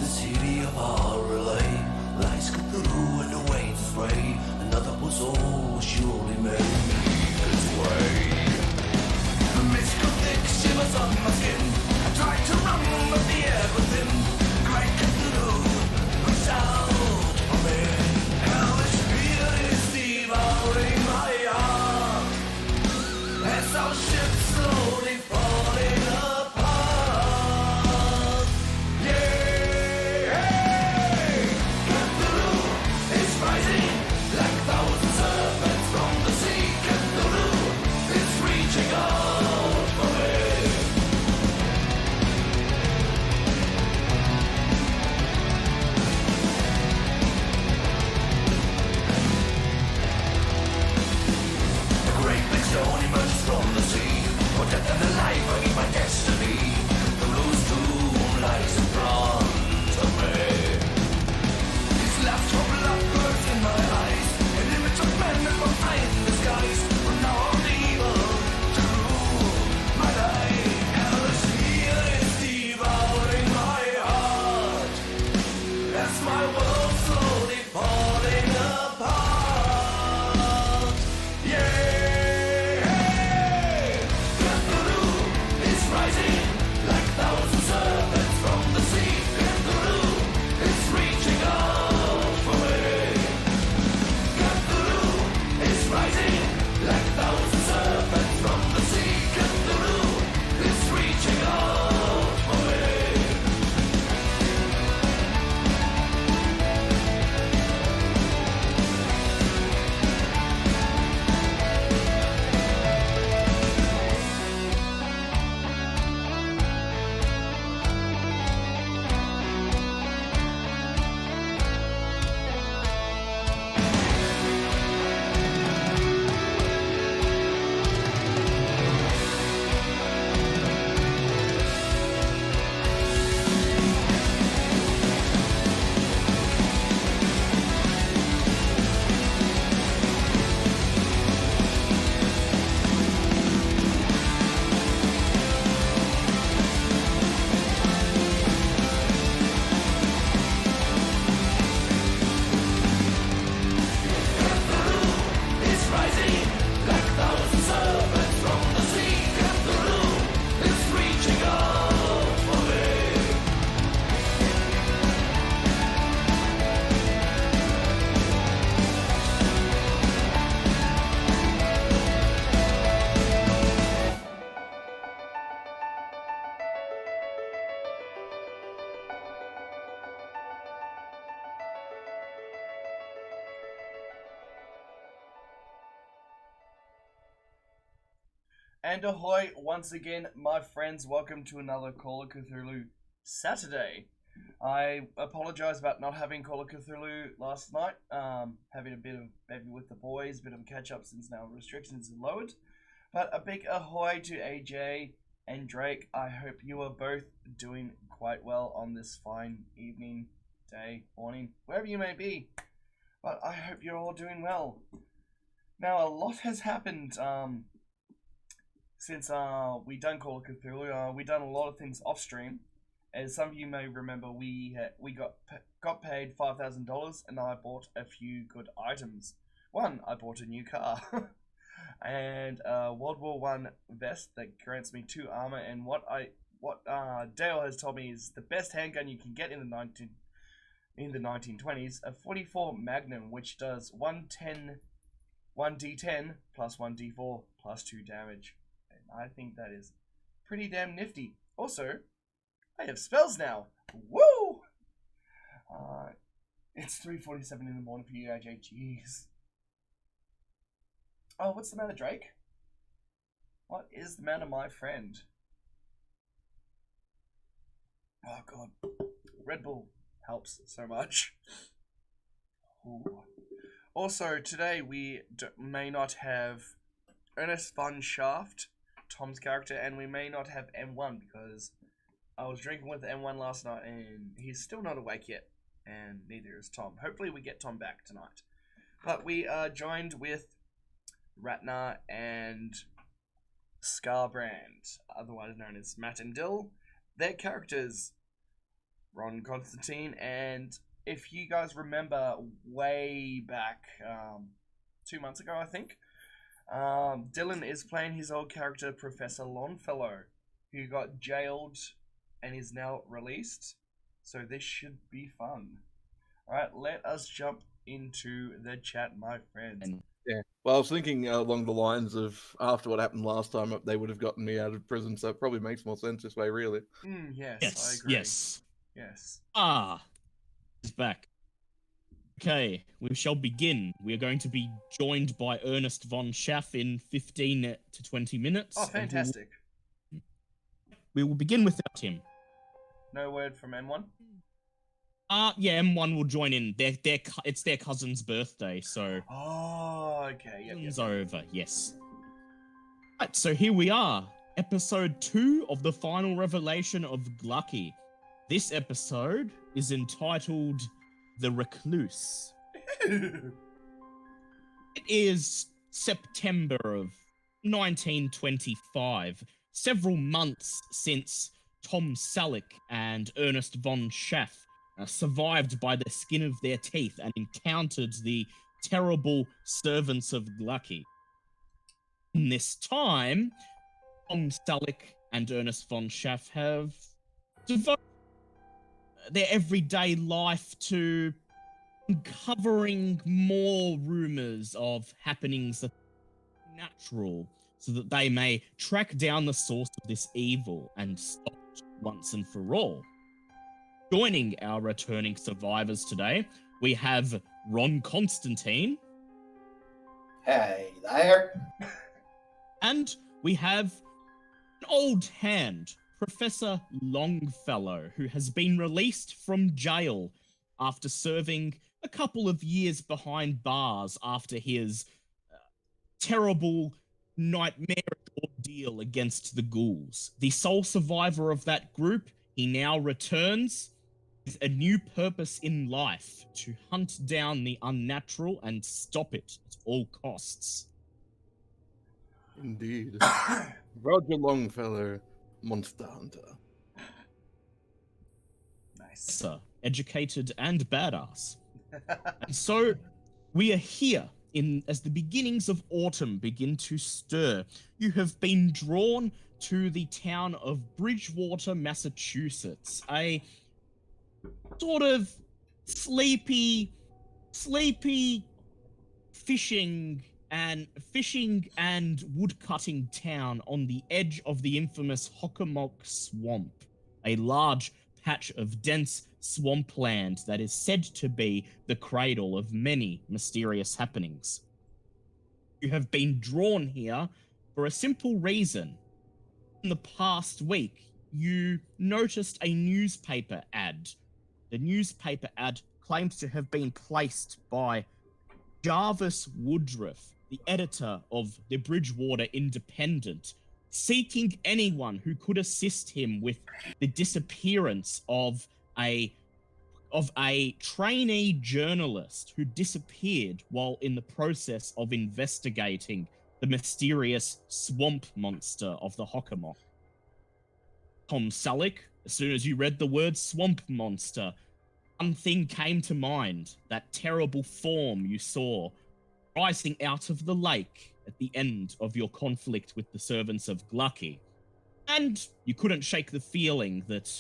the city of Arlay lies Cthulhu and awaits his prey. Another puzzle surely made its way. The mystical thick shivers on my skin. I tried to run, but the air within. Great Cthulhu reached out for me. Hellish fear is devouring my heart as our ship slowly falling apart. Yeah, Cthulhu is rising like thousand serpents from the sea. Cthulhu is reaching out for me. A great big stone emerges from the sea. For death and the life, I need my destiny. Cthulhu's doom lies in front of me. His last for blood burns in my eyes. An image of man and behind the skies. From now on evil to rule my life. Hellish fear is devouring my heart as my world slowly falling apart. Yeah, Cthulhu is rising like thousand serpents from the sea. Cthulhu is reaching out for me. Cthulhu is rising like thousand serpents from the sea. Cthulhu is reaching out for me. And ahoy once again, my friends. Welcome to another Call of Cthulhu Saturday. I apologize about not having Call of Cthulhu last night. Having a bit of bevy with the boys, a bit of a catch up since now restrictions are lowered. But a big ahoy to AJ and Drake. I hope you are both doing quite well on this fine evening, day, morning, wherever you may be. But I hope you're all doing well. Now, a lot has happened since we done Call of Cthulhu. We done a lot of things off stream. As some of you may remember, we got paid $5,000, and I bought a few good items. One, I bought a new car, and a World War I vest that grants me 2 armor. And what Dale has told me is the best handgun you can get in the 1920s, a 44 Magnum, which does 1d10 plus 1d4 plus 2 damage. And I think that is pretty damn nifty. Also, I have spells now. Woo! It's 3:47 in the morning for you, AJ. Jeez. Oh, what's the matter, Drake? What is the matter, my friend? Oh, God. Red Bull helps so much. Ooh. Also, today we may not have Ernest Von Shaft, Tom's character, and we may not have M1 because I was drinking with M1 last night, and he's still not awake yet, and neither is Tom. Hopefully, we get Tom back tonight. But we are joined with Ratner and Scarbrand, otherwise known as Matt and Dill. Their characters, Ron Constantine, and if you guys remember way back 2 months ago, I think, Dylan is playing his old character, Professor Longfellow, who got jailed and is now released. So this should be fun. Alright, let us jump into the chat, my friends. Yeah. Well, I was thinking along the lines of after what happened last time, they would have gotten me out of prison, so it probably makes more sense this way, really. Yes, I agree. Yes. He's back. Okay, we shall begin. We are going to be joined by Ernest von Schaff in 15 to 20 minutes. Oh, fantastic. We will begin without him. No word from M1? Yeah, M1 will join in. It's their cousin's birthday, so... Oh, okay. It's over, yes. Right, so here we are. Episode 2 of the final revelation of Glucky. This episode is entitled The Recluse. It is September of 1925, several months since Tom Selleck and Ernest von Schaff survived by the skin of their teeth and encountered the terrible servants of Glucky. In this time, Tom Selleck and Ernest von Schaff have devoted their everyday life to uncovering more rumors of happenings that are natural, so that they may track down the source of this evil and stop it once and for all. Joining our returning survivors today, we have Ron Constantine. Hey there. And we have an old hand, Professor Longfellow, who has been released from jail after serving a couple of years behind bars after his terrible nightmare ordeal against the ghouls. The sole survivor of that group, he now returns with a new purpose in life: to hunt down the unnatural and stop it at all costs. Indeed. Roger Longfellow, Monster Hunter. Nice. Sir, educated and badass. And so we are here as the beginnings of autumn begin to stir. You have been drawn to the town of Bridgewater, Massachusetts, a sort of sleepy fishing and woodcutting town on the edge of the infamous Hockomock swamp, a large patch of dense swampland that is said to be the cradle of many mysterious happenings. You have been drawn here for a simple reason. In the past week, you noticed a newspaper ad. The newspaper ad claims to have been placed by Jarvis Woodruff, the editor of the Bridgewater Independent, seeking anyone who could assist him with the disappearance of a trainee journalist who disappeared while in the process of investigating the mysterious swamp monster of the Hockomock. Tom Selleck, as soon as you read the word swamp monster, one thing came to mind: that terrible form you saw rising out of the lake at the end of your conflict with the servants of Glucky. And you couldn't shake the feeling that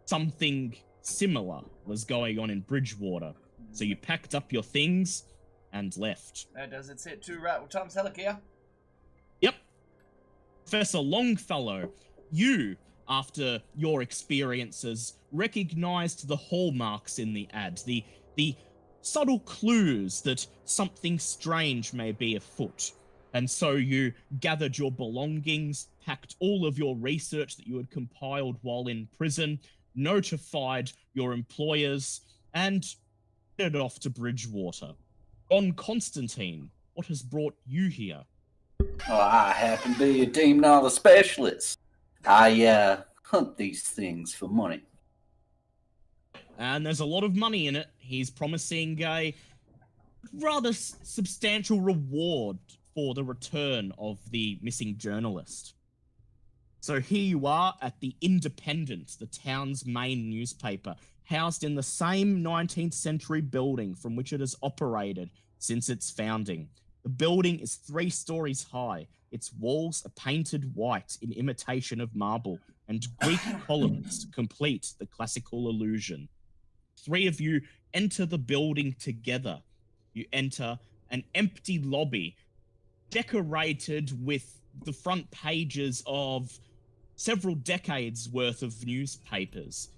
something similar was going on in Bridgewater. So you packed up your things and left. Does it sit to Tom Selleck here? Yep. Professor Longfellow, you, after your experiences, recognized the hallmarks in the ad, the subtle clues that something strange may be afoot. And so you gathered your belongings, packed all of your research that you had compiled while in prison, notified your employers, and headed off to Bridgewater. Ron Constantine, what has brought you here? Well, I happen to be a team knowledge specialist. I hunt these things for money. And there's a lot of money in it. He's promising a rather substantial reward for the return of the missing journalist. So here you are at the Independent, the town's main newspaper, housed in the same 19th century building from which it has operated since its founding. The building is 3 stories high. Its walls are painted white in imitation of marble, and Greek columns complete the classical illusion. 3 of you enter the building together. You enter an empty lobby decorated with the front pages of several decades worth of newspapers.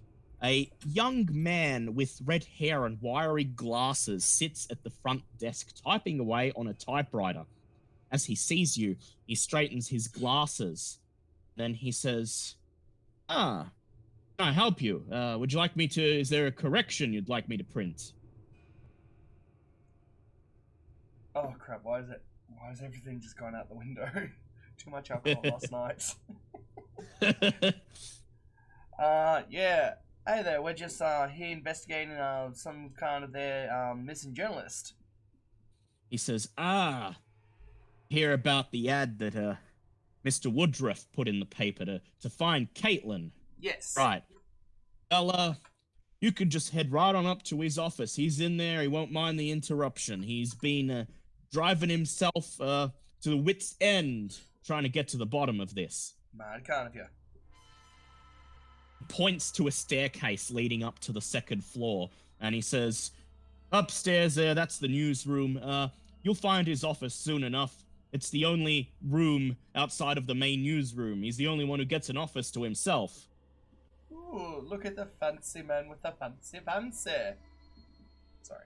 A young man with red hair and wiry glasses sits at the front desk typing away on a typewriter. As he sees you, he straightens his glasses. Then he says, can I help you? Would you like me to, is there a correction you'd like me to print? Oh crap, why is everything just gone out the window? Too much alcohol last night. Yeah. Hey there, we're just here investigating some kind of their missing journalist. He says, hear about the ad that Mr. Woodruff put in the paper to find Kaitlyn. Yes. Right. Well, you could just head right on up to his office. He's in there. He won't mind the interruption. He's been driving himself to the wit's end trying to get to the bottom of this. Man, can't of you. Points to a staircase leading up to the 2nd floor, and he says, upstairs there, that's the newsroom. You'll find his office soon enough. It's the only room outside of the main newsroom. He's the only one who gets an office to himself. Ooh, look at the fancy man with the fancy. Sorry.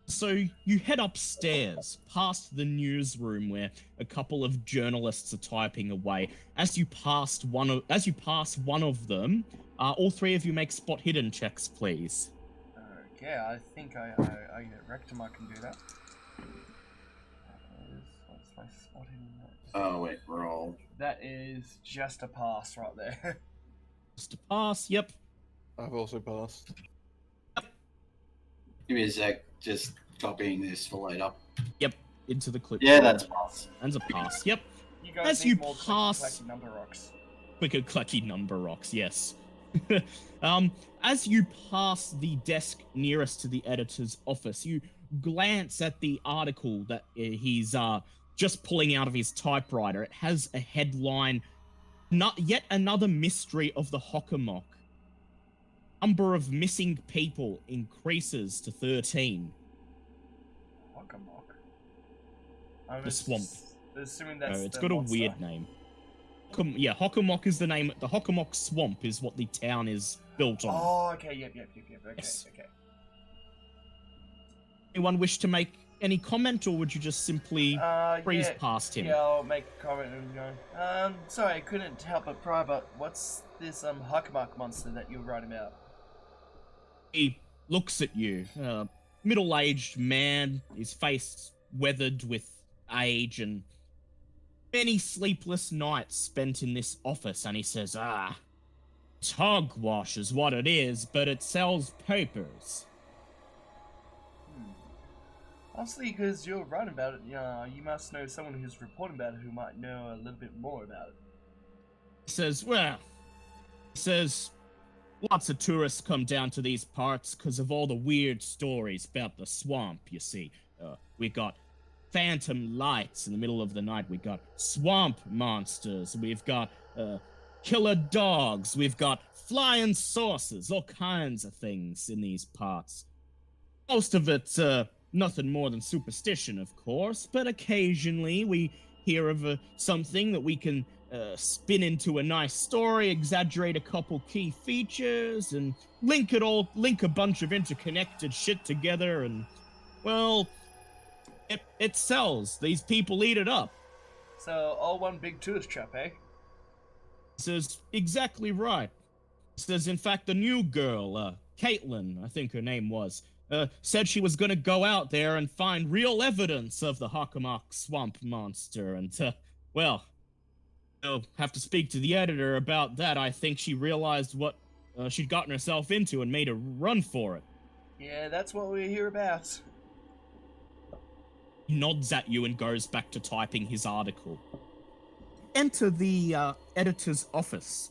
So you head upstairs, past the newsroom where a couple of journalists are typing away. As you pass one of them, all 3 of you make spot hidden checks, please. Okay, I think I get rectum. I can do that. What's my spot hidden? Oh, wait, roll. That is just a pass right there. Just a pass. Yep. I've also passed. Give me a sec, just copying this for later. Yep. Into the clip. Yeah, that's pass. And a pass. Yep. You guys As need you more pass- clacky number rocks. Quicker clucky number rocks, yes. As you pass the desk nearest to the editor's office, you glance at the article that he's just pulling out of his typewriter. It has a headline, "Not yet another mystery of the Hockomock. Number of missing people increases to 13. Hockomock. The swamp. Assuming that's It's the got a monster. weird name. Yeah, Hockomock is the name. The Hockomock Swamp is what the town is built on. Oh, okay, yep. Okay, Yes. okay. Anyone wish to make any comment, or would you just simply breeze Yeah, past him? Yeah, I'll make a comment and go. Sorry, I couldn't help but pry, but what's this Hockomock monster that you're writing about? He looks at you. Middle-aged man, his face weathered with age and many sleepless nights spent in this office, and he says, it's hogwash is what it is, but it sells papers. Obviously, because you're writing about it, you must know someone who's reporting about it who might know a little bit more about it. He says, lots of tourists come down to these parts because of all the weird stories about the swamp, you see. We got phantom lights in the middle of the night. We got swamp monsters. We've got killer dogs. We've got flying saucers. All kinds of things in these parts. Most of it's nothing more than superstition, of course, but occasionally we hear of something that we can spin into a nice story, exaggerate a couple key features, and link a bunch of interconnected shit together, and, well, it sells. These people eat it up. So, all one big tourist trap, eh? Says, exactly right. Says, in fact, the new girl, Kaitlyn, I think her name was, said she was gonna go out there and find real evidence of the Hockomock swamp monster, and, well, I'll have to speak to the editor about that. I think she realized what she'd gotten herself into and made a run for it. Yeah, that's what we're here about. He nods at you and goes back to typing his article. Enter the editor's office.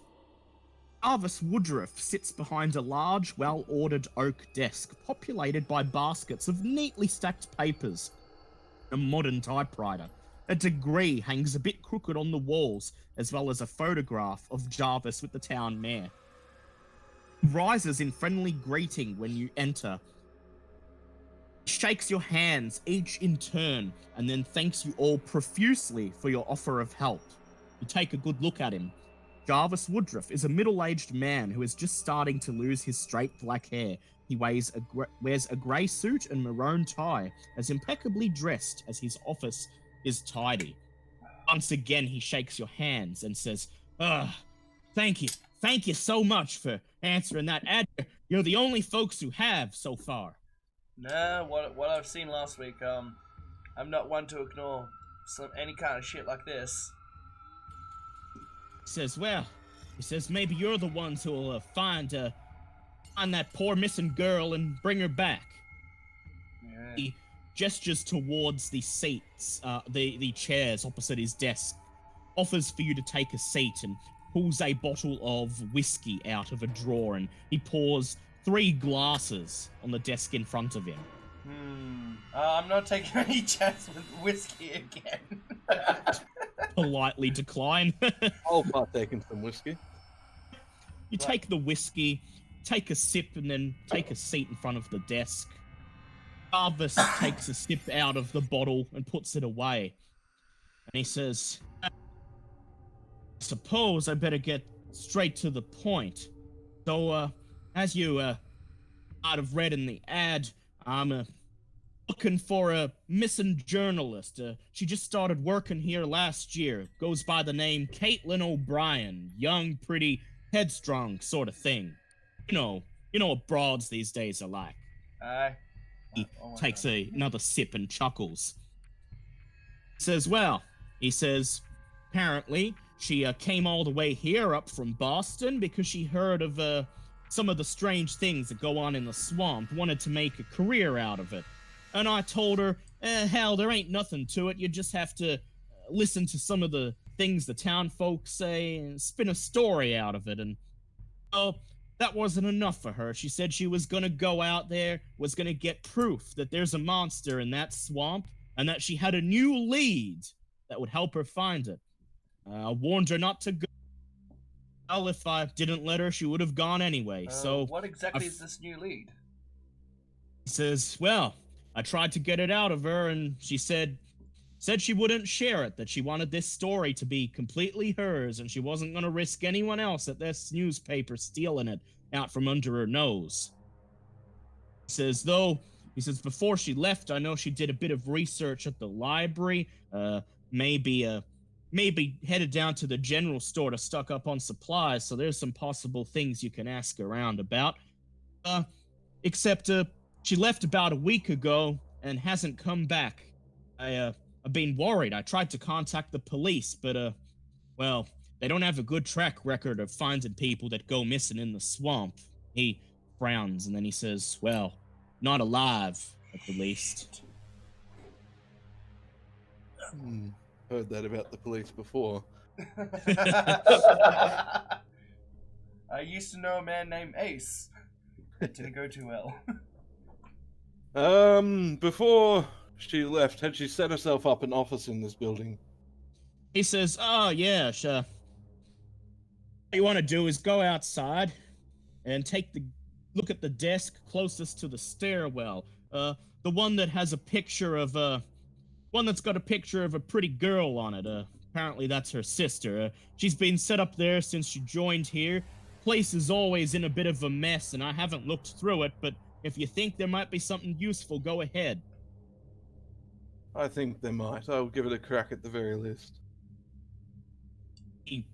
Jarvis Woodruff sits behind a large, well-ordered oak desk populated by baskets of neatly stacked papers. A modern typewriter. A degree hangs a bit crooked on the walls, as well as a photograph of Jarvis with the town mayor. He rises in friendly greeting when you enter. He shakes your hands, each in turn, and then thanks you all profusely for your offer of help. You take a good look at him. Jarvis Woodruff is a middle-aged man who is just starting to lose his straight black hair. He wears a grey suit and maroon tie, as impeccably dressed as his office is tidy. Once again, he shakes your hands and says, thank you. Thank you so much for answering that ad. You're the only folks who have so far. Nah, what I've seen last week, I'm not one to ignore any kind of shit like this. He says, maybe you're the ones who'll find that poor missing girl and bring her back. Yeah. He gestures towards the seats, the chairs opposite his desk, offers for you to take a seat, and pulls a bottle of whiskey out of a drawer, and he pours 3 glasses on the desk in front of him. I'm not taking any chance with whiskey again. Politely decline. I'll partake in some whiskey. You take the whiskey, take a sip, and then take a seat in front of the desk. Jarvis takes a sip out of the bottle and puts it away. And he says, I suppose I better get straight to the point. So, as you might have read in the ad, I'm looking for a missing journalist. She just started working here last year. Goes by the name Kaitlyn O'Brien. Young, pretty, headstrong sort of thing. You know what broads these days are like. Aye. He takes another sip and chuckles. He says, apparently she came all the way here up from Boston because she heard of some of the strange things that go on in the swamp, wanted to make a career out of it. And I told her, hell, there ain't nothing to it. You just have to listen to some of the things the town folks say and spin a story out of it. And, that wasn't enough for her. She said she was going to go out there, was going to get proof that there's a monster in that swamp, and that she had a new lead that would help her find it. I warned her not to go. Well, if I didn't let her, she would have gone anyway. So what exactly is this new lead? He says, I tried to get it out of her, and she said she wouldn't share it, that she wanted this story to be completely hers, and she wasn't going to risk anyone else at this newspaper stealing it out from under her nose. He says, before she left, I know she did a bit of research at the library, maybe headed down to the general store to stock up on supplies, so there's some possible things you can ask around about. Except she left about a week ago and hasn't come back. I've been worried. I tried to contact the police, but, they don't have a good track record of finding people that go missing in the swamp. He frowns, and then he says, not alive, at the least. Heard that about the police before. I used to know a man named Ace. It didn't go too well. Before she left, had she set herself up an office in this building? He says, yeah, sure. What you want to do is go outside and look at the desk closest to the stairwell. The one that has a picture of, one that's got a picture of a pretty girl on it. Apparently that's her sister. She's been set up there since she joined here. Place is always in a bit of a mess, and I haven't looked through it, but if you think there might be something useful, go ahead. I think there might. I'll give it a crack at the very least. He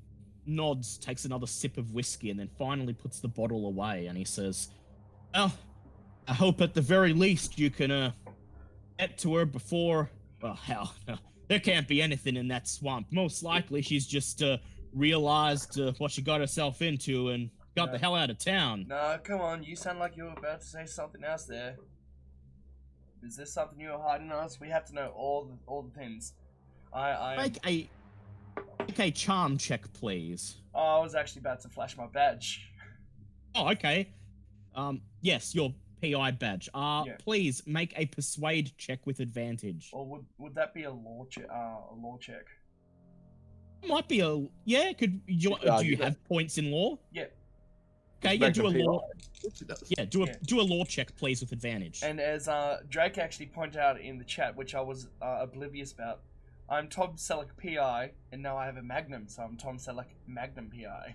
nods, takes another sip of whiskey, and then finally puts the bottle away, and he says, I hope at the very least you can get to her before, there can't be anything in that swamp. Most likely she's just realized what she got herself into and got the hell out of town. No, come on, you sound like you were about to say something else there. Is this something you were hiding on us? We have to know all the things. Make a charm check, please. Oh, I was actually about to flash my badge. Oh, okay. Yes, your PI badge. Yeah. Please make a persuade check with advantage. Or would that be a law check? A law check. Might be a yeah. Do you have points in law? Yeah. Okay, yeah. Do a law. Yes, it does. Yeah, do a law check, please, with advantage. And as Drake actually pointed out in the chat, which I was oblivious about, I'm Tom Selleck PI, and now I have a Magnum, so I'm Tom Selleck Magnum PI.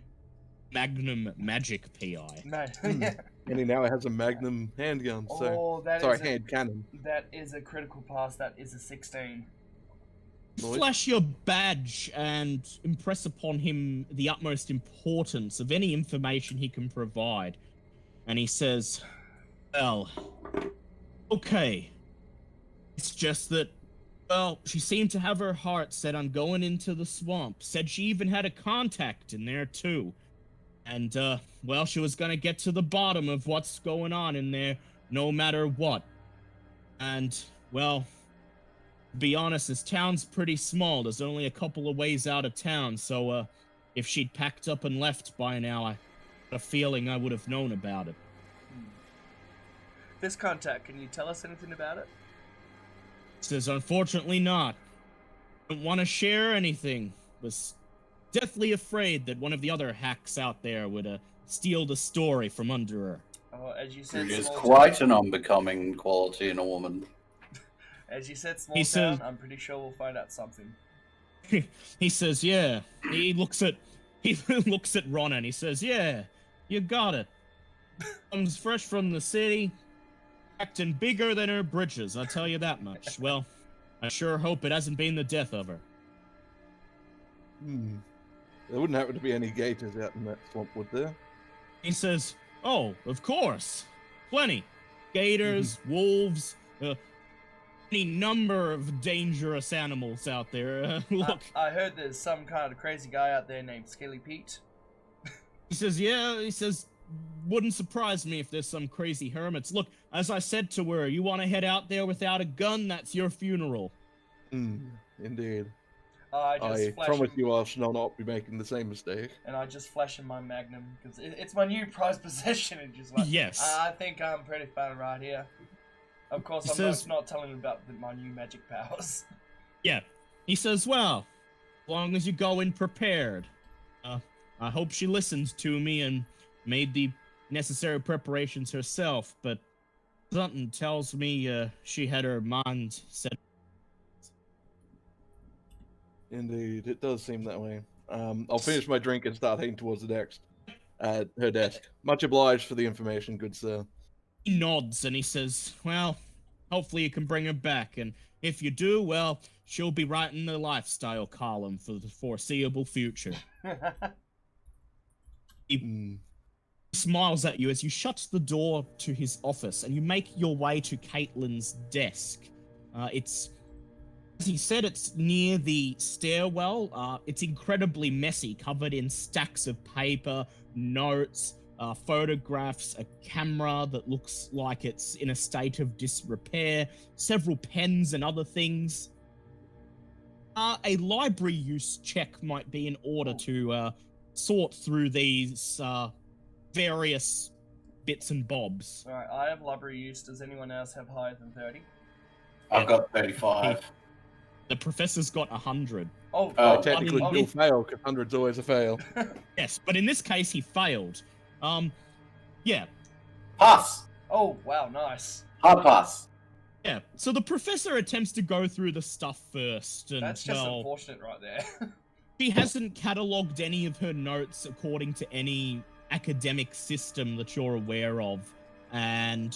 Magnum Magic PI. Yeah. And he now has a Magnum handgun. So hand cannon. That is a critical pass. That is a 16. Flash your badge and impress upon him the utmost importance of any information he can provide. And he says, well, okay. It's just that, well, she seemed to have her heart set on going into the swamp. Said she even had a contact in there, too. And, well, she was gonna get to the bottom of what's going on in there, no matter what. And, well, to be honest, this town's pretty small. There's only a couple of ways out of town, so, if she'd packed up and left by now, I had a feeling I would have known about it. This contact, can you tell us anything about it? Says, unfortunately not. Don't want to share anything. Was deathly afraid that one of the other hacks out there would steal the story from under her. Oh, as you said, It is small quite town. an unbecoming quality in a woman. As you said, small He town. says- I'm pretty sure we'll find out something. He says, yeah. He looks at Ron and he says, yeah, you got it. Comes fresh from the city, acting bigger than her britches, I'll tell you that much. Well, I sure hope it hasn't been the death of her. There wouldn't happen to be any gators out in that swamp, would there? He says, oh, of course. Plenty. Gators, wolves, any number of dangerous animals out there. Look, I heard there's some kind of crazy guy out there named Scaly Pete. he says, yeah, he says, wouldn't surprise me if there's some crazy hermits. Look, as I said to her, you want to head out there without a gun, that's your funeral. Indeed. I I flash promise him, you I shall not be making the same mistake. and I just flash him my Magnum because it's my new prized possession. And just like, Yes. I think I'm pretty fun right here. Of course, He I'm says- not telling him about my new magic powers. Yeah. He says, well, as long as you go in prepared. I hope she listened to me and made the necessary preparations herself, but something tells me she had her mind set. Indeed, it does seem that way. I'll finish my drink and start heading towards the next her desk. Much obliged for the information, good sir. He nods and he says, well, hopefully you can bring her back, and if you do, well, she'll be writing the lifestyle column for the foreseeable future. He smiles at you as you shut the door to his office and you make your way to Kaitlyn's desk. It's, as he said, it's near the stairwell. It's incredibly messy, covered in stacks of paper, notes, photographs, a camera that looks like it's in a state of disrepair, several pens and other things. A library use check might be in order to sort through these various bits and bobs. Alright, I have library use. Does anyone else have higher than 30? I've got 35. The professor's got 100. Oh, Technically, oh, you'll fail, because 100's always a fail. Yes, but in this case, he failed. Yeah, Pass! oh, wow, nice. Hard pass. yeah. So the professor attempts to go through the stuff first, and That's just well, unfortunate right there. she hasn't catalogued any of her notes according to any academic system that you're aware of, and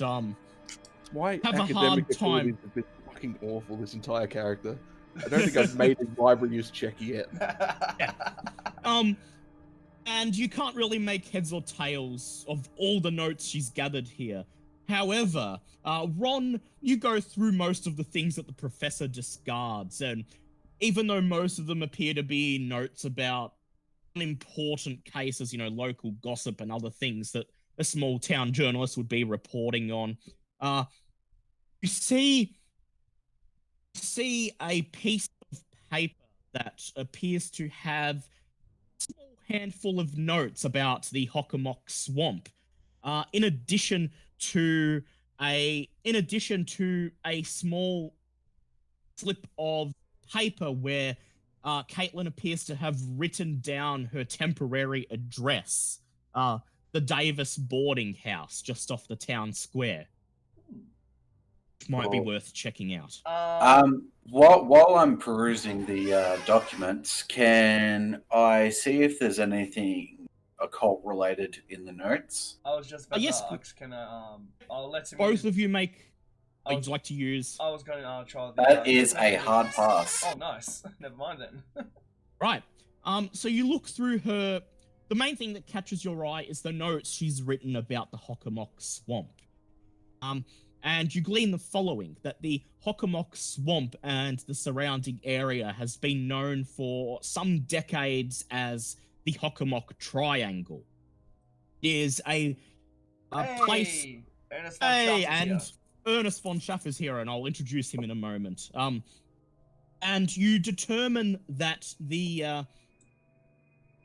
Why Have a academic hard abilities time. have been fucking awful, this entire character. I don't think I've made his library use check yet. And you can't really make heads or tails of all the notes she's gathered here. However, Ron, you go through most of the things that the professor discards, and even though most of them appear to be notes about unimportant cases, local gossip and other things that a small town journalist would be reporting on, you see a piece of paper that appears to have a small handful of notes about the Hockomock swamp, in addition to a small slip of paper where Kaitlyn appears to have written down her temporary address, the Davis boarding house just off the town square. Which might be Cool. worth checking out. While I'm perusing the documents, can I see if there's anything occult related in the notes? I was just about yes, to ask, can I, I'll let him Both of you make. I Would was- you like to use? I was going to try the... That is a hard pass. Oh, nice. Never mind then. Right. So you look through her. The main thing that catches your eye is the notes she's written about the Hockomock swamp. And you glean the following: that the Hockomock swamp and the surrounding area has been known for some decades as the Hockomock Triangle. It is a place. Ernest von Hey, Schaff is and here. Ernest von Schaff is here, and I'll introduce him in a moment. And you determine that the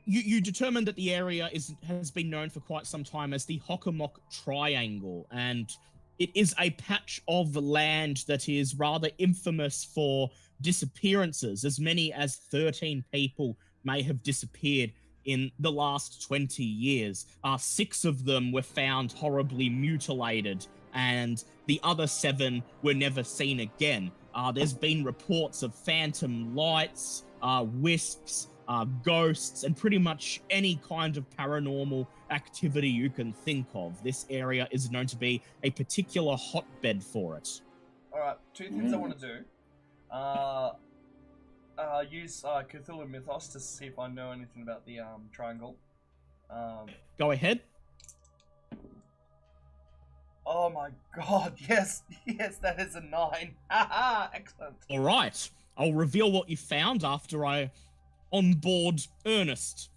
you determine that the area has been known for quite some time as the Hockomock Triangle, and it is a patch of land that is rather infamous for disappearances. As many as 13 people may have disappeared in the last 20 years. 6 of them were found horribly mutilated, and the other 7 were never seen again. There's been reports of phantom lights, wisps, ghosts, and pretty much any kind of paranormal activity you can think of. This area is known to be a particular hotbed for it. Alright, 2 things I want to do. Use Cthulhu Mythos to see if I know anything about the triangle. Go ahead. Oh my god, yes, that is a 9. Haha, excellent. All right. I'll reveal what you found after I onboard Ernest.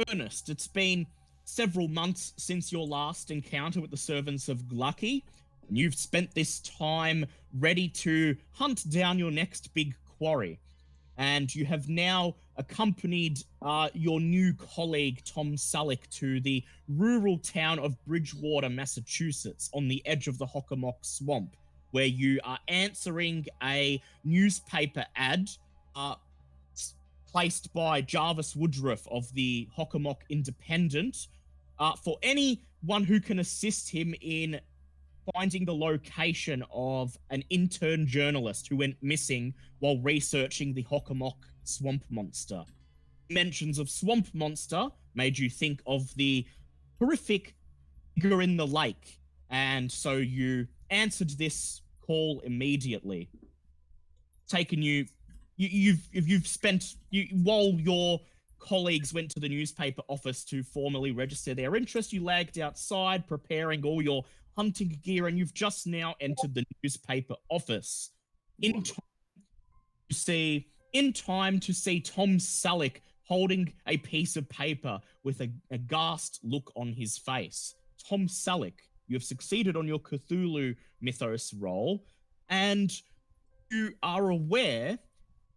Ernest, it's been several months since your last encounter with the servants of Glucky, and you've spent this time ready to hunt down your next big quarry. And you have now accompanied your new colleague, Tom Sullick, to the rural town of Bridgewater, Massachusetts, on the edge of the Hockomock swamp, where you are answering a newspaper ad placed by Jarvis Woodruff of the Hockomock Independent for anyone who can assist him in finding the location of an intern journalist who went missing while researching the Hockomock swamp monster. Mentions of swamp monster made you think of the horrific figure in the lake, and so you answered this call immediately. While your colleagues went to the newspaper office to formally register their interest, you lagged outside preparing all your hunting gear, and you've just now entered the newspaper office in time to see Tom Sullick holding a piece of paper with a aghast look on his face. Tom Sullick, you have succeeded on your Cthulhu Mythos roll, and you are aware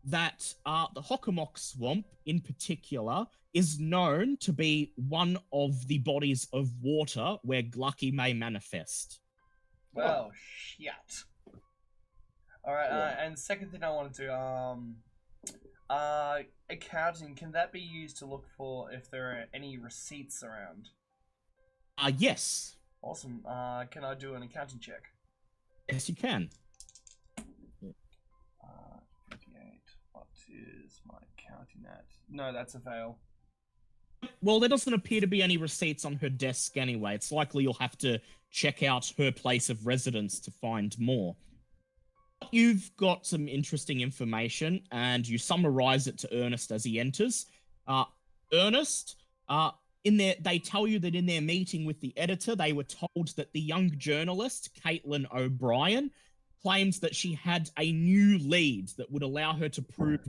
that the Hockomock swamp in particular is known to be one of the bodies of water where Glucky may manifest. Well, shit. Alright, and second thing I want to do, accounting, can that be used to look for if there are any receipts around? Yes. Awesome. Can I do an accounting check? Yes, you can. 58. What is my accounting at? No, that's a fail. Well, there doesn't appear to be any receipts on her desk anyway. It's likely you'll have to check out her place of residence to find more. You've got some interesting information, and you summarize it to Ernest as he enters. Ernest, they tell you that in their meeting with the editor, they were told that the young journalist, Kaitlyn O'Brien, claims that she had a new lead that would allow her to prove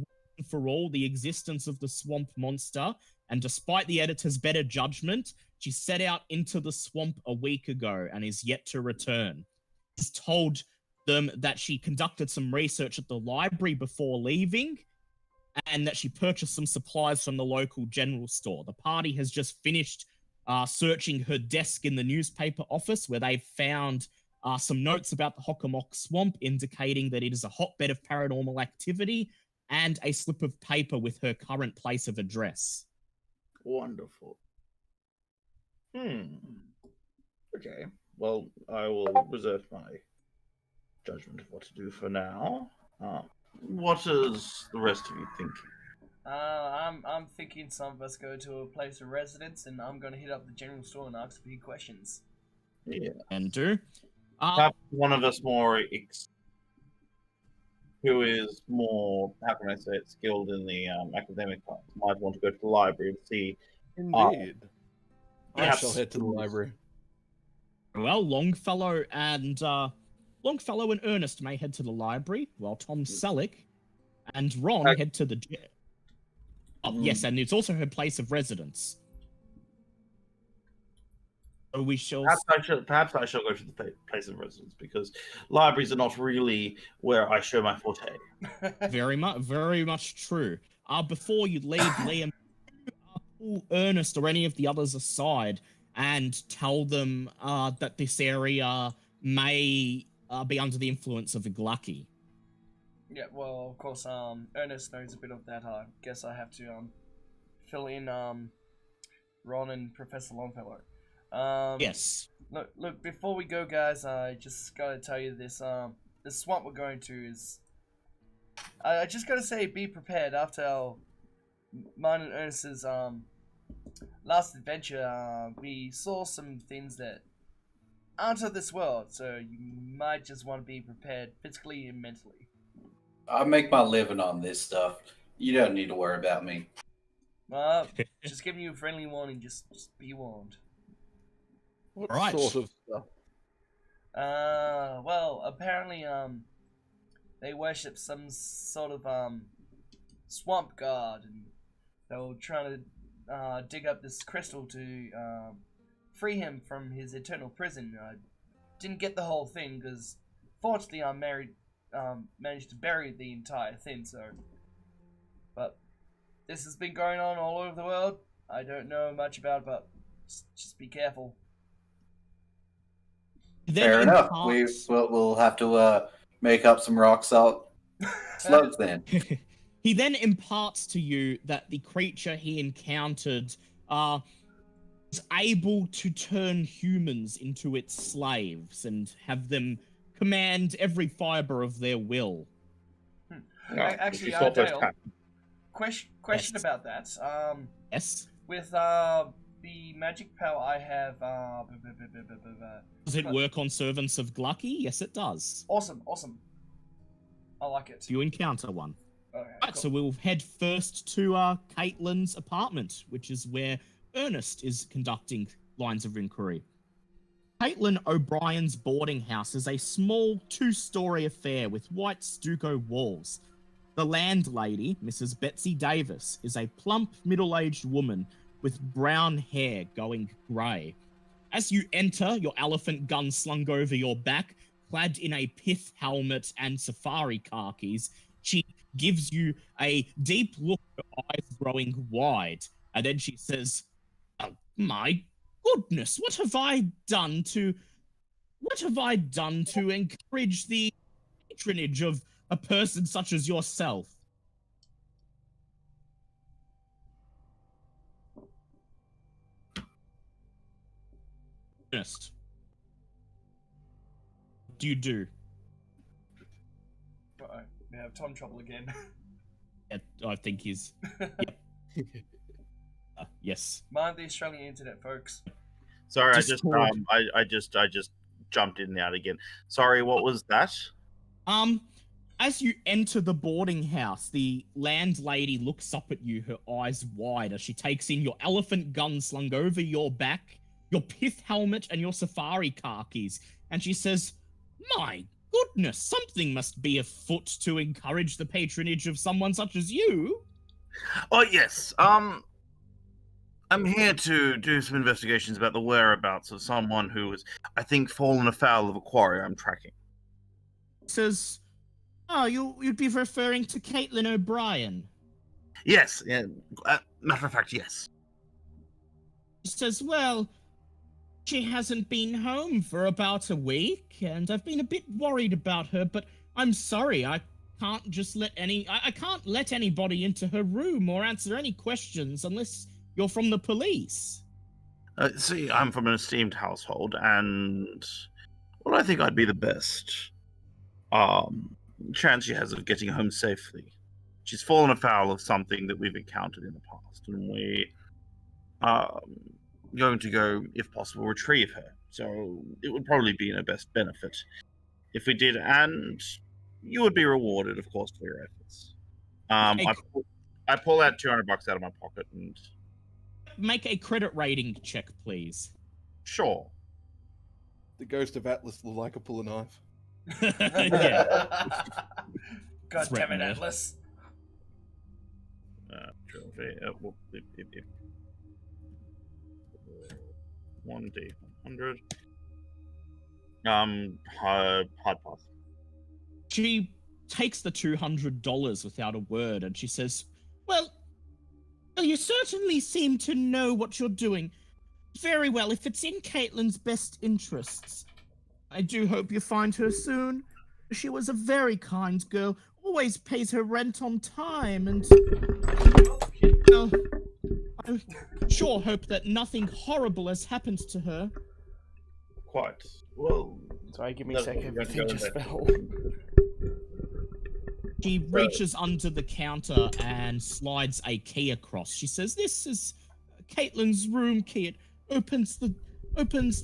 for all the existence of the swamp monster, and despite the editor's better judgment, she set out into the swamp a week ago and is yet to return. She's told them that she conducted some research at the library before leaving, and that she purchased some supplies from the local general store. The party has just finished searching her desk in the newspaper office, where they've found some notes about the Hockomock swamp, indicating that it is a hotbed of paranormal activity, and a slip of paper with her current place of address. Wonderful. Okay. Well, I will reserve my judgment of what to do for now. What is the rest of you thinking? I'm thinking some of us go to a place of residence, and I'm gonna hit up the general store and ask a few questions. Yeah. And do. Perhaps one of us who is more, how can I say it, skilled in the academic part, might want to go to the library and see. Indeed. I yes. shall head to the library. Well, Longfellow and Ernest may head to the library, while Tom Selleck and Ron head to the jail. Oh, yes, and it's also her place of residence. So we shall. Perhaps I shall go to the place of residence, because libraries are not really where I show my forte. Very much true. Before you leave, Liam, pull Ernest or any of the others aside and tell them that this area may be under the influence of a Glucky. Yeah, well, of course, Ernest knows a bit of that. I guess I have to fill in Ron and Professor Longfellow. Yes. Look. Before we go, guys, I just gotta tell you this. The swamp we're going to is. I just gotta say, be prepared. After mine and Ernest's last adventure, we saw some things that aren't of this world. So you might just want to be prepared physically and mentally. I make my living on this stuff. You don't need to worry about me. Just giving you a friendly warning. Just be warned. What Right. sort of stuff? Well, apparently, they worship some sort of, swamp god, and they were trying to, dig up this crystal to, free him from his eternal prison. I didn't get the whole thing, because, fortunately, I managed to bury the entire thing, so... But, this has been going on all over the world. I don't know much about it, but just be careful. Fair enough. We'll have to make up some rock salt slugs then. He then imparts to you that the creature he encountered is able to turn humans into its slaves and have them command every fiber of their will. Actually, She saw Dale, firsthand. question Yes. about that. Yes? With the magic power I have, Does it work on servants of Glucky? Yes, it does. Awesome. I like it. If you encounter one. Okay, Right, cool. so we'll head first to Kaitlyn's apartment, which is where Ernest is conducting lines of inquiry. Kaitlyn O'Brien's boarding house is a small two-story affair with white stucco walls. The landlady, Mrs. Betsy Davis, is a plump, middle-aged woman with brown hair going grey. As you enter, your elephant gun slung over your back, clad in a pith helmet and safari khakis, she gives you a deep look, her eyes growing wide, and then she says, "Oh, my goodness, what have I done to encourage the patronage of a person such as yourself?" Ernest, what do you do? Uh-oh, we have time trouble again. I think he's... yes. Mind the Australian internet, folks. Sorry, Discord. I just jumped in and out again. Sorry, what was that? As you enter the boarding house, the landlady looks up at you, her eyes wide, as she takes in your elephant gun slung over your back, your pith helmet, and your safari khakis, and she says, "My goodness, something must be afoot to encourage the patronage of someone such as you. Oh, yes. I'm here to do some investigations about the whereabouts of someone who has, I think, fallen afoul of a quarry I'm tracking. Says, oh, you'd be referring to Kaitlyn O'Brien. Yes, yeah, matter of fact, yes. Says, well, she hasn't been home for about a week, and I've been a bit worried about her, but I'm sorry, I can't just I can't let anybody into her room or answer any questions unless you're from the police. See, I'm from an esteemed household, and well, I think I'd be the best chance she has of getting home safely. She's fallen afoul of something that we've encountered in the past, and we are going to go, if possible, retrieve her. So it would probably be in her best benefit if we did, and you would be rewarded, of course, for your efforts. I pull out $200 out of my pocket and make a credit rating check, please. Sure. The ghost of Atlas will like a pull a knife. Yeah. God damn it, Threatener. Atlas. Well, 1D100. Hard pass. She takes the $200 without a word, and she says, well, you certainly seem to know what you're doing. Very well, if it's in Kaitlyn's best interests. I do hope you find her soon. She was a very kind girl, always pays her rent on time, and... well, I sure hope that nothing horrible has happened to her. Quite. Well, Sorry, give me a that's second. what we're Everything going just to fell. She reaches under the counter and slides a key across. She says, this is Kaitlyn's room key. It opens the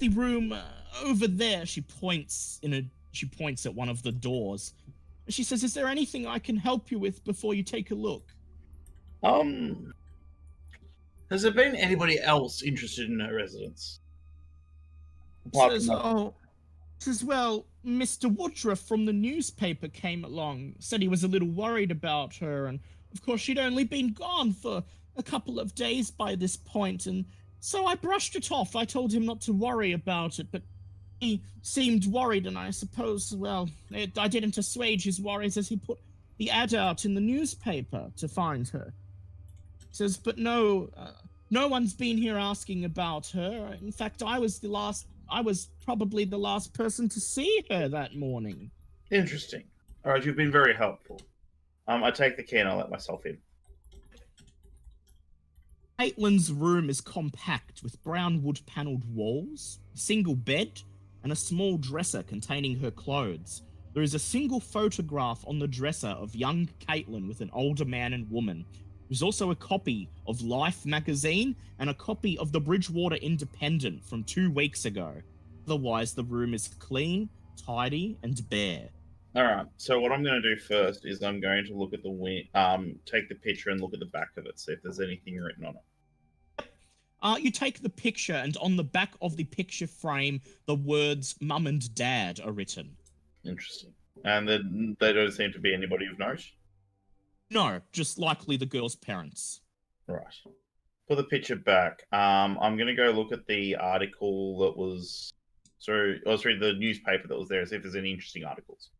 room over there. She points at one of the doors. She says, is there anything I can help you with before you take a look? Has there been anybody else interested in her residence? Apart Says, from that? oh, says, well, Mr. Woodruff from the newspaper came along, said he was a little worried about her, and of course she'd only been gone for a couple of days by this point, and so I brushed it off. I told him not to worry about it, but he seemed worried, and I suppose, well, I didn't assuage his worries as he put the ad out in the newspaper to find her. Says, but no one's been here asking about her. In fact, I was probably the last person to see her that morning. Interesting. All right, you've been very helpful. I take the key and I let myself in. Kaitlyn's room is compact with brown wood-paneled walls, a single bed, and a small dresser containing her clothes. There is a single photograph on the dresser of young Kaitlyn with an older man and woman. There's also a copy of Life magazine and a copy of the Bridgewater Independent from 2 weeks ago. Otherwise, the room is clean, tidy, and bare. All right. So what I'm going to do first is I'm going to look at take the picture and look at the back of it, see if there's anything written on it. You take the picture, and on the back of the picture frame, the words "Mum and Dad" are written. Interesting. And then they don't seem to be anybody of note. No, just likely the girl's parents. Right. Put the picture back. I'm going to go look at the article that was... Sorry, the newspaper that was there, see if there's any interesting articles.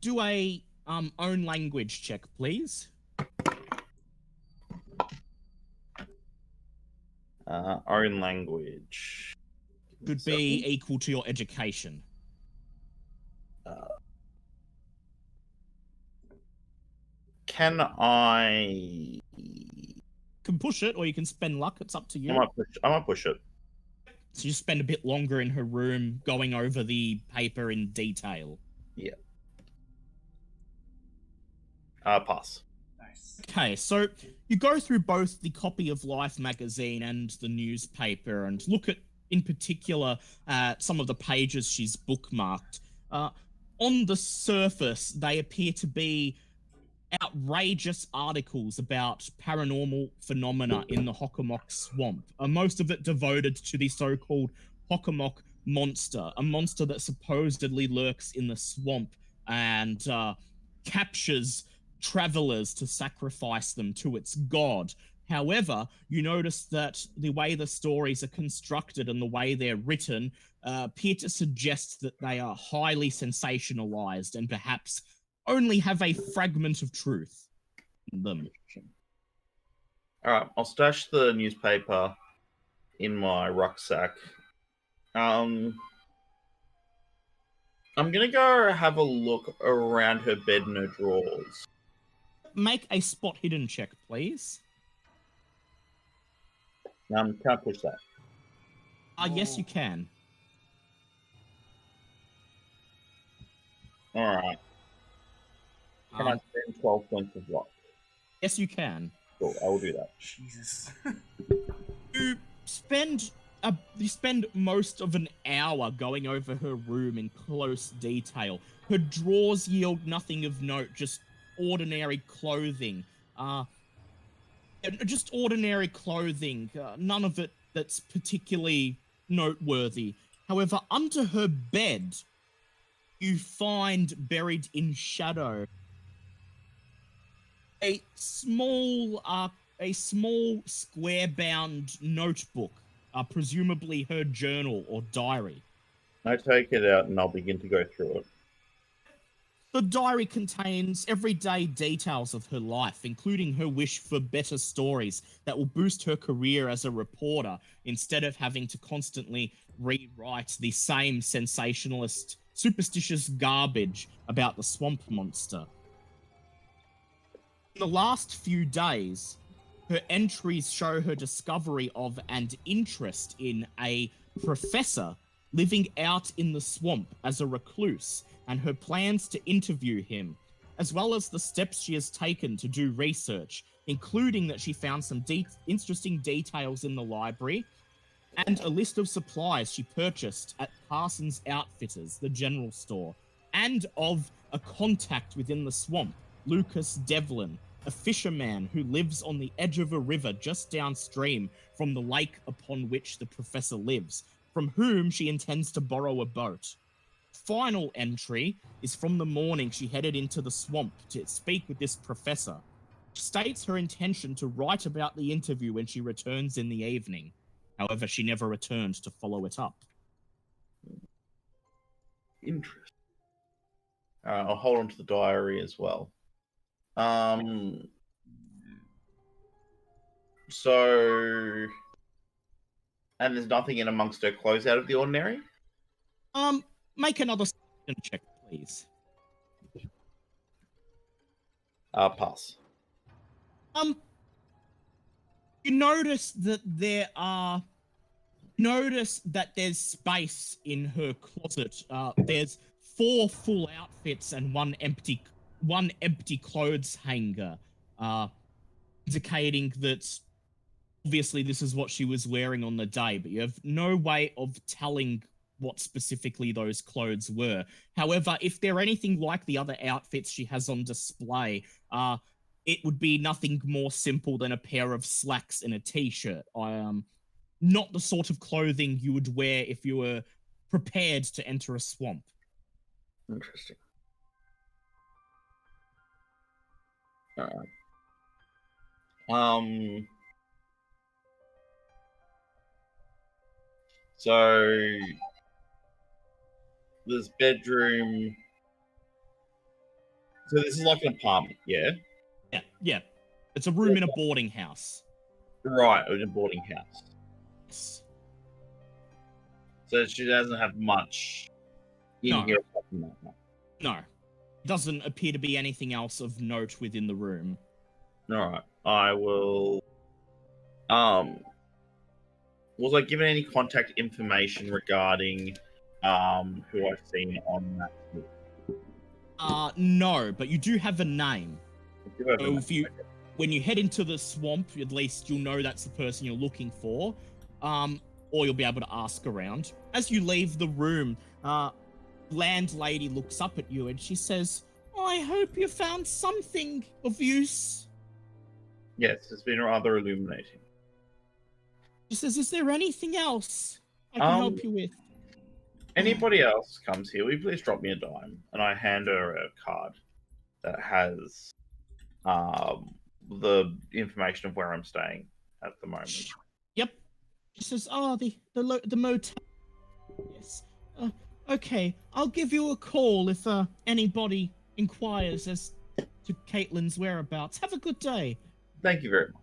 Do a own language check, please. Own language. Could be equal to your education. Can I... Can push it, or you can spend luck. It's up to you. I might push it. So you spend a bit longer in her room going over the paper in detail. Yeah. Pass. Nice. Okay, so you go through both the copy of Life magazine and the newspaper and look at, in particular, some of the pages she's bookmarked. On the surface, they appear to be outrageous articles about paranormal phenomena in the Hockomock swamp, most of it devoted to the so-called Hockomock monster, a monster that supposedly lurks in the swamp and captures travelers to sacrifice them to its god. However, you notice that the way the stories are constructed and the way they're written appear to suggest that they are highly sensationalized and perhaps only have a fragment of truth in them. All right, I'll stash the newspaper in my rucksack. I'm gonna go have a look around her bed and her drawers. Make a spot hidden check, please. Can't push that. Yes, you can. All right. Can I spend 12 points of luck? Yes, you can. Cool, I will do that. Jesus. You spend most of an hour going over her room in close detail. Her drawers yield nothing of note, just ordinary clothing. Just ordinary clothing. None of it that's particularly noteworthy. However, under her bed, you find buried in shadow a small square-bound notebook, presumably her journal or diary. I take it out and I'll begin to go through it. The diary contains everyday details of her life, including her wish for better stories that will boost her career as a reporter, instead of having to constantly rewrite the same sensationalist, superstitious garbage about the swamp monster. In the last few days, her entries show her discovery of and interest in a professor living out in the swamp as a recluse, and her plans to interview him, as well as the steps she has taken to do research, including that she found some interesting details in the library, and a list of supplies she purchased at Parsons Outfitters, the general store, and of a contact within the swamp, Lucas Devlin, a fisherman who lives on the edge of a river just downstream from the lake upon which the professor lives, from whom she intends to borrow a boat. Final entry is from the morning she headed into the swamp to speak with this professor. She states her intention to write about the interview when she returns in the evening. However, she never returned to follow it up. Interesting. I'll hold on to the diary as well. So, and there's nothing in amongst her clothes out of the ordinary? Make another check, please. Pass. You notice that there's space in her closet. There's 4 full outfits and one empty clothes hanger, indicating that obviously this is what she was wearing on the day, but you have no way of telling what specifically those clothes were. However, if they're anything like the other outfits she has on display, it would be nothing more simple than a pair of slacks and a t-shirt. Not the sort of clothing you would wear if you were prepared to enter a swamp. Interesting. So this bedroom. So this is like an apartment, yeah? Yeah. It's a room in a boarding house. Right, in a boarding house. Yes. So she doesn't have much in here apart from that. No. Doesn't appear to be anything else of note within the room. Alright. I will was I given any contact information regarding who I've seen on that list? No, but you do have a name. I do have a So name. when you head into the swamp, at least you'll know that's the person you're looking for. Or you'll be able to ask around. As you leave the room, Landlady looks up at you and she says, I hope you found something of use. Yes, it's been rather illuminating. She says, is there anything else? I can help you with? Anybody else comes here, will you please drop me a dime? And I hand her a card that has the information of where I'm staying at the moment. Yep. She says, the motel. Yes. Okay, I'll give you a call if anybody inquires as to Kaitlyn's whereabouts. Have a good day. Thank you very much.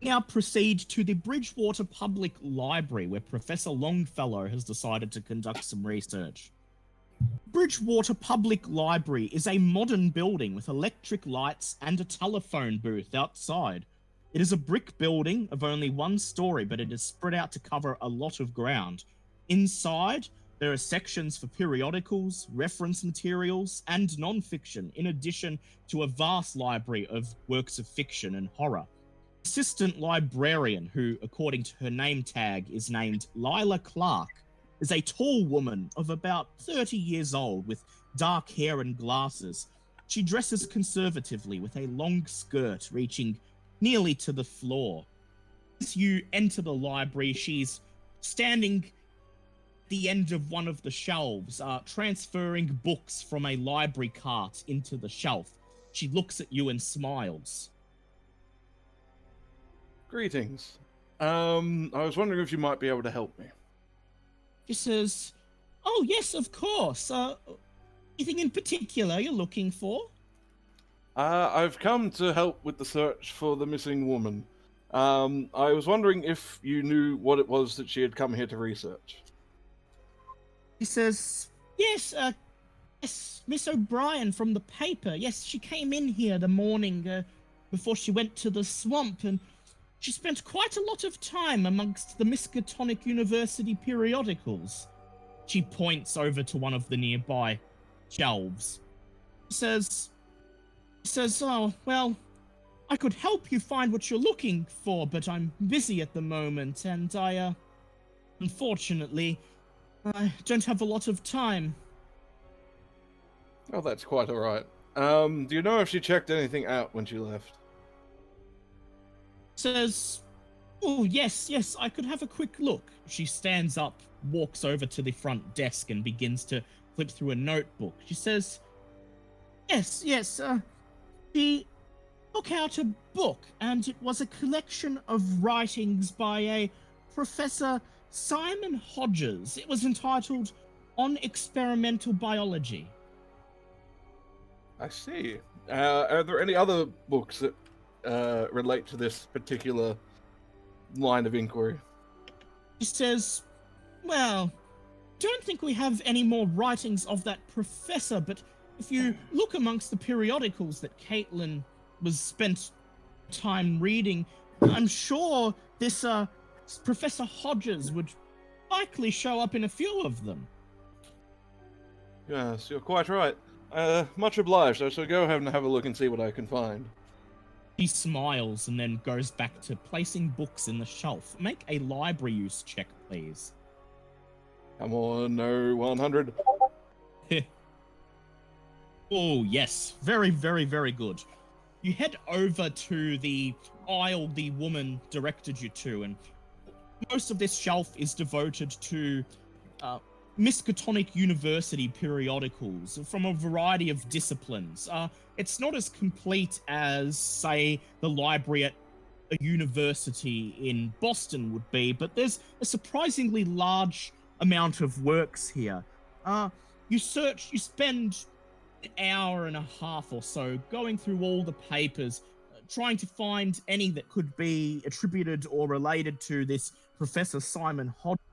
Now proceed to the Bridgewater Public Library, where Professor Longfellow has decided to conduct some research. Bridgewater Public Library is a modern building with electric lights and a telephone booth outside. It is a brick building of only one story, but it is spread out to cover a lot of ground. Inside, there are sections for periodicals, reference materials, and non-fiction, in addition to a vast library of works of fiction and horror. Assistant librarian, who, according to her name tag, is named Lila Clark, is a tall woman of about 30 years old with dark hair and glasses. She dresses conservatively with a long skirt reaching nearly to the floor. As you enter the library, she's standing at the end of one of the shelves, transferring books from a library cart into the shelf. She looks at you and smiles. Greetings. I was wondering if you might be able to help me. She says, "Oh, yes, of course. Anything in particular you're looking for?" I've come to help with the search for the missing woman. I was wondering if you knew what it was that she had come here to research. He says, yes, Miss O'Brien from the paper. Yes, she came in here the morning before she went to the swamp, and she spent quite a lot of time amongst the Miskatonic University periodicals. She points over to one of the nearby shelves. He says, "Oh, well, I could help you find what you're looking for, but I'm busy at the moment, and unfortunately, I don't have a lot of time." Oh, that's quite alright. Do you know if she checked anything out when she left? Says, "Oh, yes, I could have a quick look." She stands up, walks over to the front desk, and begins to flip through a notebook. She says, yes, she took out a book, and it was a collection of writings by a Professor Simon Hodges. It was entitled On Experimental Biology. I see. Are there any other books that relate to this particular line of inquiry? She says, "Well, don't think we have any more writings of that professor, but if you look amongst the periodicals that Kaitlyn was spent time reading, I'm sure this Professor Hodges would likely show up in a few of them." Yes, you're quite right. Much obliged. I shall go ahead and have a look and see what I can find. He smiles and then goes back to placing books in the shelf. Make a library use check, please. Come on, no 100. Oh, yes. Very, very, very good. You head over to the aisle the woman directed you to, and most of this shelf is devoted to Miskatonic University periodicals from a variety of disciplines. It's not as complete as, say, the library at a university in Boston would be, but there's a surprisingly large amount of works here. You spend an hour and a half or so going through all the papers, trying to find any that could be attributed or related to this Professor Simon Hodges.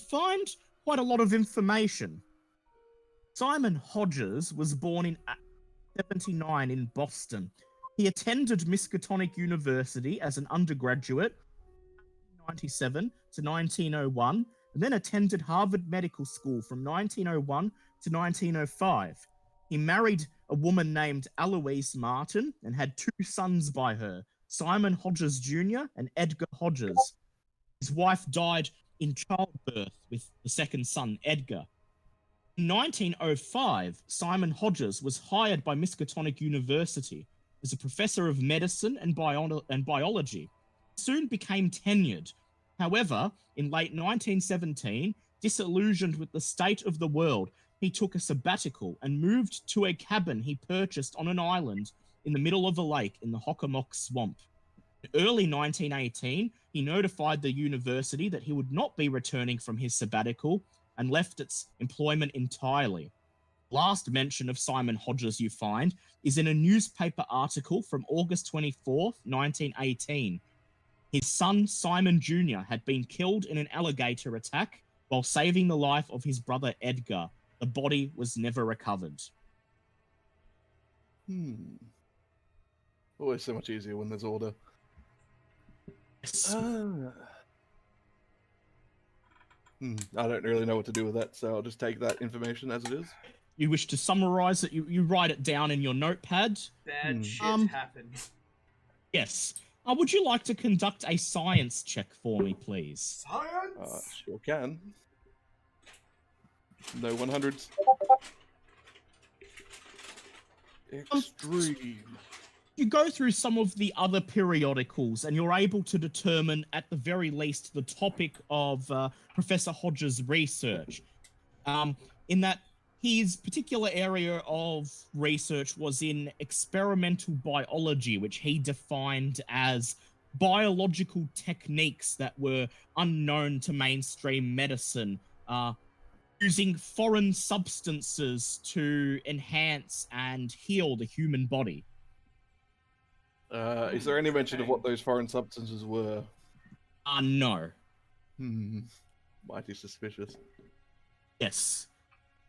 Find quite a lot of information. Simon Hodges was born in 1979 in Boston. He attended Miskatonic University as an undergraduate, 1997 to 1901, and then attended Harvard Medical School from 1901 to 1905. He married a woman named Eloise Martin and had two sons by her, Simon Hodges Jr. and Edgar Hodges. His wife died in childbirth with the second son, Edgar. In 1905, Simon Hodges was hired by Miskatonic University as a professor of medicine and biology. He soon became tenured, However, in late 1917, disillusioned with the state of the world, he took a sabbatical and moved to a cabin he purchased on an island in the middle of a lake in the Hockomock swamp. In early 1918, he notified the university that he would not be returning from his sabbatical and left its employment entirely. Last mention of Simon Hodges you find is in a newspaper article from August 24th, 1918. His son, Simon Jr., had been killed in an alligator attack while saving the life of his brother Edgar. The body was never recovered. Always so much easier when there's order. Yes. I don't really know what to do with that, so I'll just take that information as it is. You wish to summarize it? You write it down in your notepad? Bad shit happened. Yes. Would you like to conduct a science check for me, please? Science? Sure can. No 100s. Extreme. You go through some of the other periodicals and you're able to determine, at the very least, the topic of Professor Hodges' research. In that his particular area of research was in experimental biology, which he defined as biological techniques that were unknown to mainstream medicine, using foreign substances to enhance and heal the human body. Is there any mention of what those foreign substances were? No. Mighty suspicious. Yes.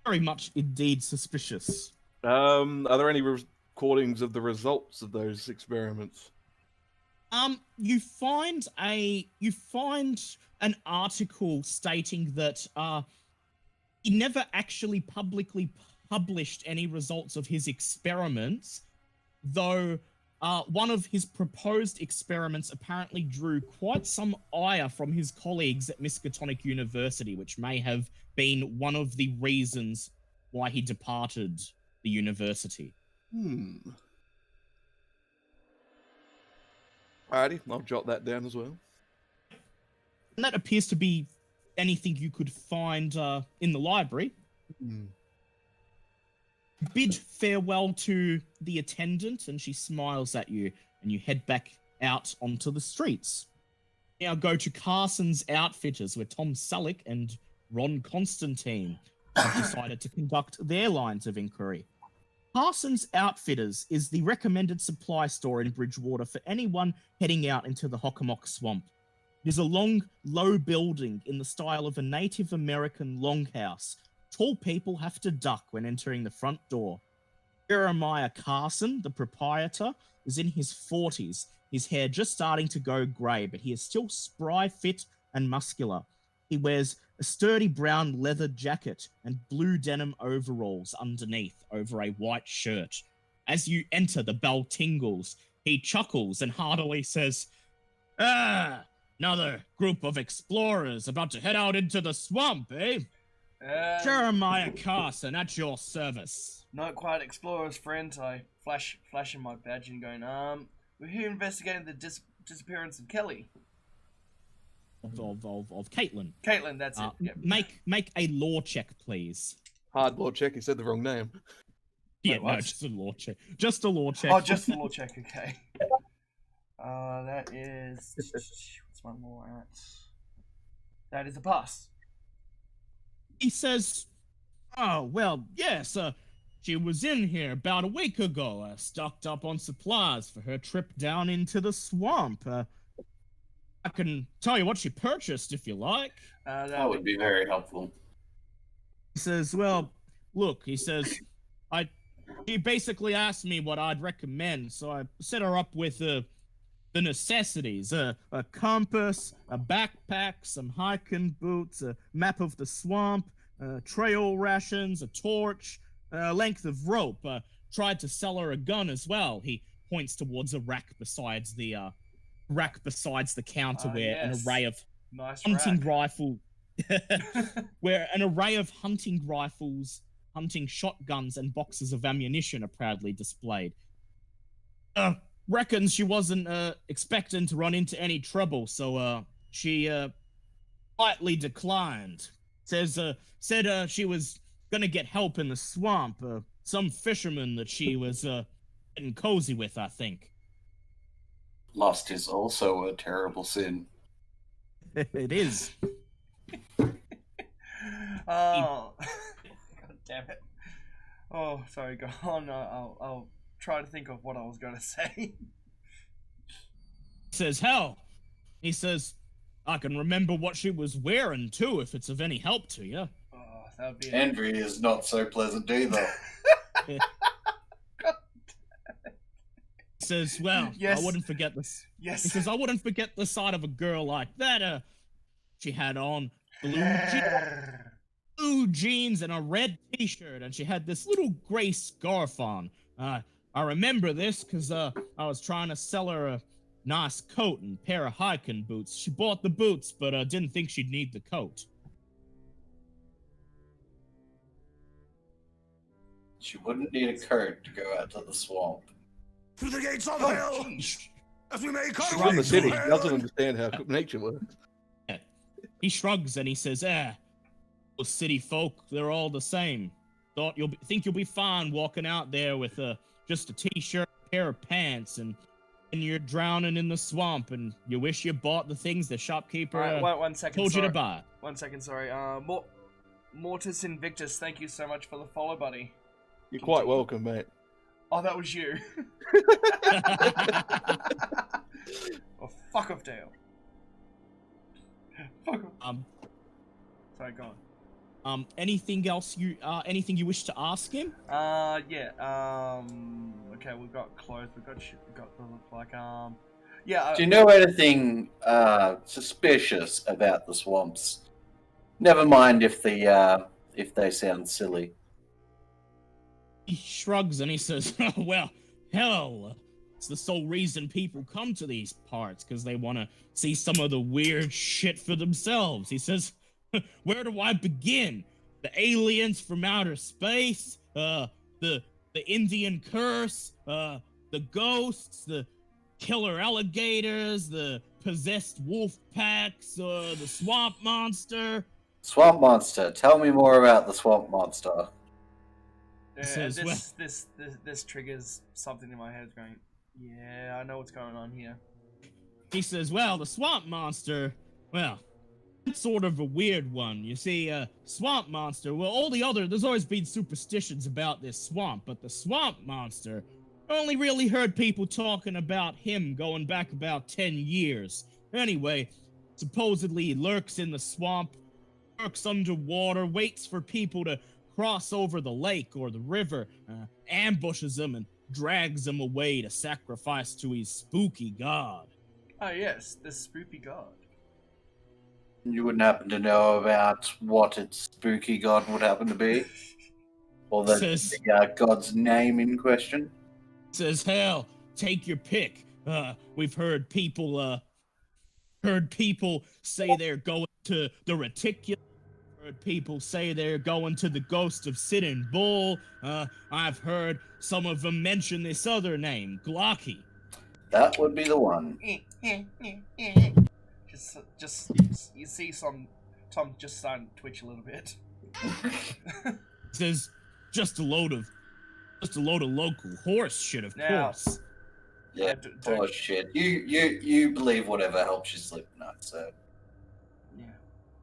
Very much indeed suspicious. Are there any recordings of the results of those experiments? You find an article stating that he never actually publicly published any results of his experiments, though one of his proposed experiments apparently drew quite some ire from his colleagues at Miskatonic University, which may have been one of the reasons why he departed the university. Alrighty, I'll jot that down as well. And that appears to be anything you could find in the library. Bid farewell to the attendant, and she smiles at you, and you head back out onto the streets. Now go to Carson's Outfitters, where Tom Selleck and Ron Constantine have decided to conduct their lines of inquiry. Carson's Outfitters is the recommended supply store in Bridgewater for anyone heading out into the Hockomock swamp. It is a long, low building in the style of a Native American longhouse. Tall people have to duck when entering the front door. Jeremiah Carson, the proprietor, is in his 40s, his hair just starting to go grey, but he is still spry, fit, and muscular. He wears a sturdy brown leather jacket and blue denim overalls underneath over a white shirt. As you enter, the bell tingles. He chuckles and heartily says, another group of explorers about to head out into the swamp, eh? Jeremiah Carson, at your service. Not quite explorer's friend. I flashing my badge and going, we're here investigating the disappearance of Kelly. Of Kaitlyn. Kaitlyn, that's it. Yep. Make a law check, please. Hard law check, he said the wrong name. Yeah, Wait, what? no, just a law check. Just a law check. Oh, just the law check, okay. That is... What's my law at? That is a pass. He says, oh, well, yes, she was in here about a week ago, stocked up on supplies for her trip down into the swamp. I can tell you what she purchased if you like. That would be very helpful. He says, well, look, he says, she basically asked me what I'd recommend, so I set her up with the necessities, a compass, a backpack, some hiking boots, a map of the swamp, trail rations, a torch, a length of rope. Tried to sell her a gun as well. He points towards a rack besides the counter where yes. an array of Nice hunting rack. rifle where an array of hunting rifles, hunting shotguns, and boxes of ammunition are proudly displayed. Reckons she wasn't expecting to run into any trouble, so she politely declined. Said she was gonna get help in the swamp. Some fisherman that she was getting cozy with, I think. Lust is also a terrible sin. It is. Oh, God damn it. Oh, sorry, go on. I'll try to think of what I was going to say. Says, hell. He says, I can remember what she was wearing, too, if it's of any help to you. Oh, that would be Envy is not so pleasant either. He says, well, Yes. I wouldn't forget this. Yes. He says, I wouldn't forget the sight of a girl like that. She had on blue jeans and a red t-shirt, and she had this little gray scarf on. I remember this because I was trying to sell her a nice coat and pair of hiking boots. She bought the boots, but didn't think she'd need the coat. She wouldn't need a coat to go out to the swamp. Through the gates of Oh, hell, jeez. as we may He's come from the city. He hell. doesn't understand how nature works. He shrugs and he says, those city folk, they're all the same. Think you'll be fine walking out there with just a t-shirt, pair of pants, and you're drowning in the swamp, and you wish you bought the things the shopkeeper Alright, one second. told sorry. you to buy. 1 second, sorry. Mortis Invictus, thank you so much for the follow, buddy. You're quite welcome, mate. Oh, that was you. Oh, fuck off, Dale. Fuck off. Sorry, go on. Anything else anything you wish to ask him? Yeah. Okay, we've got clothes. We've got shit. We've got the look like. Yeah. Do you know anything suspicious about the swamps? Never mind if they sound silly. He shrugs and he says, well, hell, it's the sole reason people come to these parts, because they want to see some of the weird shit for themselves. He says, where do I begin? The aliens from outer space, the Indian curse, the ghosts, the killer alligators, the possessed wolf packs, the swamp monster. Swamp monster. Tell me more about the swamp monster. This Says, this triggers something in my head going, yeah, I know what's going on here. He says, well, the swamp monster, well, it's sort of a weird one. You see, swamp monster, well, there's always been superstitions about this swamp, but the swamp monster, I only really heard people talking about him going back about 10 years. Anyway, supposedly he lurks in the swamp, lurks underwater, waits for people to cross over the lake or the river, ambushes them and drags them away to sacrifice to his spooky god. Oh yes, this spooky god. You wouldn't happen to know about what its spooky god would happen to be? Or the god's name in question? Says, hell, take your pick. We've heard people say they're going to the reticulum. Heard people say they're going to the ghost of Sitting Bull. I've heard some of them mention this other name, Glocky. That would be the one. Just you see Tom just starting to twitch a little bit. Says just a load of local horse shit, of Now- course. Yeah, don't- oh shit. You believe whatever helps you sleep at night, so. Yeah.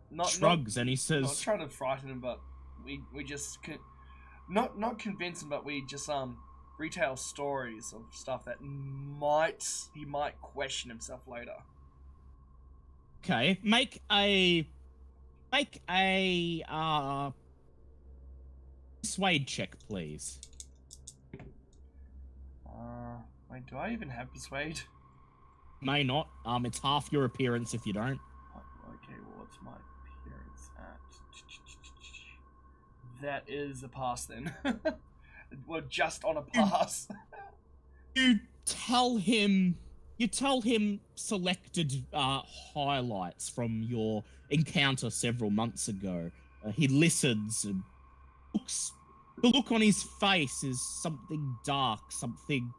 Not Shrugs and he not says, trying to frighten him, but we just not convince him, but we just retell stories of stuff that he might question himself later. okay, make a persuade check, please. Wait, do I even have persuade? May not. It's half your appearance if you don't. Okay, well, what's my appearance at? That is a pass then. We're just on a pass. You tell him selected highlights from your encounter several months ago. He listens and the look on his face is something dark, something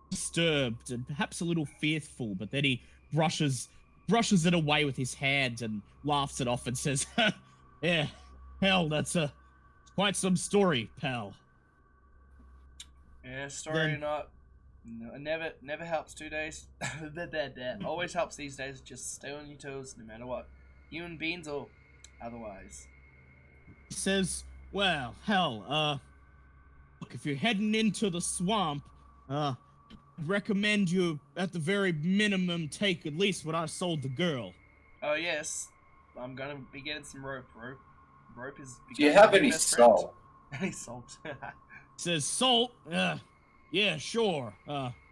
disturbed, and perhaps a little fearful, but then he brushes brushes it away with his hand and laughs it off and says, "Yeah, hell, that's quite some story, pal." Yeah, story or Then- not, no, never helps 2 days. That always helps these days. Just stay on your toes, no matter what, human beings or otherwise. He says, "Well, hell, look, if you're heading into the swamp, I'd recommend you, at the very minimum, take at least what I sold the girl." Oh yes, I'm gonna be getting some rope. Rope is. Do you becoming have my any best friend. salt? Any salt? He says, "Salt, yeah, sure.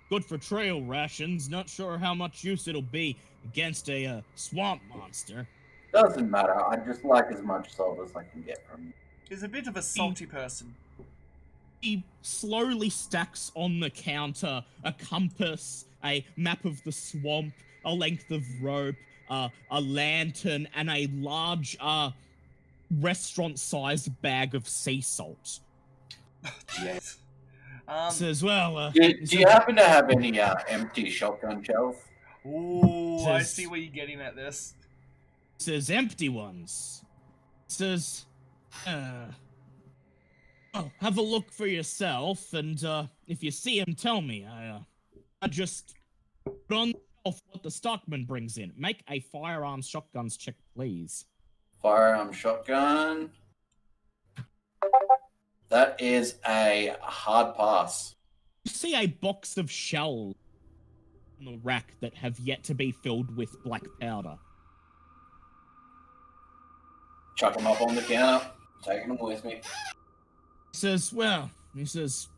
Good for trail rations. Not sure how much use it'll be against a swamp monster." Doesn't matter. I just like as much salt as I can get from you. He's a bit of a salty person. He slowly stacks on the counter a compass, a map of the swamp, a length of rope, a lantern, and a large restaurant-sized bag of sea salt. Yes. Says, "Well, Do you happen to have any empty shotgun shells? Ooh, I Says- see where you're getting at this. says empty ones." Says, "Oh, have a look for yourself, and if you see him, tell me. I just put on off what the stockman brings in. Make a firearms shotguns check, please." Firearm shotgun. That is a hard pass. You see a box of shells on the rack that have yet to be filled with black powder. Chuck them up on the counter. Taking them with me. Says, "Well," he says,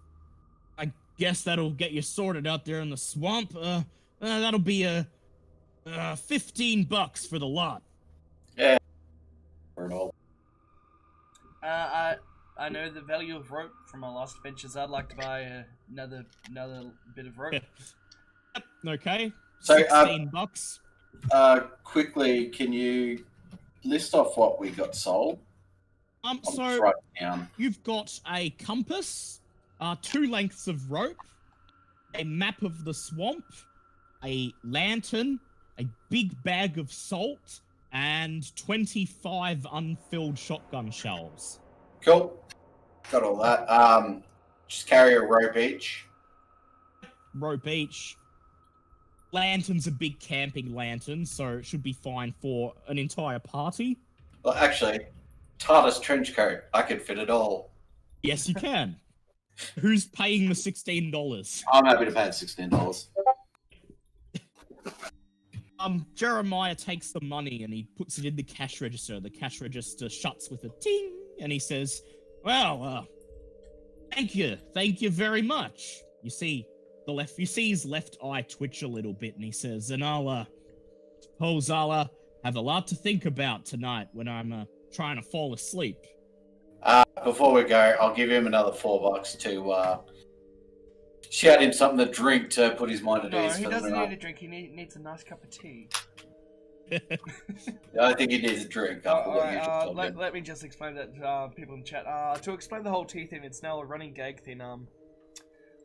"I guess that'll get you sorted out there in the swamp. That'll be $15 for the lot." For it all. I know the value of rope from my last adventures. I'd like to buy another bit of rope. Okay. So, $16. Quickly, can you list off what we got sold? I'll So just write it down. you've got a compass, 2 lengths of rope, a map of the swamp, a lantern, a big bag of salt, and 25 unfilled shotgun shells. Cool. Got all that. Just carry a rope each. Rope each. Lantern's a big camping lantern, so it should be fine for an entire party. Well, actually, TARDIS trench coat. I could fit it all. Yes, you can. Who's paying the $16? I'm happy to pay the $16. Jeremiah takes the money and he puts it in the cash register. The cash register shuts with a ting, and he says, "Well, thank you very much." You see his left eye twitch a little bit, and he says, "And I'll suppose I'll have a lot to think about tonight when I'm trying to fall asleep." Before we go, I'll give him another $4 to shout him something to drink to put his mind at No, ease he for the doesn't need night. a drink. He needs a nice cup of tea. I think he needs a drink after what you just told him. Let me just explain that to people in chat. To explain the whole tea thing, it's now a running gag thing.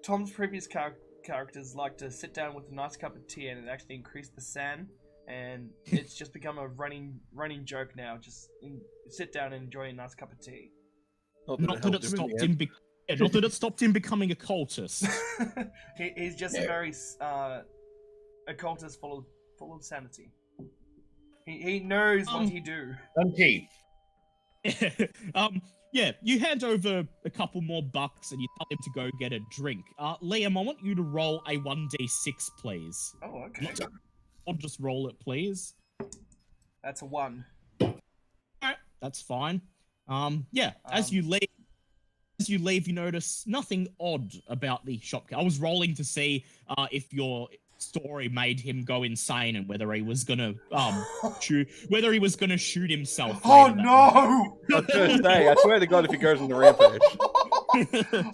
Tom's previous characters like to sit down with a nice cup of tea, and it actually increased the SAN, and it's just become a running joke now. Just sit down and enjoy a nice cup of tea. Not that it stopped him becoming a cultist. He's just a very occultist full of sanity. He knows what he do. Tea. Yeah, you hand over a couple more bucks and you tell him to go get a drink. Liam, I want you to roll a 1d6, please. Oh, okay. I'll just roll it, please. That's a 1. Alright, that's fine. As you leave, you notice nothing odd about the shop. I was rolling to see if your story made him go insane and whether he was gonna shoot himself. Oh later that no! I was gonna say, I swear to God, if he goes on the rampage.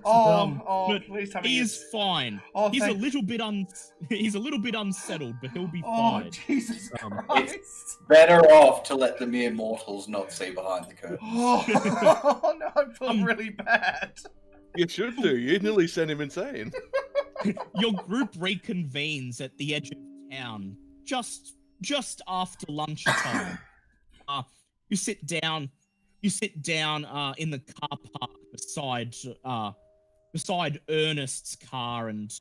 But Please tell me he is fine. Oh, He's thank- a little bit unsettled, but he'll be Oh, fine. Jesus Um, Christ! Better off to let the mere mortals not see behind the curtain. Oh no, I feel really bad. You should do. You nearly sent him insane. Your group reconvenes at the edge of town, just just after lunchtime. You sit down. You sit down in the car park beside Ernest's car and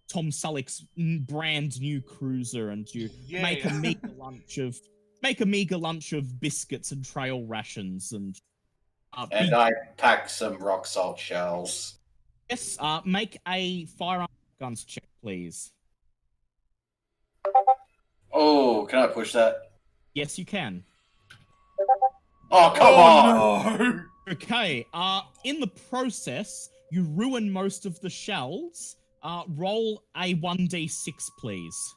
Tom Sullick's brand new cruiser, and you make a meager lunch of biscuits and trail rations and. And I pack some rock salt shells. Yes, make a firearm guns check, please. Oh, can I push that? Yes, you can. Oh, come on! No! Okay, in the process, you ruin most of the shells. Roll a 1d6, please.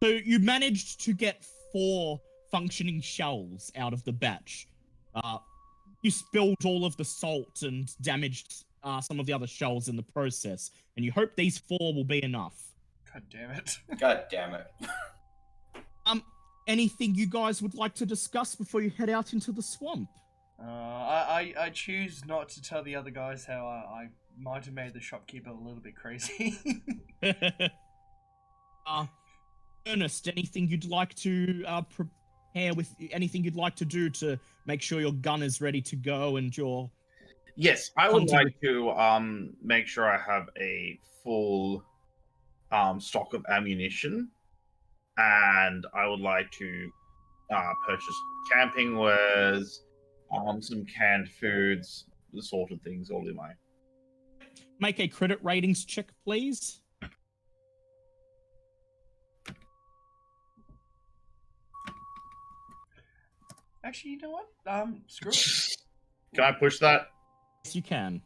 So you managed to get 4 functioning shells out of the batch. You spilled all of the salt and damaged some of the other shells in the process, and you hope these 4 will be enough. God damn it. God damn it. Anything you guys would like to discuss before you head out into the swamp? I choose not to tell the other guys how I might have made the shopkeeper a little bit crazy. Ernest, anything you'd like to prepare with? Anything you'd like to do to make sure your gun is ready to go and your... Yes, I would like to make sure I have a full stock of ammunition, and I would like to purchase camping wares, some canned foods, the sort of things, all in my... Make a credit ratings check, please. Actually, you know what? Screw it. Can I push that? Yes, you can.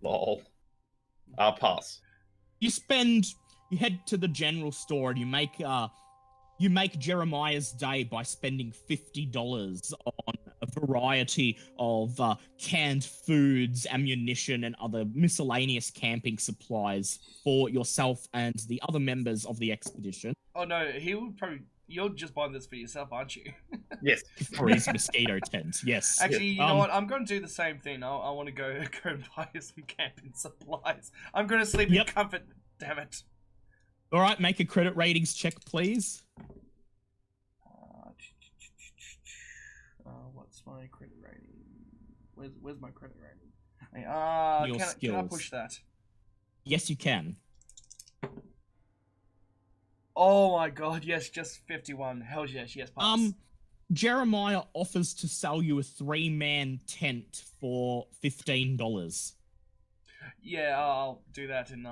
Lol. I'll pass. You head to the general store and you make Jeremiah's day by spending $50 on a variety of canned foods, ammunition, and other miscellaneous camping supplies for yourself and the other members of the expedition. Oh no, he would probably... You're just buying this for yourself, aren't you? Yes. For his mosquito tent, yes. Actually, you know what? I'm going to do the same thing. I want to go and buy some camping supplies. I'm going to sleep in comfort. Damn it. All right, make a credit ratings check, please. What's my credit rating? Where's my credit rating? Can I push that? Yes, you can. Oh my god, yes, just 51. Hell yes, pass. Jeremiah offers to sell you a 3-man tent for $15. Yeah, I'll do that, and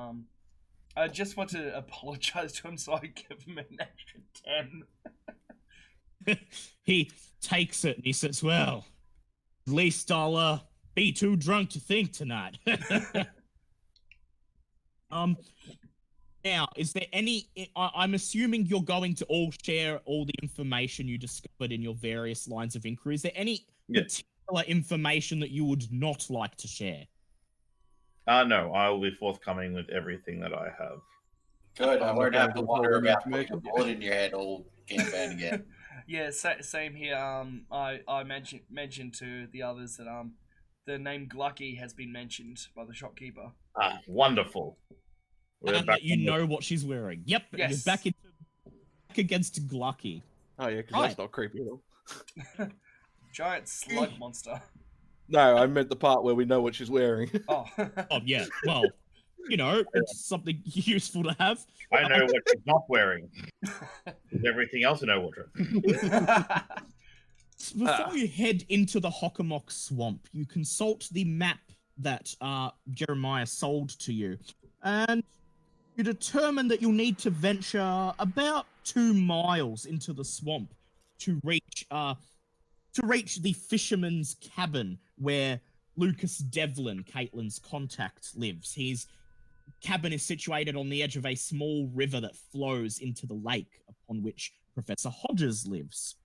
I just want to apologize to him so I give him an extra 10. He takes it and he says, well, at least I'll be too drunk to think tonight. Now, is there any... I'm assuming you're going to all share all the information you discovered in your various lines of inquiry. Is there any particular information that you would not like to share? No, I will be forthcoming with everything that I have. Good, I won't have to wonder about putting a bullet in your head all campaign again. Yeah, same here. I mentioned to the others that the name Glucky has been mentioned by the shopkeeper. Ah, wonderful. And that you know what she's wearing. Yep, yes. You're back against Glucky. Oh yeah, because that's not creepy at all. Giant slug monster. No, I meant the part where we know what she's wearing. Oh. Oh yeah, well, you know, it's something useful to have. I know what she's not wearing. There's everything else in her wardrobe. Before you head into the Hockomock swamp, you consult the map that Jeremiah sold to you, and you determine that you'll need to venture about 2 miles into the swamp to reach the fisherman's cabin where Lucas Devlin, Kaitlyn's contact, lives. His cabin is situated on the edge of a small river that flows into the lake upon which Professor Hodges lives.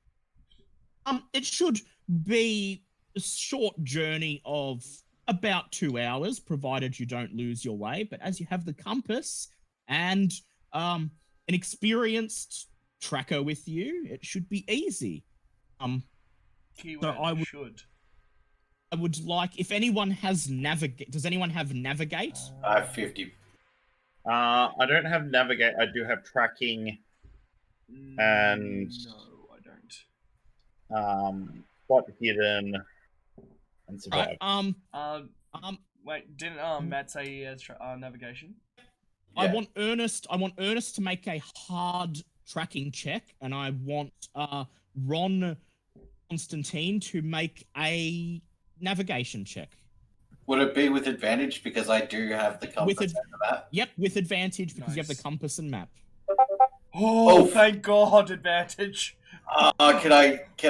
It should be a short journey of about 2 hours, provided you don't lose your way. But as you have the compass and an experienced tracker with you, it should be easy. Keyword So I would... should. I would like if anyone has navigate. Does anyone have navigate? I have 50. I don't have navigate. I do have tracking and No, I don't. spot hidden and survive. Right. Wait, didn't Matt say he has navigation? I Yeah. want Ernest to make a hard tracking check, and I want Ron Constantine to make a navigation check. Would it be with advantage because I do have the compass With and the map? Yep, with advantage because you have the Nice. compass and map. Oh, Oh. thank God, advantage. Can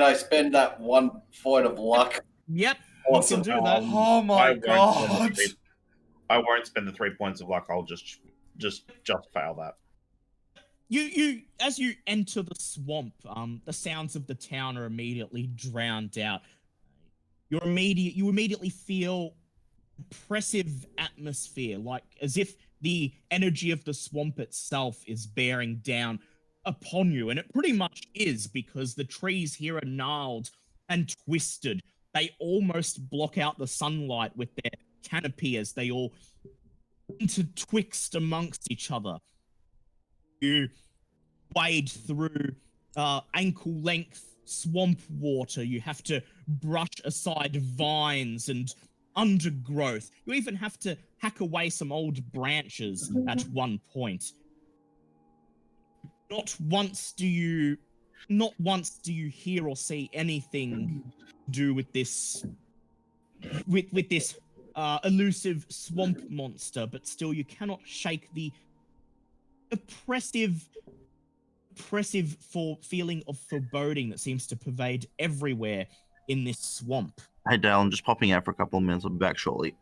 I spend that 1 point of luck? Yep, Awesome. you can do that. Oh my I won't spend the God. I won't spend the 3 points of luck. I'll just fail that. You as you enter the swamp, the sounds of the town are immediately drowned out. You immediately feel oppressive atmosphere, like as if the energy of the swamp itself is bearing down upon you, and it pretty much is because the trees here are gnarled and twisted. They almost block out the sunlight with their canopy as they all intertwixt amongst each other. You wade through ankle-length swamp water. You have to brush aside vines and undergrowth. You even have to hack away some old branches at one point. Not once do you hear or see anything to do with this elusive swamp monster, but still you cannot shake the oppressive feeling of foreboding that seems to pervade everywhere in this swamp. Hey Dale, I'm just popping out for a couple of minutes. I'll be back shortly.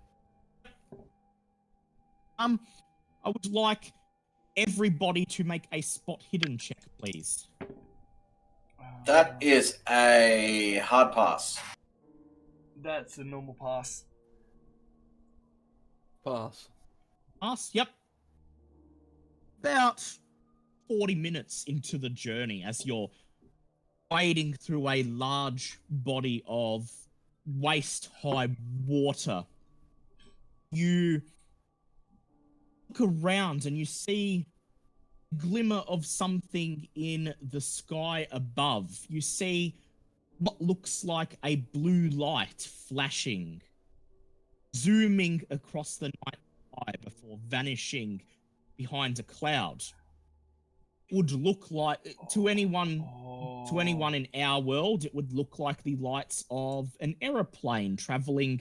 I would like everybody to make a spot hidden check, please. That is a hard pass. That's a normal pass. Pass. Pass, yep. About 40 minutes into the journey as you're wading through a large body of waist-high water, you look around and you see a glimmer of something in the sky above. You see what looks like a blue light flashing, zooming across the night sky before vanishing behind a cloud. Would look like to anyone in our world, it would look like the lights of an aeroplane traveling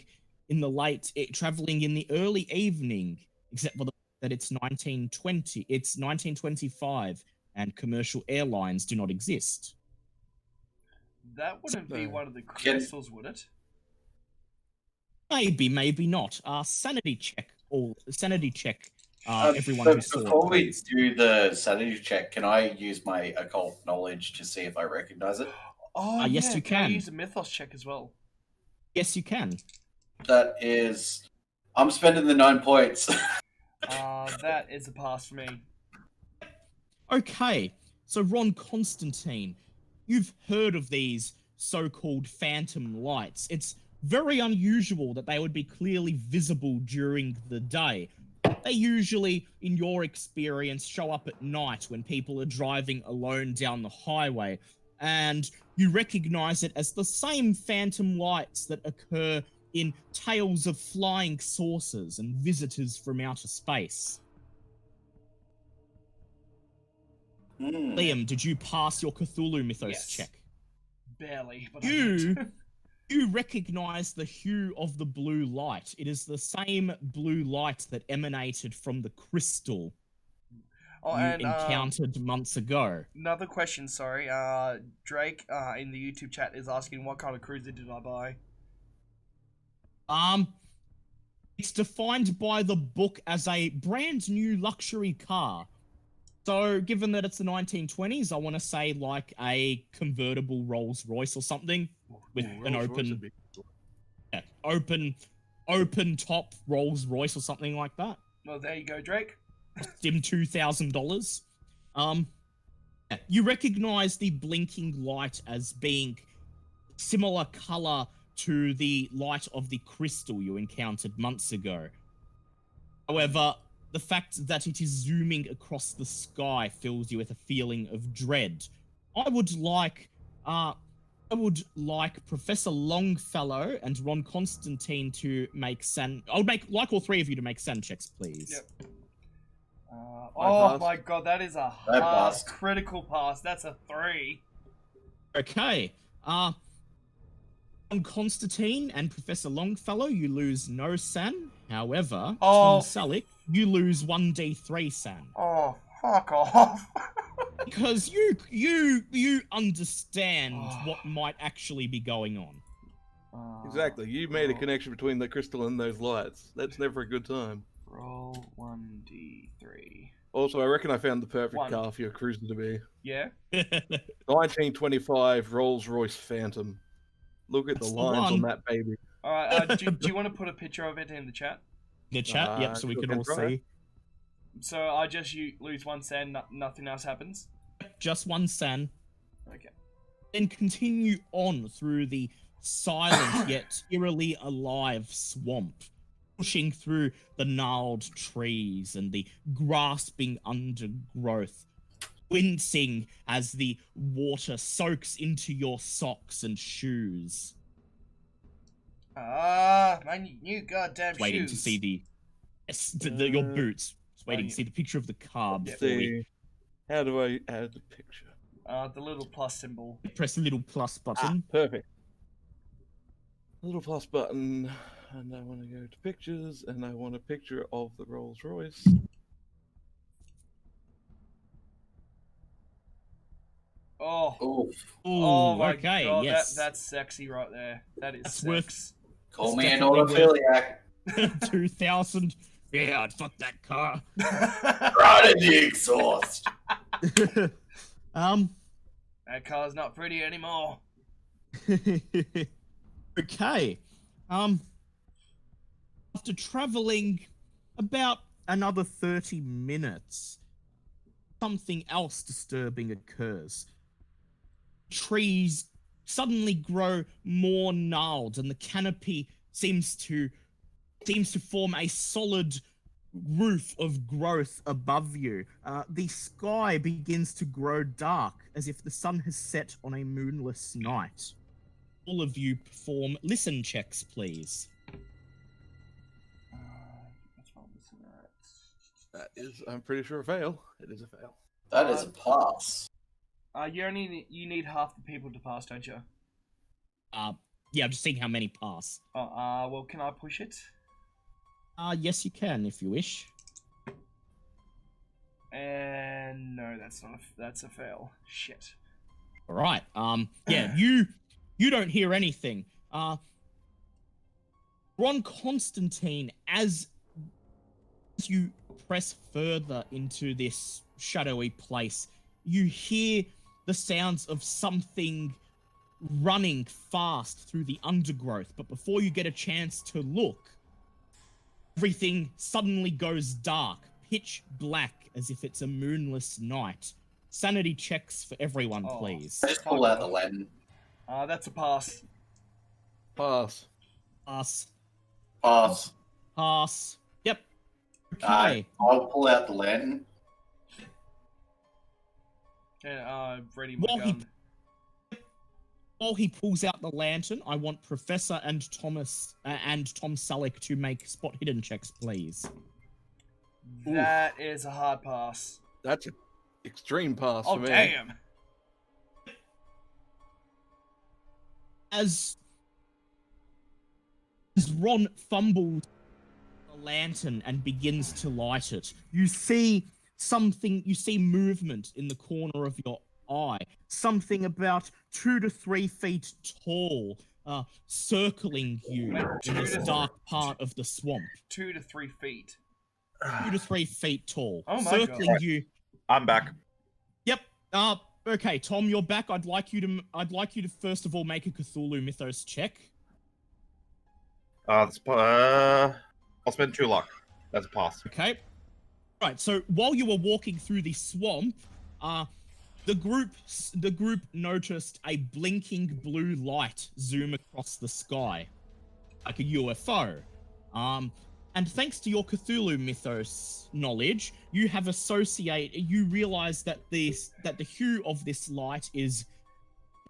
in the early evening, except for that it's 1925 and commercial airlines do not exist. That wouldn't be No. one of the crystals, would it? Maybe not. Sanity check. Everyone But who saw before it, we please. do the sanity check, can I use my occult knowledge to see if I recognize it? Oh, yes, yeah, you can I can. use a mythos check as well? Yes, you can. That is, I'm spending the 9 points. That is a pass for me. Okay, so Ron Constantine, you've heard of these so-called phantom lights. It's very unusual that they would be clearly visible during the day. They usually, in your experience, show up at night when people are driving alone down the highway, and you recognize it as the same phantom lights that occur in tales of flying saucers and visitors from outer space. Liam, did you pass your Cthulhu Mythos Yes. check? Barely, but You- I did. You recognize the hue of the blue light. It is the same blue light that emanated from the crystal Oh, you and encountered months ago. another question, sorry. Drake in the YouTube chat is asking what kind of cruiser did I buy? It's defined by the book as a brand new luxury car. So, given that it's the 1920s, I want to say like a convertible Rolls Royce or something with an open top Rolls Royce or something like that. Well, there you go, Drake. Cost him $2,000. You recognize the blinking light as being similar color to the light of the crystal you encountered months ago. However, the fact that it is zooming across the sky fills you with a feeling of dread. I would like Professor Longfellow and Ron Constantine to make I would like all three of you to make SAN checks, please. Yep. I Oh passed. my god, that is a I hard passed. critical pass. That's a 3. Okay. On Constantine and Professor Longfellow, you lose no SAN. However, Oh. Tom Selleck, you lose 1d3 SAN. Oh, fuck off. Because you understand what might actually be going on. Exactly. You made a connection between the crystal and those lights. That's never a good time. Roll 1d3. Also, I reckon I found the perfect 1. car for your cruiser to be. Yeah? 1925 Rolls-Royce Phantom. Look at That's the the lines on one. that baby. Alright, do you want to put a picture of it in the chat? The chat, yep, so we sure can can all try. see. So I just lose 1 SAN, nothing else happens? Just 1 SAN. Okay. Then continue on through the silent yet eerily alive swamp, pushing through the gnarled trees and the grasping undergrowth, wincing as the water soaks into your socks and shoes. My new goddamn Waiting shoes. to see your boots. Just waiting yeah. to see the picture of the car Yeah. before we See, how do I add the picture? The little plus symbol. press the little plus button. Perfect. Little plus button, and I want to go to pictures, and I want a picture of the Rolls Royce. Oh. Oof. Oh Ooh, my okay, god, yes. that's sexy right there. That is That's sex. worth- Call It's me an definitely autophiliac. 2,000. Yeah, I'd fuck that car. Right in the exhaust. That car's not pretty anymore. Okay. After traveling about another 30 minutes, something else disturbing occurs. Trees suddenly grow more gnarled, and the canopy seems to form a solid roof of growth above you. The sky begins to grow dark, as if the sun has set on a moonless night. All of you perform listen checks, please. That is, I'm pretty sure, a fail. It is a fail. That is a pass. You need half the people to pass, don't you? Yeah, I'm just seeing how many pass. Well, can I push it? Yes, you can if you wish. And no, that's a fail. Shit. All right. Yeah, you don't hear anything. Ron Constantine, as you press further into this shadowy place, you hear the sounds of something running fast through the undergrowth. But before you get a chance to look, everything suddenly goes dark, pitch black, as if it's a moonless night. Sanity checks for everyone, Oh. please. I just pull out the lantern. That's a pass. Pass. Pass. Pass. Pass. Yep. Okay. I'll pull out the lantern. Okay, ready my While he- gun. While he pulls out the lantern, I want Professor and Tom Selleck to make spot hidden checks, please. That is a hard pass. That's an extreme pass Oh, for me. damn. As Ron fumbles the lantern and begins to light it, you see movement in the corner of your eye. Something about 2 to 3 feet tall, circling you Wait, in 2 this to dark part of the swamp. 2 to 3 feet. 2 to 3 feet tall, Oh my circling God. you. I'm back. Yep. Okay, Tom, you're back. I'd like you to first of all make a Cthulhu Mythos check. I'll spend 2 luck. That's a pass. Okay. Right, so while you were walking through the swamp, The group noticed a blinking blue light zoom across the sky, like a UFO. And thanks to your Cthulhu mythos knowledge, you realize that the hue of this light is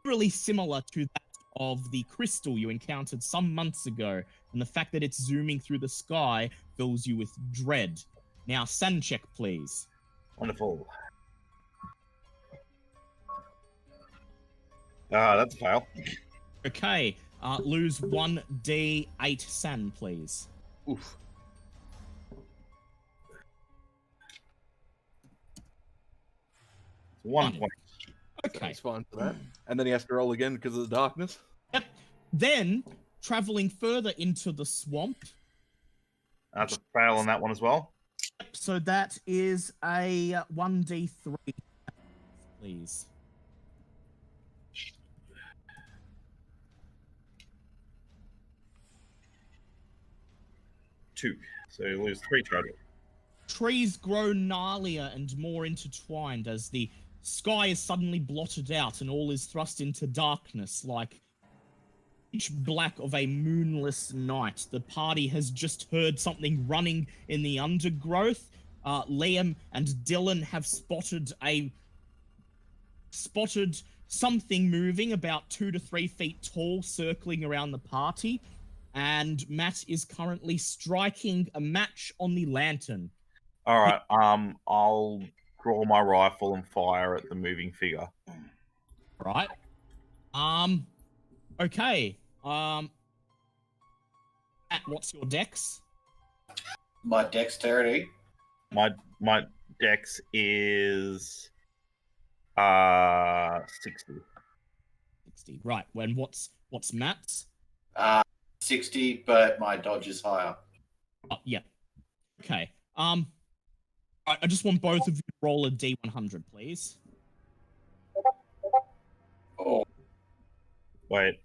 really similar to that of the crystal you encountered some months ago, and the fact that it's zooming through the sky fills you with dread. Now, sand check, please. Wonderful. That's a fail. Okay, lose 1d8 sand, please. Oof. It's 1 point. Okay. That's fine for that. And then he has to roll again because of the darkness. Yep. Then, traveling further into the swamp. That's a fail on that one as well. So that is a 1d3, please. Two. So you lose 3 total. Trees grow gnarlier and more intertwined as the sky is suddenly blotted out and all is thrust into darkness like pitch black of a moonless night. The party has just heard something running in the undergrowth. Liam and Dylan have spotted something moving about 2 to 3 feet tall, circling around the party. And Matt is currently striking a match on the lantern. All right. I'll draw my rifle and fire at the moving figure. Right. Okay. Matt, what's your dex? My dexterity. My dex is 60. 60. Right. When what's Matt's? 60, but my dodge is higher. Yeah. Okay. I just want both of you to roll a D100, please. Oh, Wait.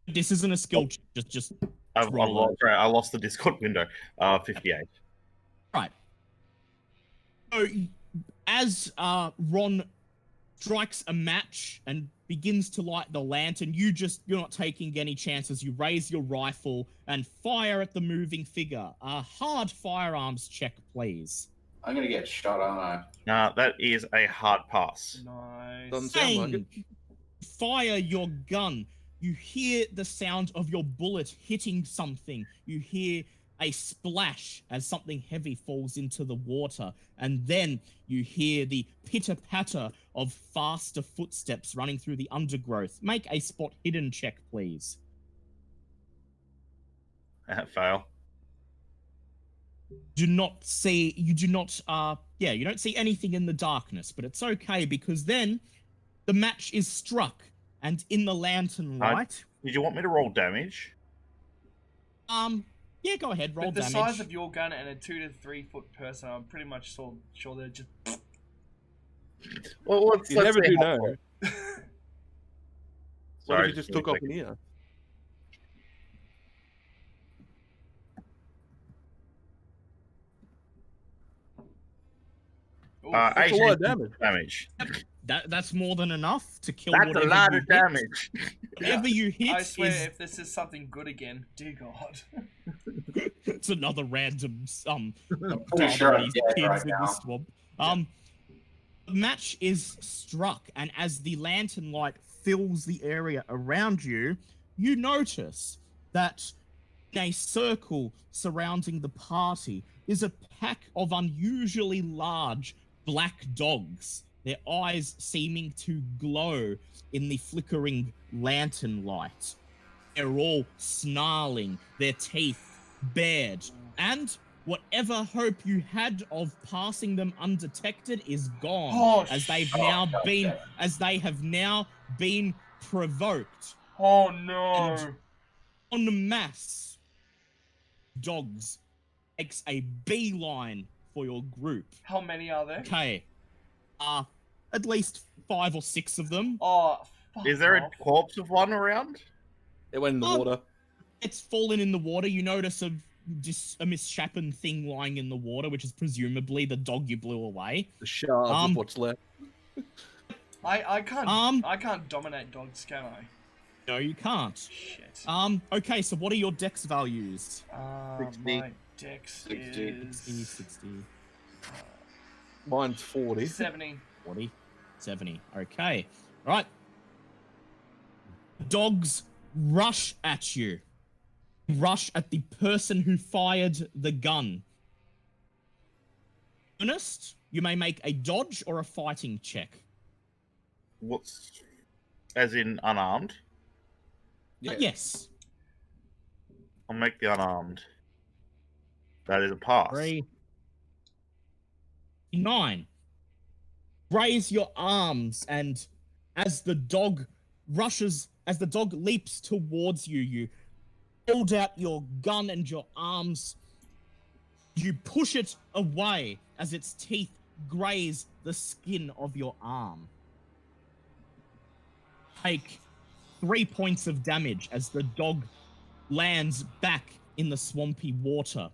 This isn't a skill check. Just I roll it. lost the Discord window. 58. Right. So, as Ron strikes a match and begins to light the lantern, you're not taking any chances. You raise your rifle and fire at the moving figure. A hard firearms check, please. I'm gonna get shot, aren't I? That is a hard pass. Nice. Doesn't sound like it. Bang! Fire your gun. You hear the sound of your bullet hitting something. You hear a splash as something heavy falls into the water. And then you hear the pitter-patter of faster footsteps running through the undergrowth. Make a spot hidden check, please. Fail. You don't see anything in the darkness, but it's okay because then the match is struck, and in the lantern light. Did you want me to roll damage? Yeah, go ahead, roll With the damage. size of your gun and a 2 to 3 foot person, I'm pretty much sure they're just. Well, let's You never see do how- know. What Sorry, if you just give me took a off second. an ear? Ooh, That's a 18 lot of damage. That's more than enough to kill That's whatever a lot you of hit. damage. Whatever you hit I swear, is if this is something good again, dear God. it's another random pretty sure I'm these dead kids right in now. the swamp. The match is struck, and as the lantern light fills the area around you, you notice that in a circle surrounding the party is a pack of unusually large black dogs, their eyes seeming to glow in the flickering lantern light. They're all snarling, their teeth bared, and whatever hope you had of passing them undetected is gone, Oh, as they have now been provoked. Oh no! En masse, dogs makes a beeline for your group. How many are there? Okay, at least 5 or 6 of them. Oh, fuck Is there a off. corpse of one around? It went in the Oh. water. It's fallen in the water. You notice a misshapen thing lying in the water, which is presumably the dog you blew away. The shards Um, of what's left. I can't. Um- I can't dominate dogs, can I? No, you can't. Shit. Okay, so what are your dex values? 60. My dex 60. is 60, Mine's 40. 70. 40, 70. Okay. All right. Dogs rush at you. Rush at the person who fired the gun. Ernest, you may make a dodge or a fighting check. What's as in unarmed? Yeah. Yes. I'll make the unarmed. That is a pass. 3. 9. Raise your arms, and as the dog leaps towards you, you hold out your gun and your arms. You push it away as its teeth graze the skin of your arm. Take 3 points of damage as the dog lands back in the swampy water.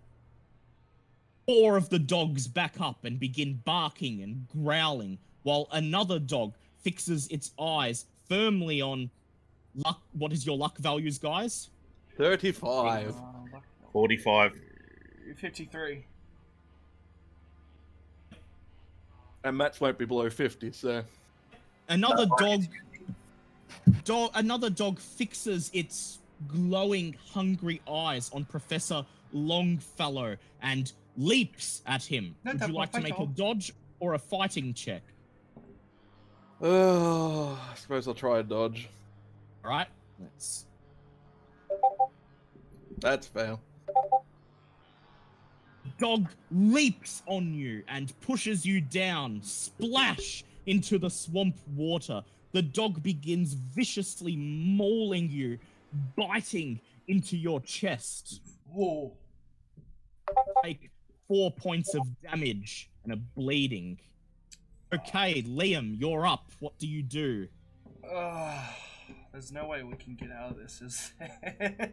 4 of the dogs back up and begin barking and growling, while another dog fixes its eyes firmly on luck. What is your luck values, guys? 35. 45. 53. And Matt's won't be below 50, so... Another another dog fixes its glowing, hungry eyes on Professor Longfellow and leaps at him. No, Would you like to make a dodge or a fighting check? I suppose I'll try a dodge. All right, let's. That's fair. Dog leaps on you and pushes you down, splash into the swamp water. The dog begins viciously mauling you, biting into your chest. Whoa. Take 4 points of damage and a bleeding. Okay, Liam, you're up. What do you do? There's no way we can get out of this, is there?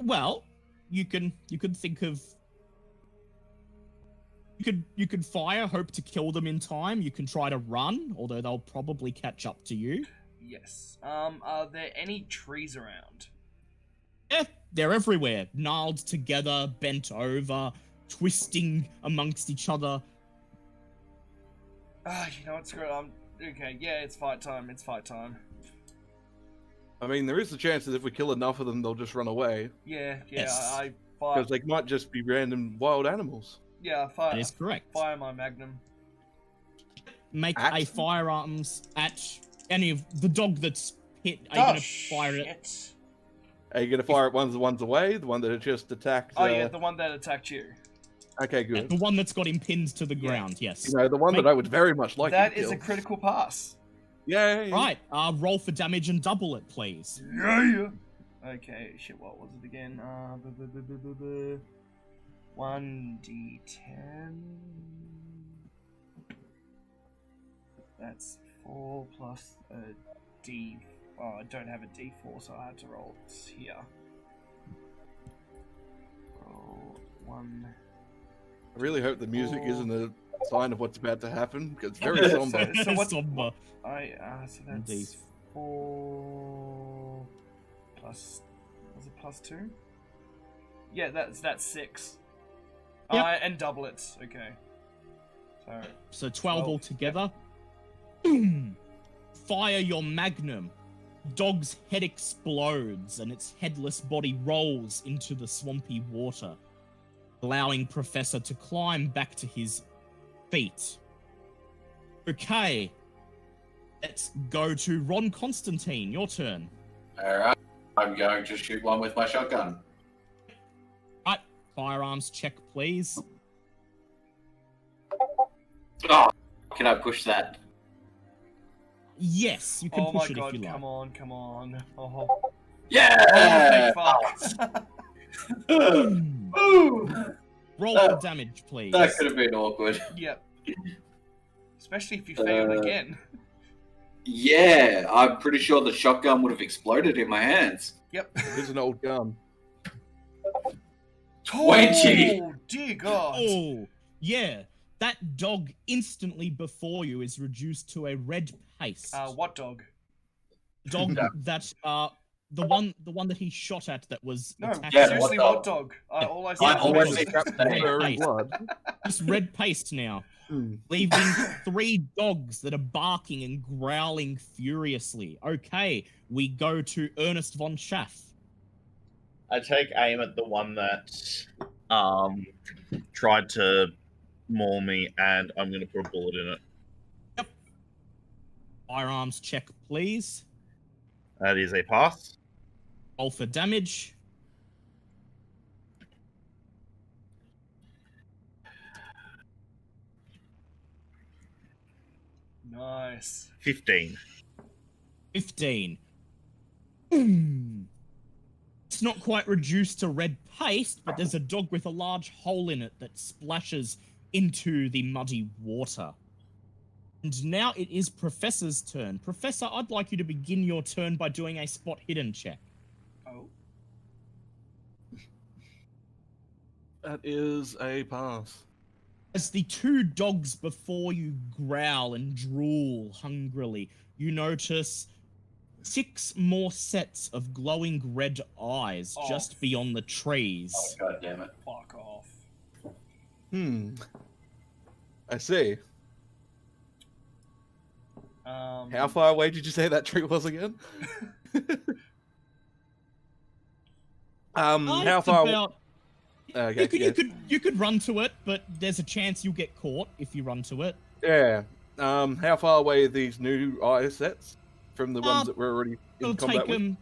Well, you can think of. You could fire, hope to kill them in time. You can try to run, although they'll probably catch up to you. Yes. Are there any trees around? Yeah, they're everywhere, gnarled together, bent over, twisting amongst each other. You know what, screw it, okay, yeah, it's fight time, I mean, there is a chance that if we kill enough of them, they'll just run away. Yeah, Yes. I fire. Because they might just be random wild animals. Yeah, fire. That is correct. Fire my magnum. Make At? a firearms at any of the dog that's hit. Are you gonna fire it? Shit. Are you going to fire at the ones away? The one that had just attacked? Oh yeah, the one that attacked you. Okay, good. The one that's got him pinned to the ground. Yes. You know, the one Make- that I would very much like That to is kill. a critical pass. Yeah. Right. Roll for damage and double it, please. Yeah. Okay, shit, what was it again? 1d10. That's 4 plus a d. Oh, I don't have a d4, so I had to roll it here. Roll 1. I really hope the music Oh. isn't a sign of what's about to happen, because it's very somber. So what- Somber. So that's Indeed. 4 plus. Was it plus 2? Yeah, that's 6. Yep. And double it. Okay. So 12 12, altogether. Boom! Fire your magnum. Dog's head explodes and its headless body rolls into the swampy water, allowing Professor to climb back to his feet. Okay. Let's go to Ron Constantine. Your turn. Alright, I'm going to shoot one with my shotgun. Right. Firearms check, please. Oh, can I push that? Yes, you can Oh my push it god, if you like. come on. Oh, Yeah! thank fuck. Boom. Ooh, Roll for damage, please. that could have been awkward. Yep. Especially if you fail again. Yeah, I'm pretty sure the shotgun would have exploded in my hands. Yep. It's an old gun. 20. Oh, dear God. Oh, yeah. That dog instantly before you is reduced to a red paste. What dog? Dog that the one that he shot at that was No, attacking. Yeah, seriously, what what dog? All I I said always was... think Red blood. Just red paste now, Hmm. leaving 3 dogs that are barking and growling furiously. Okay, we go to Ernest von Schaff. I take aim at the one that tried to maul me, and I'm going to put a bullet in it. Firearms check, please. That is a pass. Roll for damage. Nice. 15. 15. It's not quite reduced to red paste, but there's a dog with a large hole in it that splashes into the muddy water. And now it is Professor's turn. Professor, I'd like you to begin your turn by doing a spot hidden check. Oh. That is a pass. As the 2 dogs before you growl and drool hungrily, you notice 6 more sets of glowing red eyes just beyond the trees. Oh, God damn it. Fuck off. I see. How far away did you say that tree was again? How It's far? about- Okay. you could run to it, but there's a chance you'll get caught if you run to it. Yeah. How far away are these new eye sets from the ones that were already in It'll combat take with? them.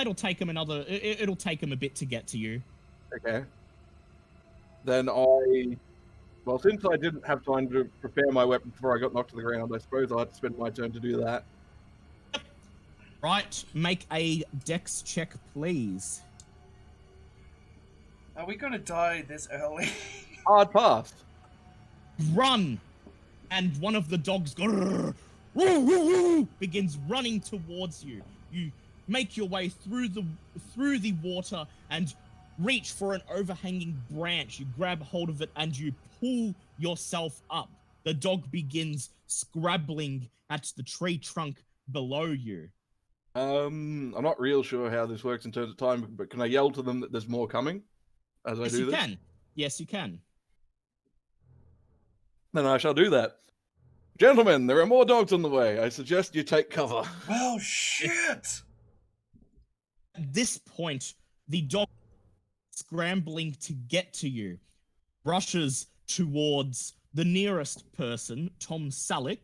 It'll take them another. It'll take them a bit to get to you. Okay. Then well, since I didn't have time to prepare my weapon before I got knocked to the ground, I suppose I had to spend my turn to do that. Right, make a dex check, please. Are we gonna die this early? Hard pass. Run, and one of the dogs begins running towards you. You make your way through the water and reach for an overhanging branch. You grab hold of it and you pull yourself up. The dog begins scrabbling at the tree trunk below you. I'm not real sure how this works in terms of time, but can I yell to them that there's more coming as I Yes, do you this? can. Yes, you can. Then I shall do that. Gentlemen, there are more dogs on the way. I suggest you take cover. Well, shit! At this point, the dog scrambling to get to you rushes towards the nearest person, Tom Salick.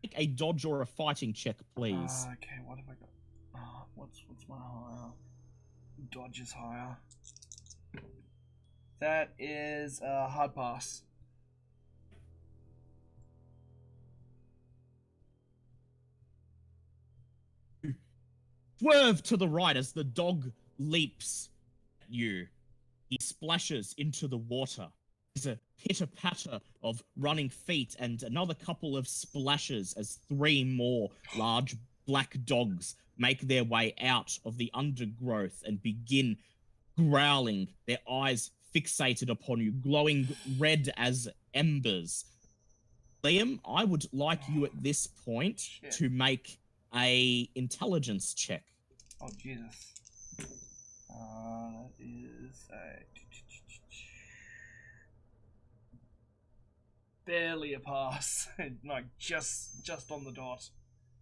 Make a dodge or a fighting check, please. Okay, what have I got? What's my higher? Dodge is higher. That is a hard pass. Swerve to the right as the dog leaps at you. He splashes into the water. There's a pitter-patter of running feet and another couple of splashes as 3 more large black dogs make their way out of the undergrowth and begin growling, their eyes fixated upon you, glowing red as embers. Liam, I would like you at this point Shit. to make a intelligence check. Oh, Jesus. That is a... barely a pass. Like, just on the dot.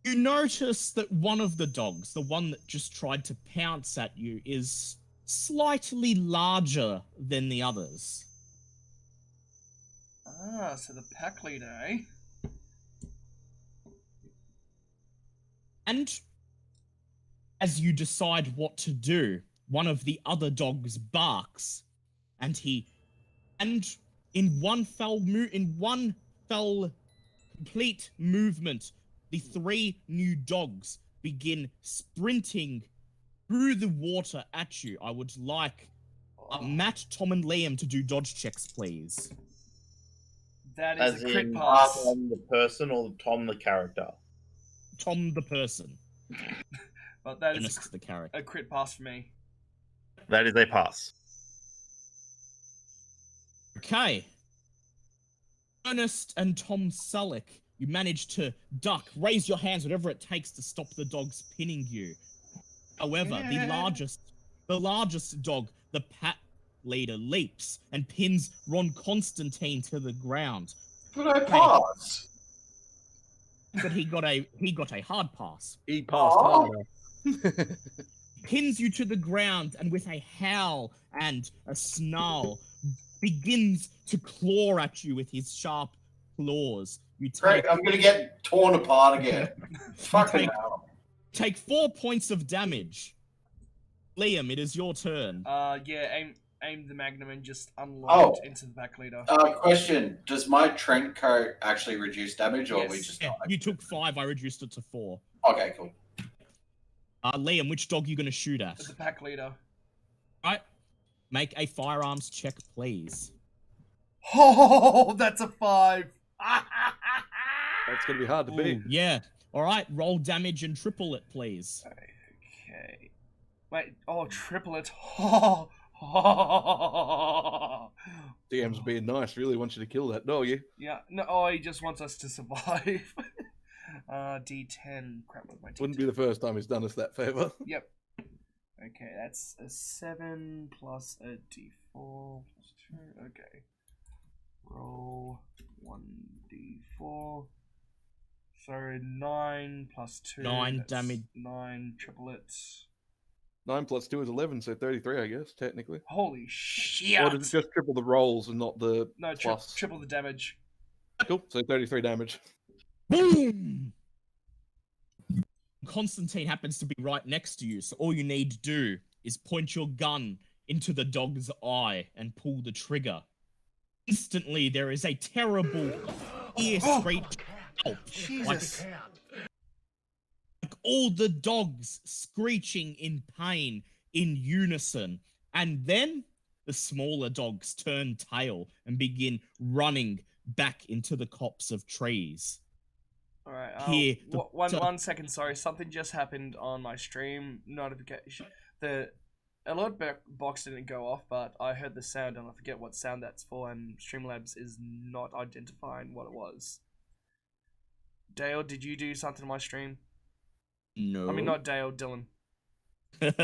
You notice that one of the dogs, the one that just tried to pounce at you, is slightly larger than the others. Ah, so the pack leader, eh? And as you decide what to do, one of the other dogs barks, and in one fell complete movement, the 3 new dogs begin sprinting through the water at you. I would like Matt, Tom, and Liam to do dodge checks, please. That As is a crit in pass. Tom the person or Tom the character? Tom, the person. But that is Ernest, the character. a crit pass for me. That is a pass. Okay. Ernest and Tom Sullick, you manage to duck, raise your hands, whatever it takes to stop the dogs pinning you. However, the largest dog, the Pat leader, leaps and pins Ron Constantine to the ground. But I pass. But he got a hard pass. He passed Aw. harder. Pins you to the ground and with a howl and a snarl begins to claw at you with his sharp claws. You Great, I'm gonna get torn apart again. Fucking take- hell. take 4 points of damage. Liam, it is your turn. Yeah, aim the magnum and just unload Oh. it into the back leader. Question: does my trench coat actually reduce damage, or we Yes. just? Yeah, you took 5, I reduced it to 4. Okay, cool. Liam, which dog are you going to shoot at? The pack leader. Right. Make a firearms check, please. Oh, that's a 5. That's going to be hard to beat. Ooh, yeah. All right, roll damage and triple it, please. Okay. Wait. Oh, triple it. Oh. DM's being nice. Really wants you to kill that dog, yeah? Yeah. No. Oh, he just wants us to survive. D10. Crap with my D10. Wouldn't be the first time he's done us that favor. Yep. Okay, that's a 7 plus a D4 plus 2. Okay. Roll 1D4. So 9 plus 2. 9 that's damage. 9 triplets. 9 plus 2 is 11, so 33, I guess, technically. Holy shit! Or did it just triple the rolls and not the No, plus? triple the damage. Cool, so 33 damage. Boom! Constantine happens to be right next to you, so all you need to do is point your gun into the dog's eye and pull the trigger. Instantly, there is a terrible ear-scraping yelp. Jesus. Like all the dogs screeching in pain in unison. And then the smaller dogs turn tail and begin running back into the copse of trees. All right. Here, the- One second. Sorry, something just happened on my stream notification. The alert box didn't go off, but I heard the sound, and I forget what sound that's for. And Streamlabs is not identifying what it was. Dale, did you do something on my stream? No. I mean, not Dale, Dylan. Which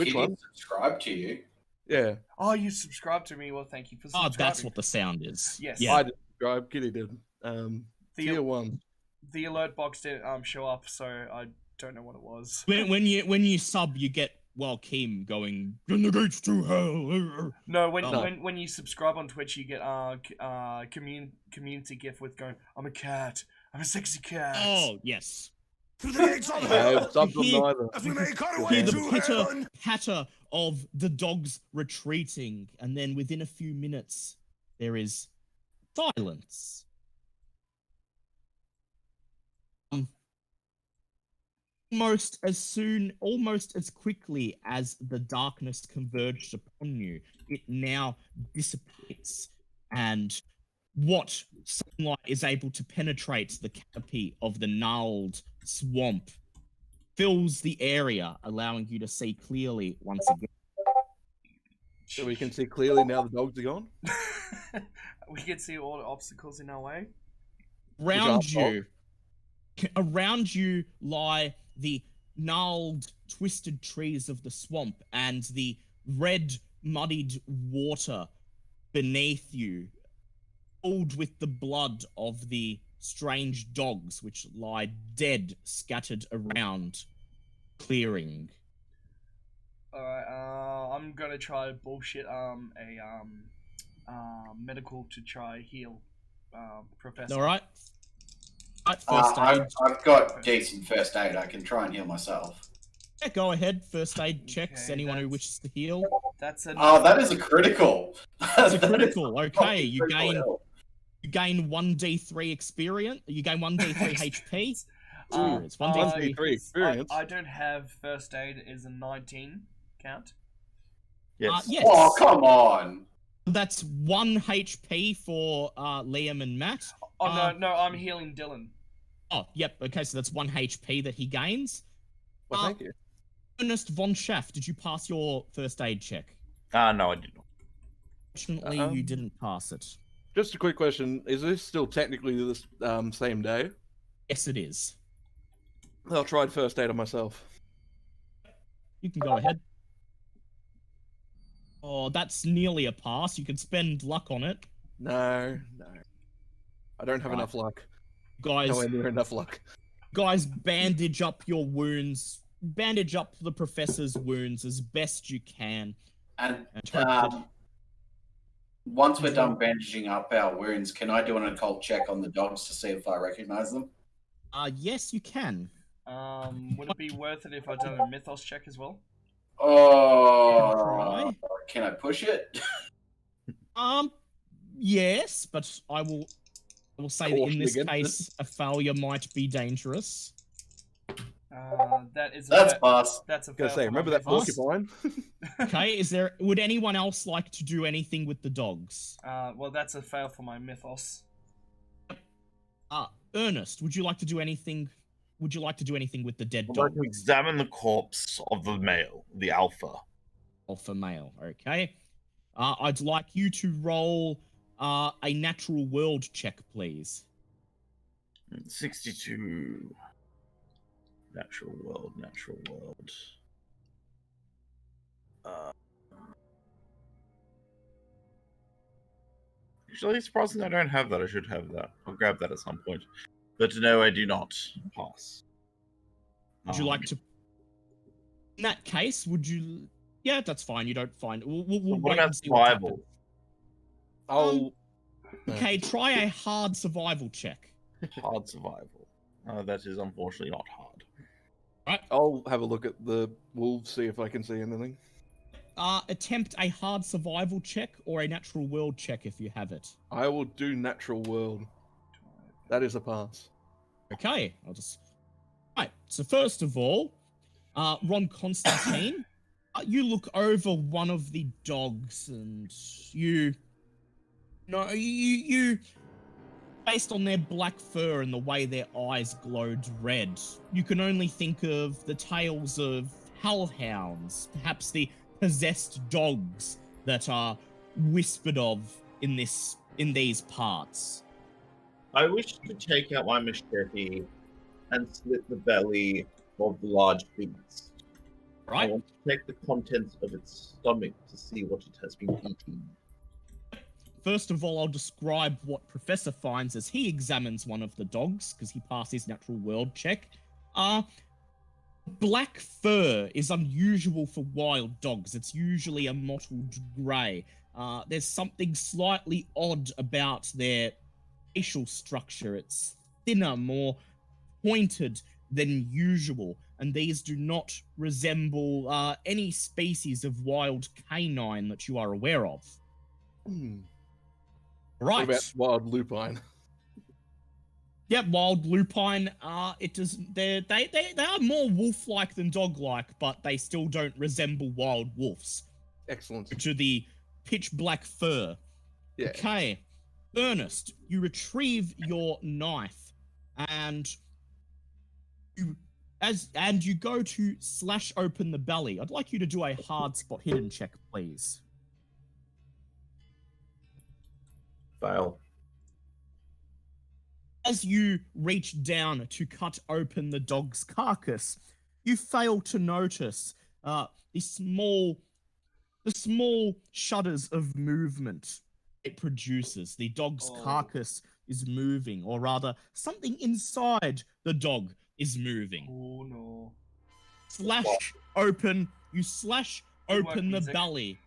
He one? didn't subscribe to you. Yeah, Oh, you subscribed to me. Well, thank you for Oh, subscribing. that's what the sound is. Yes. Yeah. I did subscribe, Kitty did. Tier 1. The alert box didn't show up, so I don't know what it was. When you sub, you get Kim going, "And the gates to hell." No, Oh. when you subscribe on Twitch, you get community gift with going, "I'm a cat. I'm a sexy cat." Oh, yes. To the gates of I hell, have subbed Here- on neither. as we make our You way hear the to pitter heaven. patter of the dogs retreating, and then within a few minutes, there is silence. Almost as quickly as the darkness converged upon you, it now dissipates, and what sunlight is able to penetrate the canopy of the gnarled swamp fills the area, allowing you to see clearly once again. So we can see clearly now the dogs are gone. We can see all the obstacles in our way. Around you lie the gnarled, twisted trees of the swamp and the red, muddied water beneath you, filled with the blood of the strange dogs which lie dead, scattered around, clearing. Alright, I'm gonna try bullshit medical to try heal Professor. All right. First aid. I've got decent first aid. I can try and heal myself. Yeah, go ahead. First aid checks. Okay, Anyone who that's- wishes to heal. That's a Oh, that is a critical. It's a critical. Okay, you Critical gain health. 1d3 experience. You gain 1d3 HP. Experience. Uh, 1d3. Experience. I don't have first aid. Is a 19 count? Yes. Yes. Oh, come on. That's 1 HP for Liam and Matt. Oh no, I'm healing Dylan. Oh, yep. Okay, so that's 1 HP that he gains. Well, thank you. Ernest von Schaff, did you pass your first aid check? No, I did not. Fortunately, you didn't pass it. Just a quick question: is this still technically the same day? Yes, it is. I'll try first aid on myself. You can go ahead. Oh, that's nearly a pass. You could spend luck on it. No. I don't have Right. enough luck. Guys, Nowhere near enough luck. guys, bandage up your wounds. Bandage up the professor's wounds as best you can. And And hope that- once we're done bandaging up our wounds, can I do an occult check on the dogs to see if I recognize them? Yes, you can. Would it be worth it if I done a mythos check as well? Oh, can I push it? Yes, but I will say that in Caution this against case, a failure might be dangerous. That is That's pass. That's a I was gonna fail say, for my remember that mythos. porcupine? Okay, would anyone else like to do anything with the dogs? Well, that's a fail for my mythos. Ernest, would you like to do anything? Would you like to do anything with the dead I'd dog? like to examine the corpse of the male, the alpha. Alpha male, okay. I'd like you to roll a natural world check, please. 62. Natural world. Actually, surprisingly, I don't have that. I should have that. I'll grab that at some point. But no, I do not. Pass. Would you like to? In that case, would you? Yeah, that's fine. You don't find. We'll What wait about and see what survival? happens. I'll. Okay, try a hard survival check. Hard survival. That is unfortunately not hard. I'll have a look at the wolves, see if I can see anything. Attempt a hard survival check or a natural world check if you have it. I will do natural world. That is a pass. Okay, I'll just. Right. So first of all, Ron Constantine, you look over one of the dogs and you based on their black fur and the way their eyes glowed red, you can only think of the tales of hellhounds, perhaps the possessed dogs that are whispered of in these parts. I wish to take out my machete and slit the belly of the large beast. I Right? want to check the contents of its stomach to see what it has been eating. First of all, I'll describe what Professor finds as he examines one of the dogs, because he passed his natural world check. Black fur is unusual for wild dogs. It's usually a mottled grey. There's something slightly odd about their facial structure. It's thinner, more pointed than usual, and these do not resemble any species of wild canine that you are aware of. Right. What about wild lupine? Yeah, wild lupine. It does. They are more wolf-like than dog-like, but they still don't resemble wild wolves. Excellent. To the pitch black fur. Yeah. Okay, Ernest, you retrieve your knife, and you go to slash open the belly. I'd like you to do a hard spot hidden check, please. Fail. As you reach down to cut open the dog's carcass, you fail to notice the small shudders of movement it produces. The dog's carcass is moving, or rather, something inside the dog is moving. Oh no. You slash Good work, open the music. belly.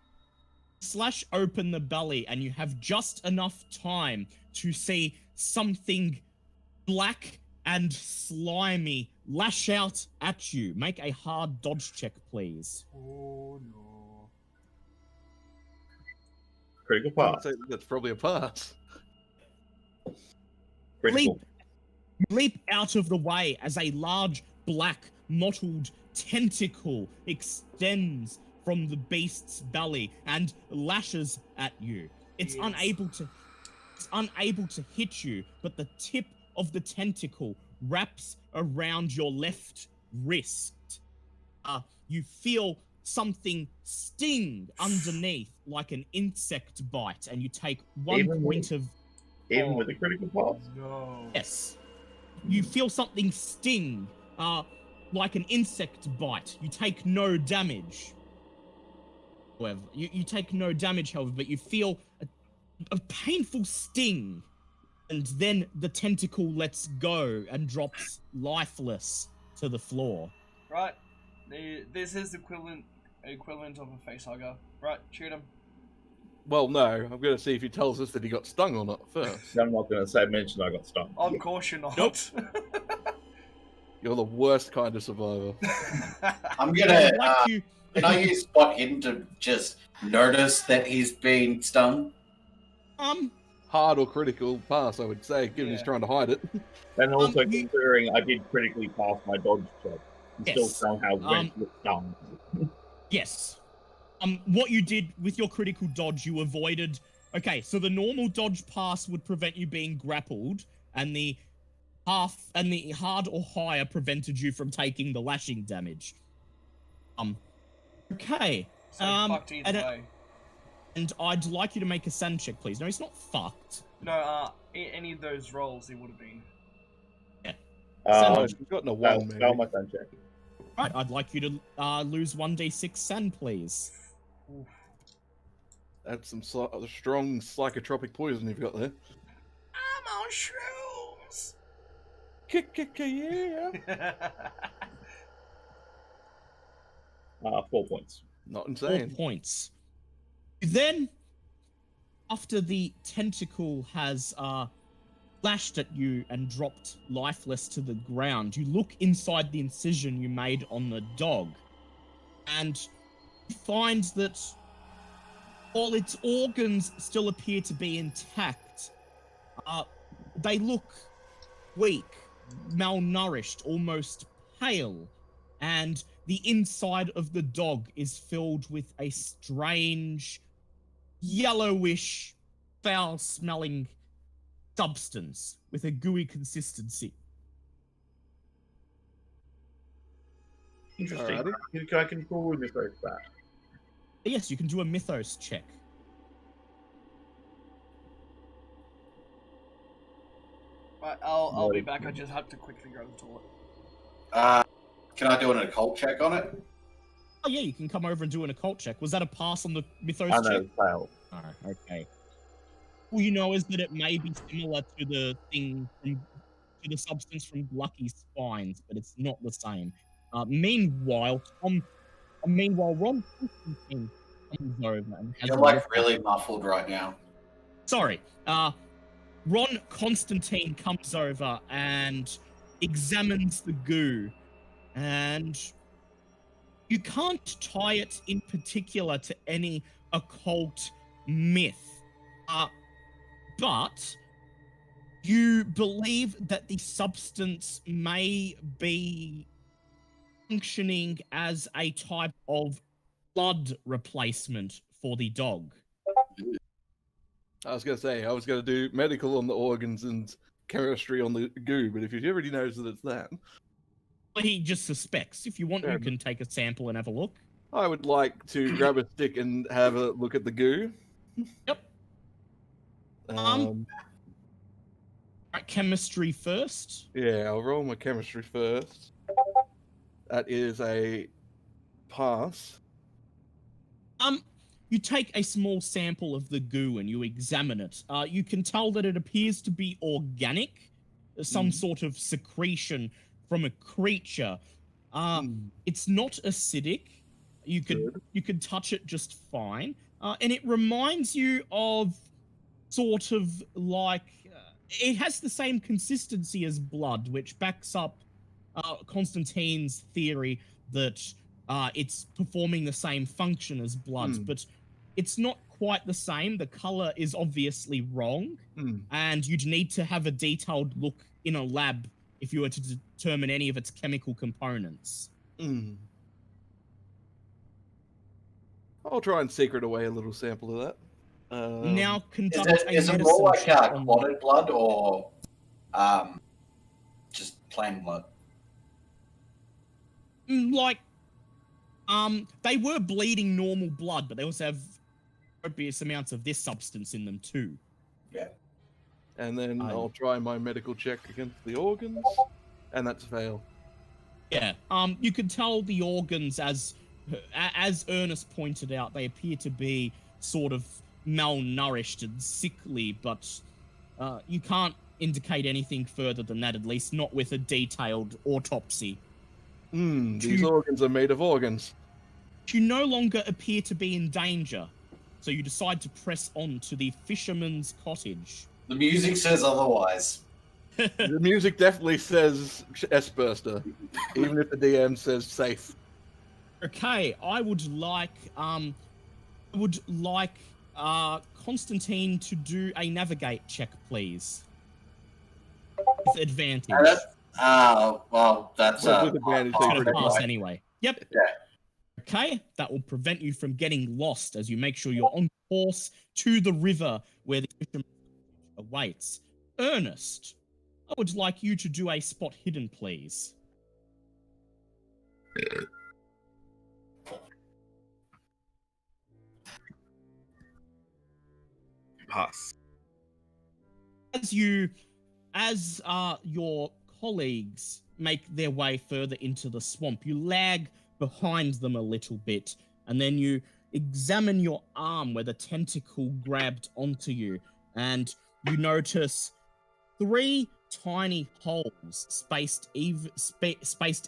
Slash open the belly, and you have just enough time to see something black and slimy lash out at you. Make a hard dodge check, please. Oh no. Critical I'd pass. say that's probably a pass. Critical. Leap out of the way as a large black mottled tentacle extends from the beast's belly and lashes at you. It's Yes. unable to hit you, but the tip of the tentacle wraps around your left wrist. You feel something sting underneath like an insect bite, and you take 1 Even point with- of Even with a critical pass? No. yes. You feel something sting, like an insect bite. You take no damage. However, you take no damage, however, but you feel a painful sting, and then the tentacle lets go and drops lifeless to the floor. Right. This is the equivalent of a facehugger. Right, shoot him. Well, no, I'm going to see if he tells us that he got stung or not first. I'm not going to mention I got stung. Of course you're not. Nope. You're the worst kind of survivor. I'm Yeah, gonna. I'd like you. Can I use spot hidden to just notice that he's been stung? Hard or critical pass, I would say, given he's Yeah. trying to hide it. And also you- considering I did critically pass my dodge check, he still Yes. somehow went with stung. Yes. What you did with your critical dodge, you avoided. Okay, so the normal dodge pass would prevent you being grappled, and the hard or higher prevented you from taking the lashing damage. Okay. So fucked either and, way. and I'd like you to make a sand check, please. No, he's not fucked. No, any of those rolls, it would have been. He's gotten a fail, 1, maybe. fail my sand check. Right, I'd like you to lose 1d6 sand, please. Oof. That's some strong psychotropic poison you've got there. I'm on shrooms. Yeah. 4 points. Not 4 insane. points. Then, after the tentacle has lashed at you and dropped lifeless to the ground, you look inside the incision you made on the dog, and you find that while its organs still appear to be intact, they look weak, malnourished, almost pale, and the inside of the dog is filled with a strange, yellowish, foul-smelling substance with a gooey consistency. Interesting. Alrighty. I can pull with mythos back. Yes, you can do a mythos check. Right, I'll be back. I just have to quickly go to the toilet. Can I do an occult check on it? Oh yeah, you can come over and do an occult check. Was that a pass on the mythos I check? know, fail. Oh, okay. All you know is that it may be similar to the thing to the substance from Lucky Spines, but it's not the same. Meanwhile, Ron Constantine comes over and has You're a like look. really muffled right now. Sorry. Ron Constantine comes over and examines the goo, and you can't tie it in particular to any occult myth, but you believe that the substance may be functioning as a type of blood replacement for the dog. I was going to say, I was going to do medical on the organs and chemistry on the goo, but if he already knows that it's that, He just suspects. If you want, Fair you enough. can take a sample and have a look. I would like to grab a stick and have a look at the goo. Yep. Right, chemistry first. Yeah, I'll roll my chemistry first. That is a pass. You take a small sample of the goo and you examine it. You can tell that it appears to be organic, some sort of secretion from a creature. It's not acidic. You could touch it just fine, and it reminds you of sort of like it has the same consistency as blood, which backs up Constantine's theory that it's performing the same function as blood, but it's not quite the same. The color is obviously wrong, and you'd need to have a detailed look in a lab if you were to determine any of its chemical components. I'll try and secret away a little sample of that. Now Is conduct it, a is it medicine more like check on- clotted blood or just plain blood? Like They were bleeding normal blood, but they also have copious amounts of this substance in them too. And then I'll try my medical check against the organs, and that's a fail. Yeah. You can tell the organs, as Ernest pointed out, they appear to be sort of malnourished and sickly, but you can't indicate anything further than that, at least not with a detailed autopsy. These organs are made of organs. You no longer appear to be in danger, so you decide to press on to the fisherman's cottage. The music says otherwise. The music definitely says S-Burster, even if the DM says safe. Okay, I would like Constantine to do a navigate check, please. With advantage. Well, that's With advantage, It's gonna pretty pass high. anyway. Yep. Yeah. Okay, that will prevent you from getting lost as you make sure you're on course to the river where the fisherman awaits. Ernest, I would like you to do a spot hidden, please. Pass. As your colleagues make their way further into the swamp, you lag behind them a little bit, and then you examine your arm where the tentacle grabbed onto you, and you notice 3 tiny holes spaced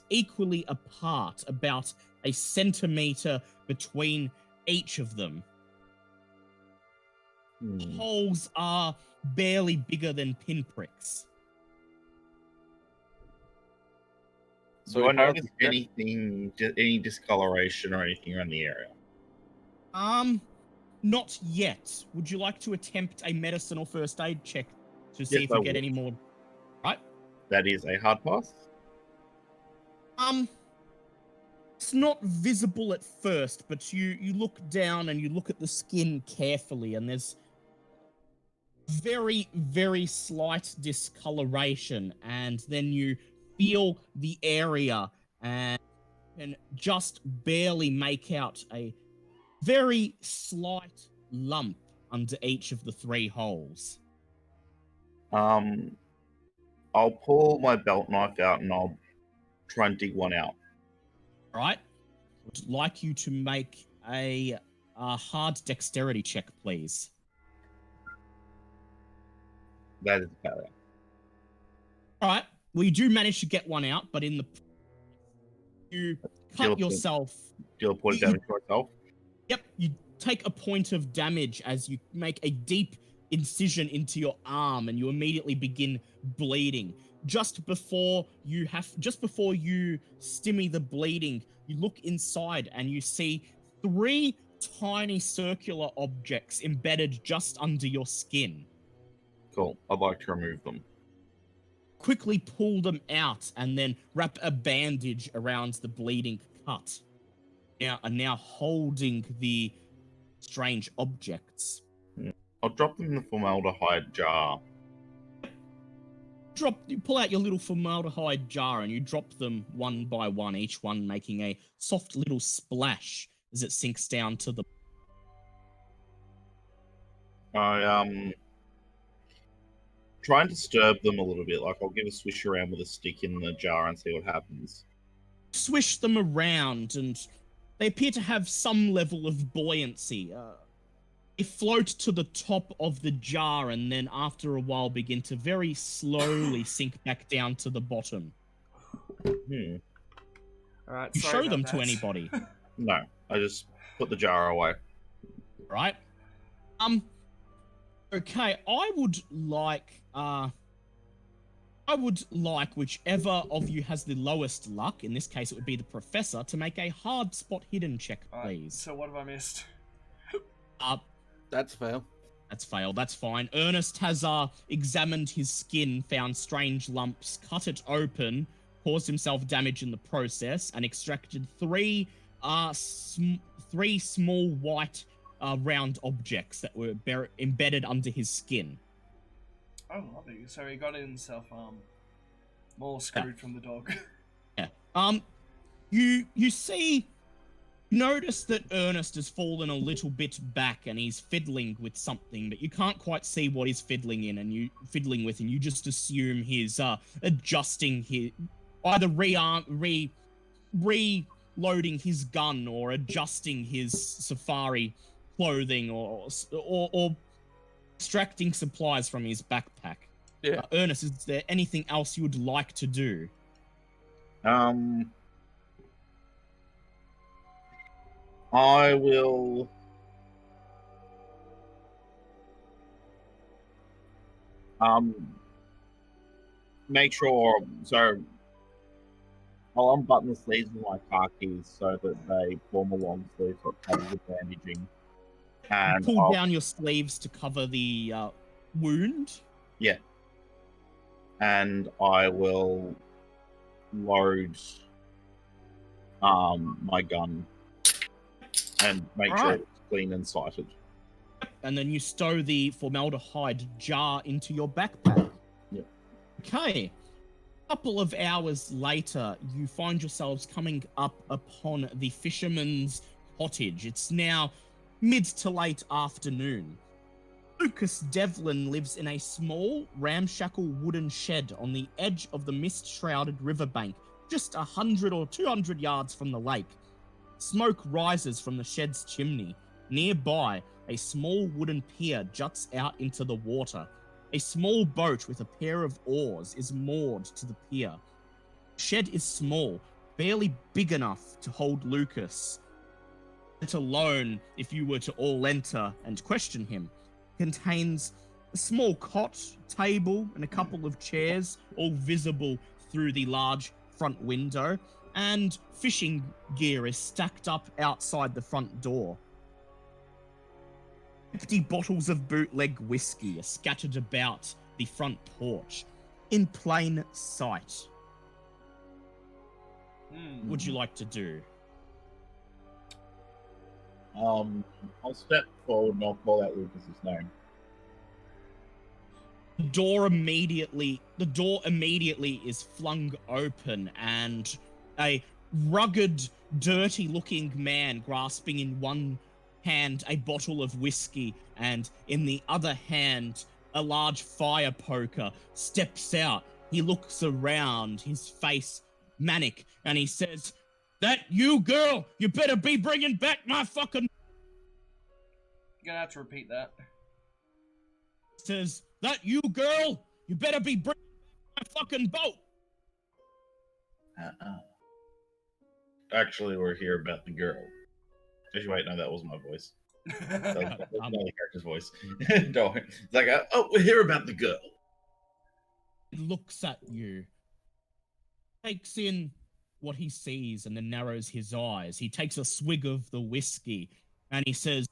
equally apart, about a centimeter between each of them. The holes are barely bigger than pinpricks. So I notice anything, any discoloration or anything around the area? Not yet. Would you like to attempt a medicine or first aid check to see if you get any more? Right. That is a hard pass. It's not visible at first, but you look down and you look at the skin carefully, and there's very, very slight discoloration, and then you feel the area and can just barely make out a very slight lump under each of the 3 holes. I'll pull my belt knife out and I'll try and dig one out. Right? Would like you to make a hard dexterity check, please. That is about it. All right. Well, you do manage to get one out, but in the you cut yourself. Deal a point of damage to myself. Yep, you take a point of damage as you make a deep incision into your arm, and you immediately begin bleeding. Just before you stimmy the bleeding, you look inside and you see 3 tiny circular objects embedded just under your skin. Cool. I'd like to remove them. Quickly pull them out and then wrap a bandage around the bleeding cut. Now holding the strange objects. I'll drop them in the formaldehyde jar. You pull out your little formaldehyde jar and you drop them one by one, each one making a soft little splash as it sinks down to the... I try and disturb them a little bit. Like, I'll give a swish around with a stick in the jar and see what happens. Swish them around, and they appear to have some level of buoyancy. They float to the top of the jar and then after a while begin to very slowly sink back down to the bottom. All right. You show them to anybody. No, I just put the jar away. Right? Okay, I would like whichever of you has the lowest luck, in this case it would be the professor, to make a hard spot hidden check, please. So what have I missed? That's fail. That's failed, that's fine. Ernest has examined his skin, found strange lumps, cut it open, caused himself damage in the process, and extracted 3 small white round objects that were embedded under his skin. Oh, lovely. So he got himself more screwed from the dog. Yeah. You see Notice that Ernest has fallen a little bit back and he's fiddling with something, but you can't quite see what he's fiddling with, and you just assume he's adjusting his either reloading his gun or adjusting his safari clothing or extracting supplies from his backpack. Yeah. Ernest, is there anything else you would like to do? I will. Make sure. So, I'll unbutton the sleeves of my car keys so that they form a long sleeve so it covers the bandaging. And Pull down your sleeves to cover the wound. Yeah. And I will load my gun and make sure Alright. it's clean and sighted. And then you stow the formaldehyde jar into your backpack. Yep. Okay. A couple of hours later, you find yourselves coming up upon the fisherman's cottage. It's now mid to late afternoon. Lucas Devlin lives in a small, ramshackle wooden shed on the edge of the mist-shrouded riverbank, just 100 or 200 yards from the lake. Smoke rises from the shed's chimney. Nearby, a small wooden pier juts out into the water. A small boat with a pair of oars is moored to the pier. The shed is small, barely big enough to hold Lucas, let alone if you were to all enter and question him. Contains a small cot, table, and a couple of chairs, all visible through the large front window, and fishing gear is stacked up outside the front door. Empty bottles of bootleg whiskey are scattered about the front porch, in plain sight. What would you like to do? I'll step forward and I'll call out Lucas's name. The door immediately is flung open, and a rugged, dirty-looking man grasping in one hand a bottle of whiskey and in the other hand a large fire poker steps out. He looks around, his face manic, and he says, "That you, girl? You better be bringing back my fucking..." You're gonna have to repeat that. Says, "That you, girl? You better be bringing my fucking boat." Actually, we're here about the girl. Actually, wait, no, that wasn't my voice. That was another character's voice. No, it's like, oh, we're here about the girl. He looks at you, takes in what he sees, and then narrows his eyes. He takes a swig of the whiskey, and he says,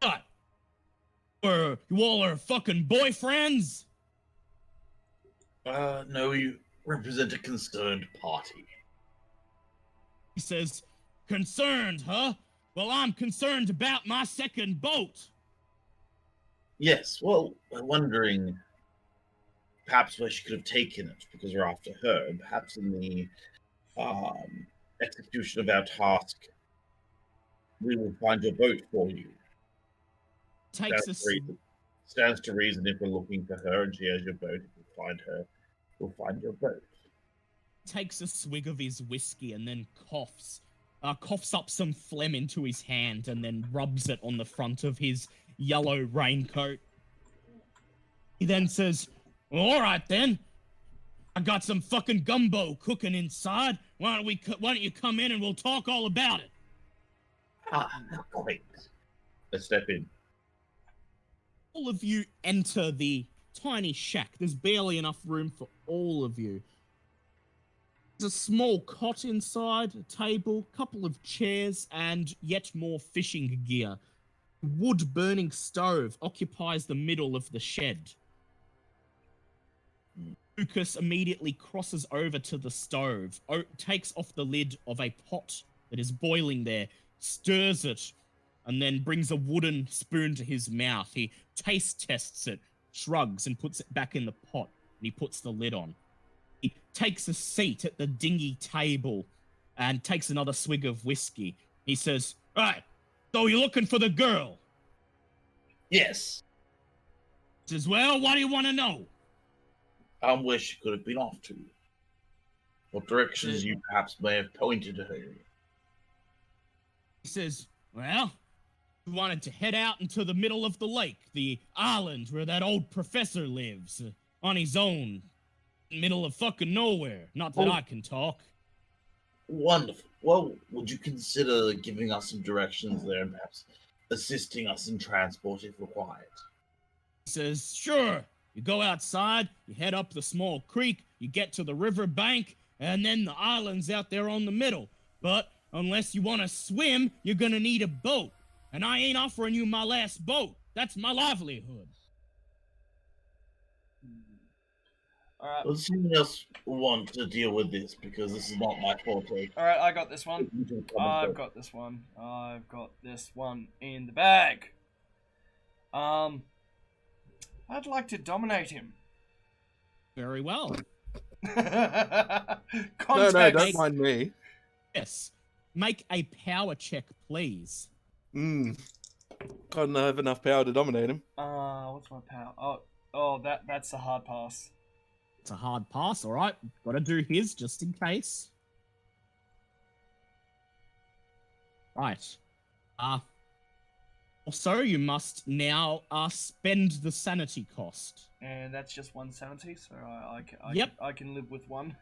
"What? You all are fucking boyfriends?" No, you represent a concerned party. He says, "Concerned, huh? Well, I'm concerned about my second boat." Yes, well, we're wondering perhaps where she could have taken it, because we're after her, and perhaps in the execution of our task, we will find your boat for you. Stands to reason if we're looking for her and she has your boat, if we find her, we'll find your boat. Takes a swig of his whiskey and then coughs up some phlegm into his hand and then rubs it on the front of his yellow raincoat. He then says, "All right then, I got some fucking gumbo cooking inside. Why don't you come in and we'll talk all about it?" Great. Let's step in. All of you enter the tiny shack. There's barely enough room for all of you. There's a small cot inside, a table, couple of chairs, and yet more fishing gear. A wood-burning stove occupies the middle of the shed. Lucas immediately crosses over to the stove, takes off the lid of a pot that is boiling there, stirs it, and then brings a wooden spoon to his mouth. He taste tests it, shrugs, and puts it back in the pot, and he puts the lid on. He takes a seat at the dingy table and takes another swig of whiskey. He says, right, so you're looking for the girl. Yes. He says, well, what do you want to know? Where she could have been off to. What directions you perhaps may have pointed her in. He says, well, we wanted to head out into the middle of the lake, the island where that old professor lives, on his own, middle of fucking nowhere. Not that I can talk. Wonderful. Well, would you consider giving us some directions there and perhaps assisting us in transport if required? He says, sure. You go outside, you head up the small creek, you get to the river bank, and then the island's out there on the middle. But unless you want to swim, you're gonna need a boat. And I ain't offering you my last boat. That's my livelihood. Alright. Does someone else want to deal with this? Because this is not my forte. Alright, I got this one. I've got this one. I've got this one in the bag. I'd like to dominate him. Very well. Context. No, don't mind me. Yes. Make a power check, please. Can't have enough power to dominate him. What's my power? Oh, that's a hard pass. It's a hard pass, alright. Gotta do his just in case. Right. Also, you must now spend the sanity cost. And that's just 170, so Yep. I can live with one.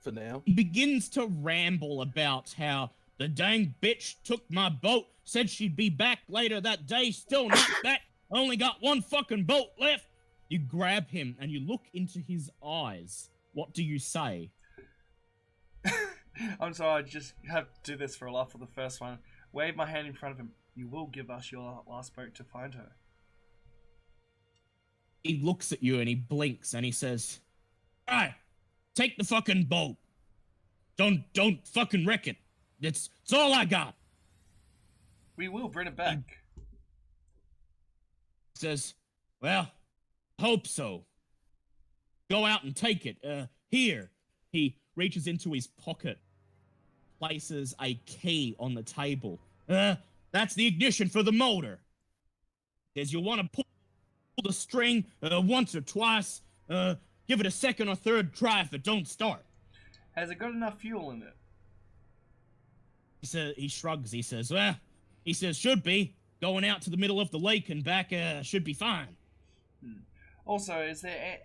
For now. He begins to ramble about how the dang bitch took my boat, said she'd be back later that day, still not back, only got one fucking boat left. You grab him and you look into his eyes. What do you say? I'm sorry, I just have to do this for a laugh for the first one. Wave my hand in front of him. You will give us your last boat to find her. He looks at you and he blinks and he says, alright, take the fucking boat. Don't fucking wreck it. It's all I got. We will bring it back. He says, well, hope so. Go out and take it. Here. He reaches into his pocket, places a key on the table. That's the ignition for the motor. Says you'll want to pull the string once or twice. Give it a second or third try if it don't start. Has it got enough fuel in it? He shrugs. He says, well, should be. Going out to the middle of the lake and back should be fine. Also, is there...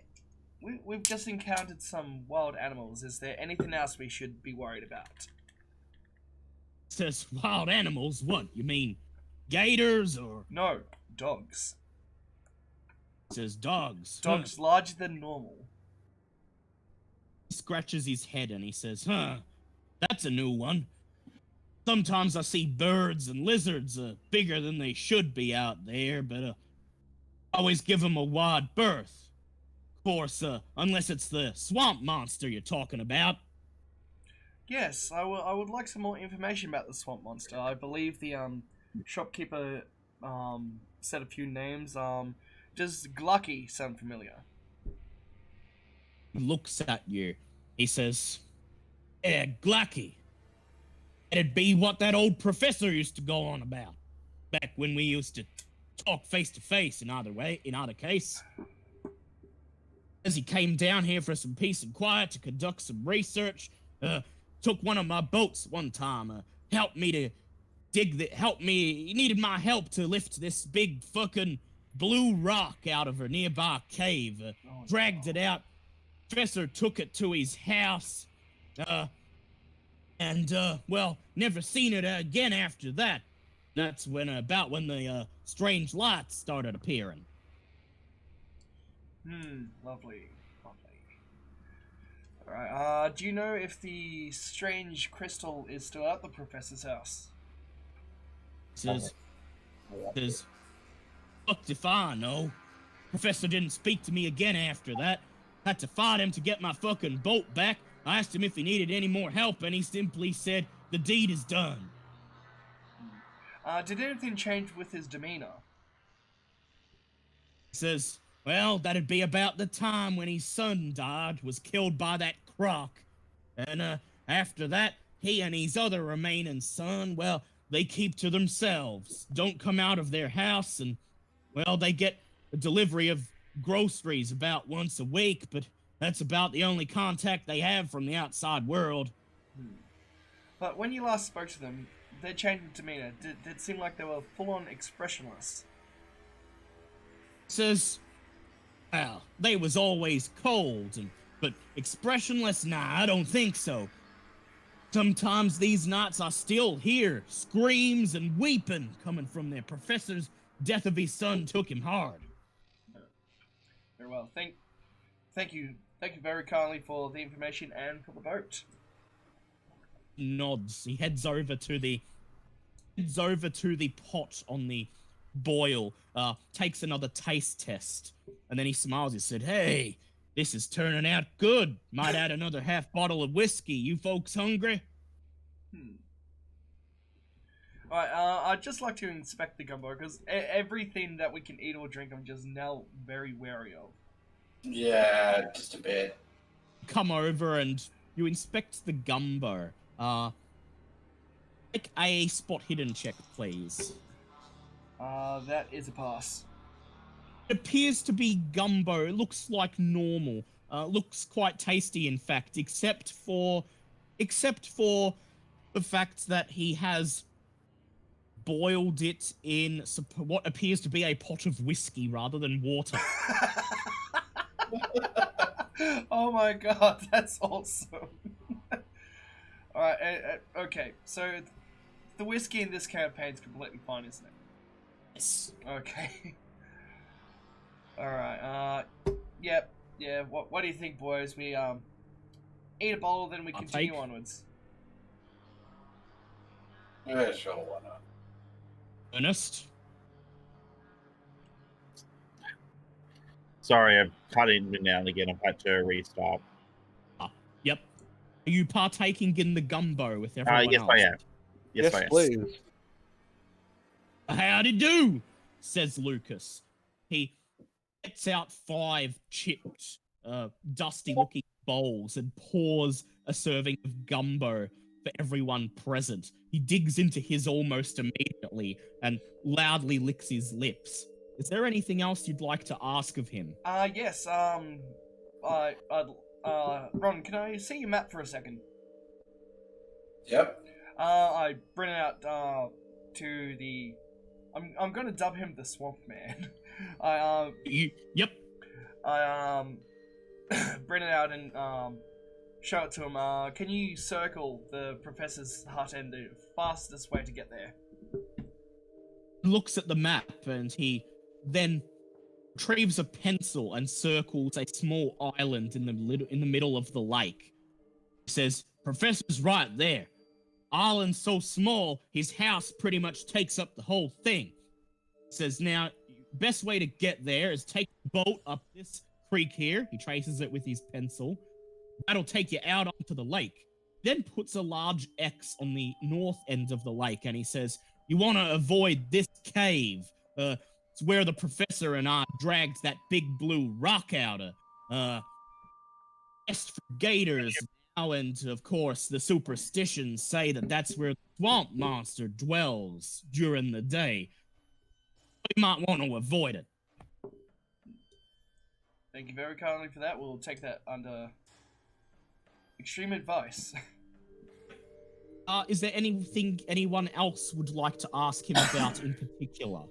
We've just encountered some wild animals. Is there anything else we should be worried about? Says wild animals? What? You mean gators or... No, dogs. Says dogs. Dogs larger than normal. He scratches his head and he says, that's a new one. Sometimes I see birds and lizards bigger than they should be out there, but always give them a wide berth. Of course, unless it's the swamp monster you're talking about. Yes, I would like some more information about the swamp monster. I believe the shopkeeper said a few names. Does Glucky sound familiar? He looks at you. He says, Glucky. It'd be what that old professor used to go on about. Back when we used to talk face to face in either case. As he came down here for some peace and quiet to conduct some research, took one of my boats one time, helped me to he needed my help to lift this big fucking blue rock out of a nearby cave, dragged it out. Professor took it to his house, and never seen it again after that. That's when the strange lights started appearing. Lovely. Alright, do you know if the strange crystal is still at the professor's house? Says, fucked if I know. Professor didn't speak to me again after that. Had to fight him to get my fucking boat back. I asked him if he needed any more help, and he simply said, the deed is done. Did anything change with his demeanor? He says, well, that'd be about the time when his son died, was killed by that croc. And after that, he and his other remaining son, well, they keep to themselves, don't come out of their house, and, well, they get a delivery of groceries about once a week, but that's about the only contact they have from the outside world. But when you last spoke to them, their change in demeanor, did it seem like they were full-on expressionless? Says, well, they was always cold, but expressionless? Nah, I don't think so. Sometimes these nights I still hear screams and weeping coming from their professor's death of his son took him hard. Very well. Thank you very kindly for the information and for the boat. Nods. He heads over to the pot on the boil, takes another taste test, and then he smiles. He said, "Hey, this is turning out good. Might add another half bottle of whiskey. You folks hungry?" Alright, I'd just like to inspect the gumbo, because everything that we can eat or drink I'm just now very wary of. Yeah, just a bit. Come over and you inspect the gumbo. Make a spot hidden check, please. That is a pass. It appears to be gumbo. It looks like normal. Looks quite tasty, in fact, except for the fact that he has boiled it in what appears to be a pot of whiskey rather than water. Oh my god, that's awesome. Alright, okay, so the whiskey in this campaign is completely fine, isn't it? Yes. Okay. Alright, yep, yeah, what do you think, boys? We, eat a bottle, then we continue onwards. Yeah, sure, why not? Ernest? Sorry, I've cut in now and again. I've had to restart. Yep. Are you partaking in the gumbo with everyone Yes, else? I am. Yes, I am. please. Howdy do, says Lucas. He gets out 5 chipped, dusty-looking bowls and pours a serving of gumbo for everyone present. He digs into his almost immediately and loudly licks his lips. Is there anything else you'd like to ask of him? Yes, Ron, can I see your map for a second? Yep. I bring it out, to the... I'm gonna dub him the Swamp Man. Yep. I bring it out and, show it to him. Can you circle the professor's hut and the fastest way to get there? Looks at the map and he then retrieves a pencil and circles a small island in the middle of the lake. He says, "Professor's right there. Island's so small, his house pretty much takes up the whole thing." He says, "Now, best way to get there is take the boat up this creek here." He traces it with his pencil. "That'll take you out onto the lake." Then puts a large X on the north end of the lake, and he says, "You want to avoid this cave. It's where the professor and I dragged that big blue rock out of. Best for gators now, and of course the superstitions say that that's where the swamp monster dwells during the day. You might want to avoid it." Thank you very kindly for that. We'll take that under extreme advice. Is there anything anyone else would like to ask him about in particular?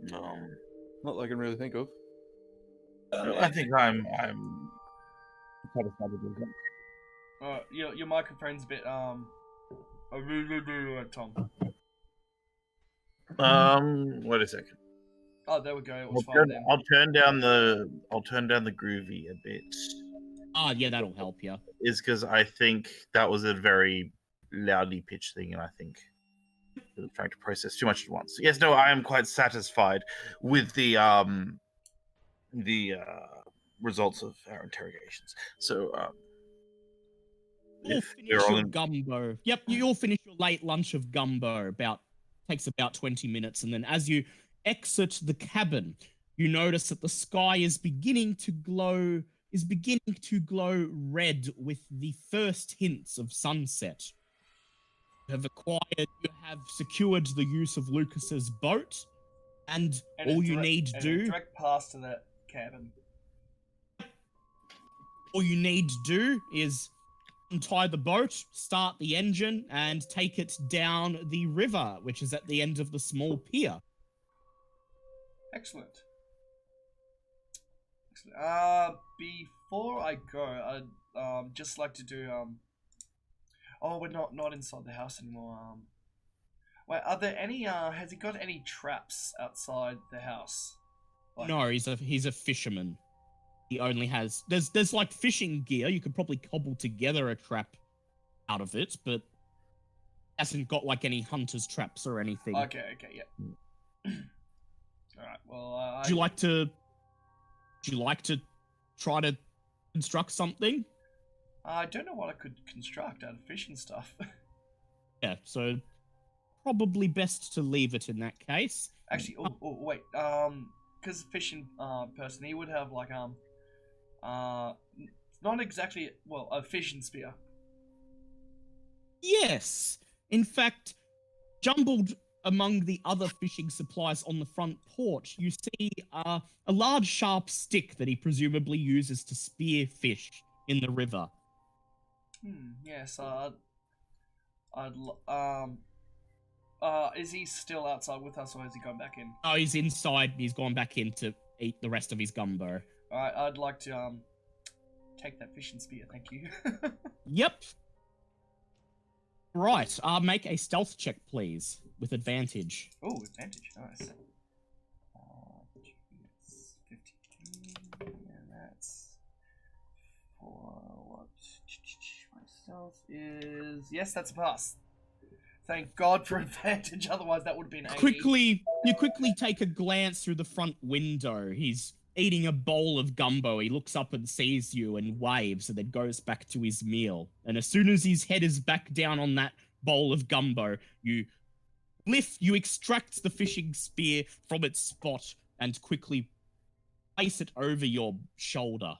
Not that I can really think of. I think I'm satisfied with it. Your microphone's a bit, Tom. Wait a second. Oh, there we go. It was fine then. I'll turn down the groovy a bit. Yeah, that'll help you. Is because I think that was a very loudly pitched thing, and I think I was trying to process too much at once. Yes, no, I am quite satisfied with the results of our interrogations. So, You'll finish your gumbo. Yep, you'll finish your late lunch of gumbo. Takes about 20 minutes, and then as you exit the cabin, you notice that the sky is beginning to glow is beginning to glow red with the first hints of sunset. You have secured the use of Lucas's boat, and all you need to do... direct pass to that cabin. All you need to do is untie the boat, start the engine, and take it down the river, which is at the end of the small pier. Excellent. Before I go, I'd just like to do Oh, we're not inside the house anymore. Wait, are there any? Has he got any traps outside the house? Like... No, he's a fisherman. He only has there's like fishing gear. You could probably cobble together a trap out of it, but hasn't got like any hunter's traps or anything. Okay, yeah. All right. Well, Would you like to try to construct something? I don't know what I could construct out of fishing stuff. Yeah, so probably best to leave it in that case. Actually, wait, because fishing person, he would have like not exactly a fishing spear. Yes, in fact, jumbled among the other fishing supplies on the front porch, you see a large sharp stick that he presumably uses to spear fish in the river. Yes. Is he still outside with us, or has he gone back in? Oh, he's inside. He's gone back in to eat the rest of his gumbo. All right. I'd like to take that fishing spear. Thank you. Yep. Right. Make a stealth check, please, with advantage. Oh, advantage. Nice. 15, and that's for what? My stealth is that's a pass. Thank God for advantage. Otherwise, that would have been 80. You quickly take a glance through the front window. He's eating a bowl of gumbo. He looks up and sees you and waves and then goes back to his meal. And as soon as his head is back down on that bowl of gumbo, you extract the fishing spear from its spot and quickly place it over your shoulder.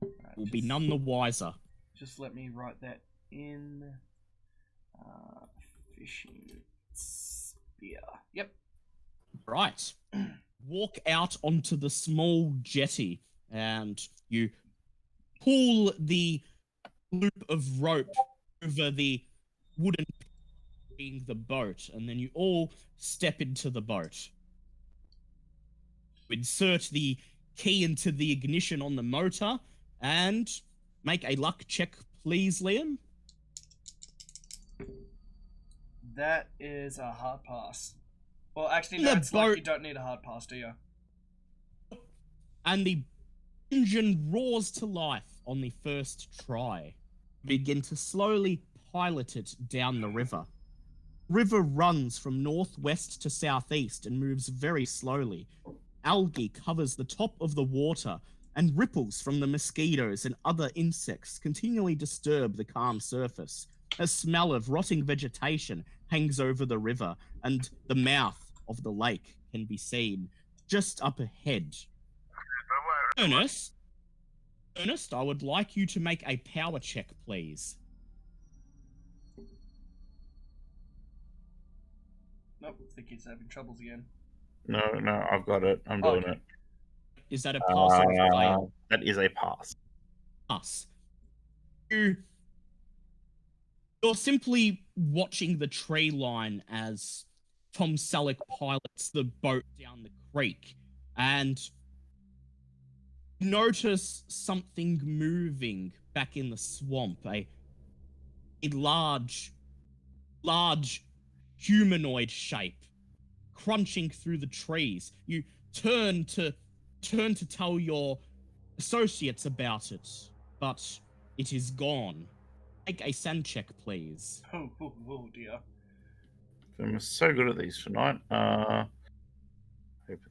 Right, Will be none the wiser. Just let me write that in. Fishing spear. Yep. Right. Walk out onto the small jetty and you pull the loop of rope over the wooden being the boat, and then you all step into the boat. Insert the key into the ignition on the motor and make a luck check, please, Liam. That is a hard pass. Well, actually, no, it's like you don't need a hard pass, do you? And the engine roars to life on the first try. Begin to slowly pilot it down the river. River runs from northwest to southeast and moves very slowly. Algae covers the top of the water, and ripples from the mosquitoes and other insects continually disturb the calm surface. A smell of rotting vegetation hangs over the river, and the mouth of the lake can be seen just up ahead. Ernest, I would like you to make a power check, please. Nope, I think he's having troubles again. No, I've got it. I'm doing it. Is that a pass or a fail? That is a pass. Pass. You're simply watching the tree line as Tom Selleck pilots the boat down the creek, and notice something moving back in the swamp. A large humanoid shape crunching through the trees. You turn to tell your associates about it, but it is gone. Make a sand check, please. Oh dear. I'm so good at these tonight. Open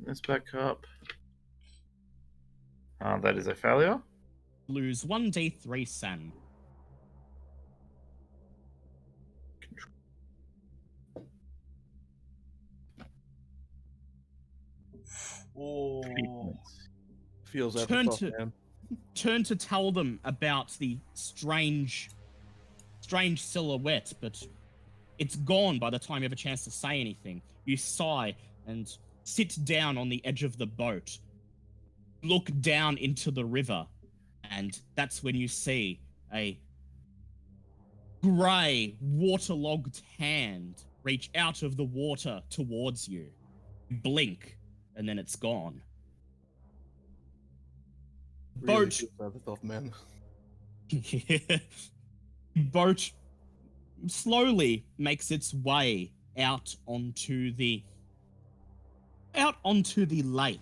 this back up. That is a failure. Lose 1d3 sand. Oh. Feels like turn a to man. turn to tell them about the strange silhouette, but it's gone by the time you have a chance to say anything. You sigh and sit down on the edge of the boat, look down into the river, and that's when you see a grey, waterlogged hand reach out of the water towards you. You blink, and then it's gone. Really Boat. feels like a man. Boat slowly makes its way out onto the lake.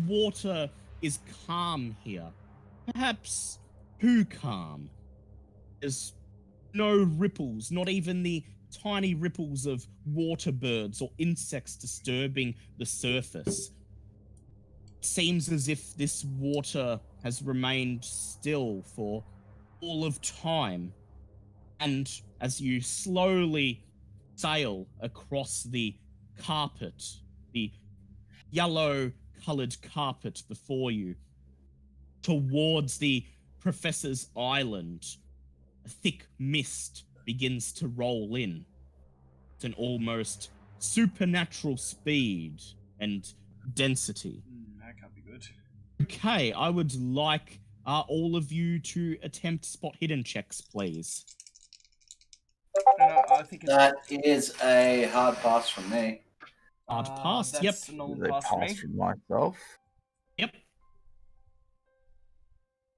Water is calm here, perhaps too calm. There's no ripples, not even the tiny ripples of water birds or insects disturbing the surface. It seems as if this water has remained still for all of time. And as you slowly sail across the carpet, the yellow colored carpet before you, towards the professor's island, a thick mist begins to roll in. It's an almost supernatural speed and density. That can't be good. Okay, I would like all of you to attempt spot hidden checks, please. No, I think it's That is a hard pass from me. Hard pass, That's yep. a normal They pass for pass me. from myself. Yep.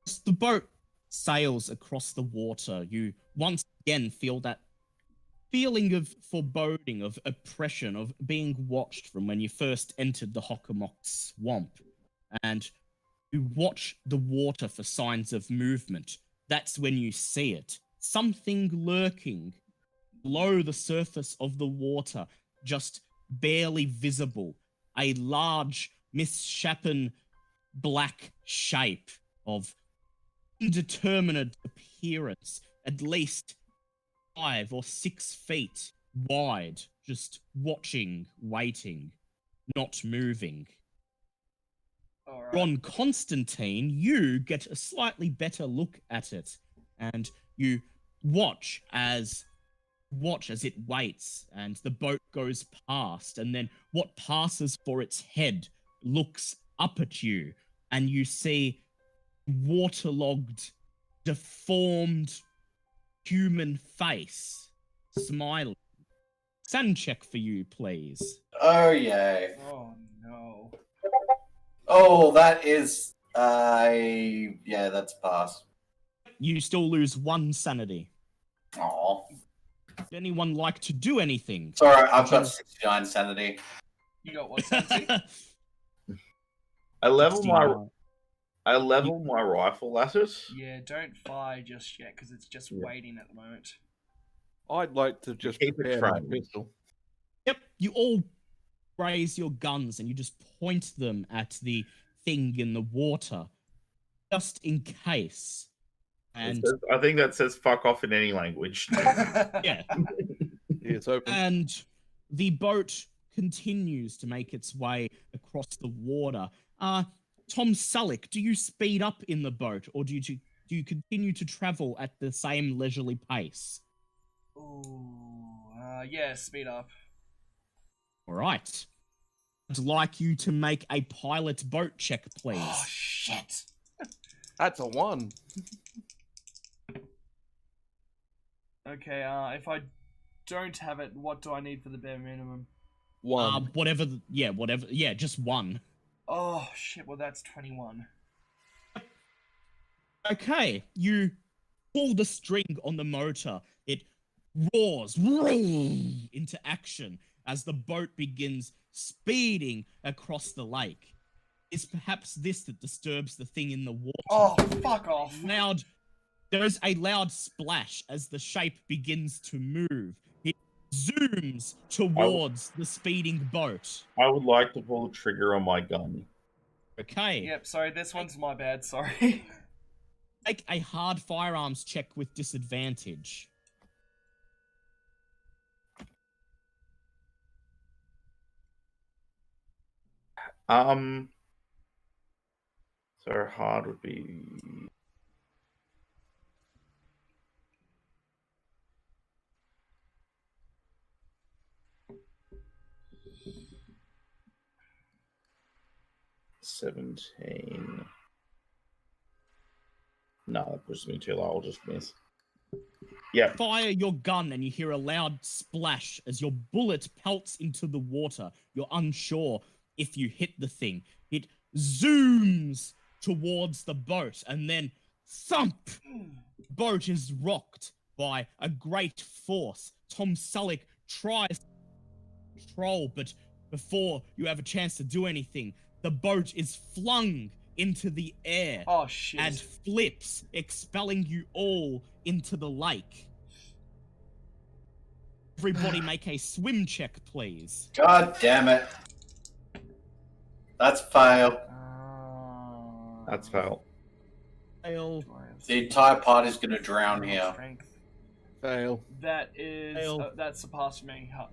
As the boat sails across the water, you once again feel that feeling of foreboding, of oppression, of being watched from when you first entered the Hockomock swamp. And you watch the water for signs of movement. That's when you see it. Something lurking below the surface of the water, just barely visible. A large, misshapen black shape of indeterminate appearance, at least 5 or 6 feet wide, just watching, waiting, not moving. All right. Ron Constantine, you get a slightly better look at it, and you watch as it waits, and the boat goes past, and then what passes for its head looks up at you, and you see waterlogged, deformed human face smiling. Sand check for you, please. Oh, yay. Oh no. Oh, that is. Yeah, that's a pass. You still lose 1 sanity. Aw. Would anyone like to do anything? It's alright, I've got 69 sanity. You got what, Santi? I level my 69. rifle at it. Yeah, don't fire just yet, because it's just Yeah. waiting at the moment. I'd like to just keep it prepare my trained. pistol. Yep, you all raise your guns and you just point them at the thing in the water, just in case. And I think that says "fuck off" in any language. yeah, It's open. and the boat continues to make its way across the water. Tom Sullick, do you speed up in the boat, or do you continue to travel at the same leisurely pace? Ooh, yeah, speed up. All right. I'd like you to make a pilot boat check, please. Oh, shit. That's a 1. Okay, if I don't have it, what do I need for the bare minimum? 1. Whatever. Yeah, just 1. Oh, shit, well, that's 21. Okay, you pull the string on the motor. It roars into action as the boat begins speeding across the lake. It's perhaps this that disturbs the thing in the water. Oh, fuck off. There's a loud splash as the shape begins to move. It zooms towards the speeding boat. I would like to pull the trigger on my gun. Okay. Yep, sorry, this one's my bad, sorry. Make a hard firearms check with disadvantage. So hard would be 17. No, that pushes me too low. I'll just miss. Yeah. Fire your gun and you hear a loud splash as your bullet pelts into the water. You're unsure if you hit the thing. It zooms towards the boat and then thump! Boat is rocked by a great force. Tom Sullick tries to control, but before you have a chance to do anything, the boat is flung into the air Oh shit! and flips, expelling you all into the lake. Everybody make a swim check, please. God damn it. That's fail. That's fail. Fail. The entire party's gonna drown here. Strength. Fail. That is Fail. that's surpassed me. Huh.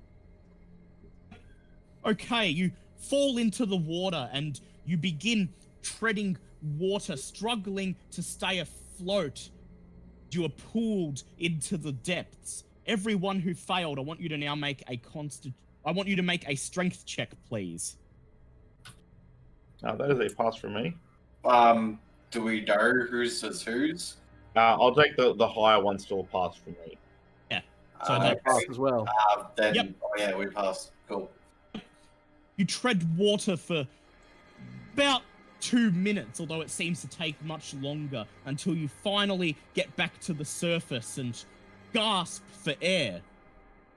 Okay, you fall into the water and you begin treading water, struggling to stay afloat. You are pulled into the depths. Everyone who failed, I want you to now make a strength check, please. That is a pass from me. Do we know whose is whose? I'll take the higher one, still a pass from me. So Uh, that- Pass as well. then, Yep. oh yeah, we passed. Cool. You tread water for about 2 minutes, although it seems to take much longer, until you finally get back to the surface and gasp for air.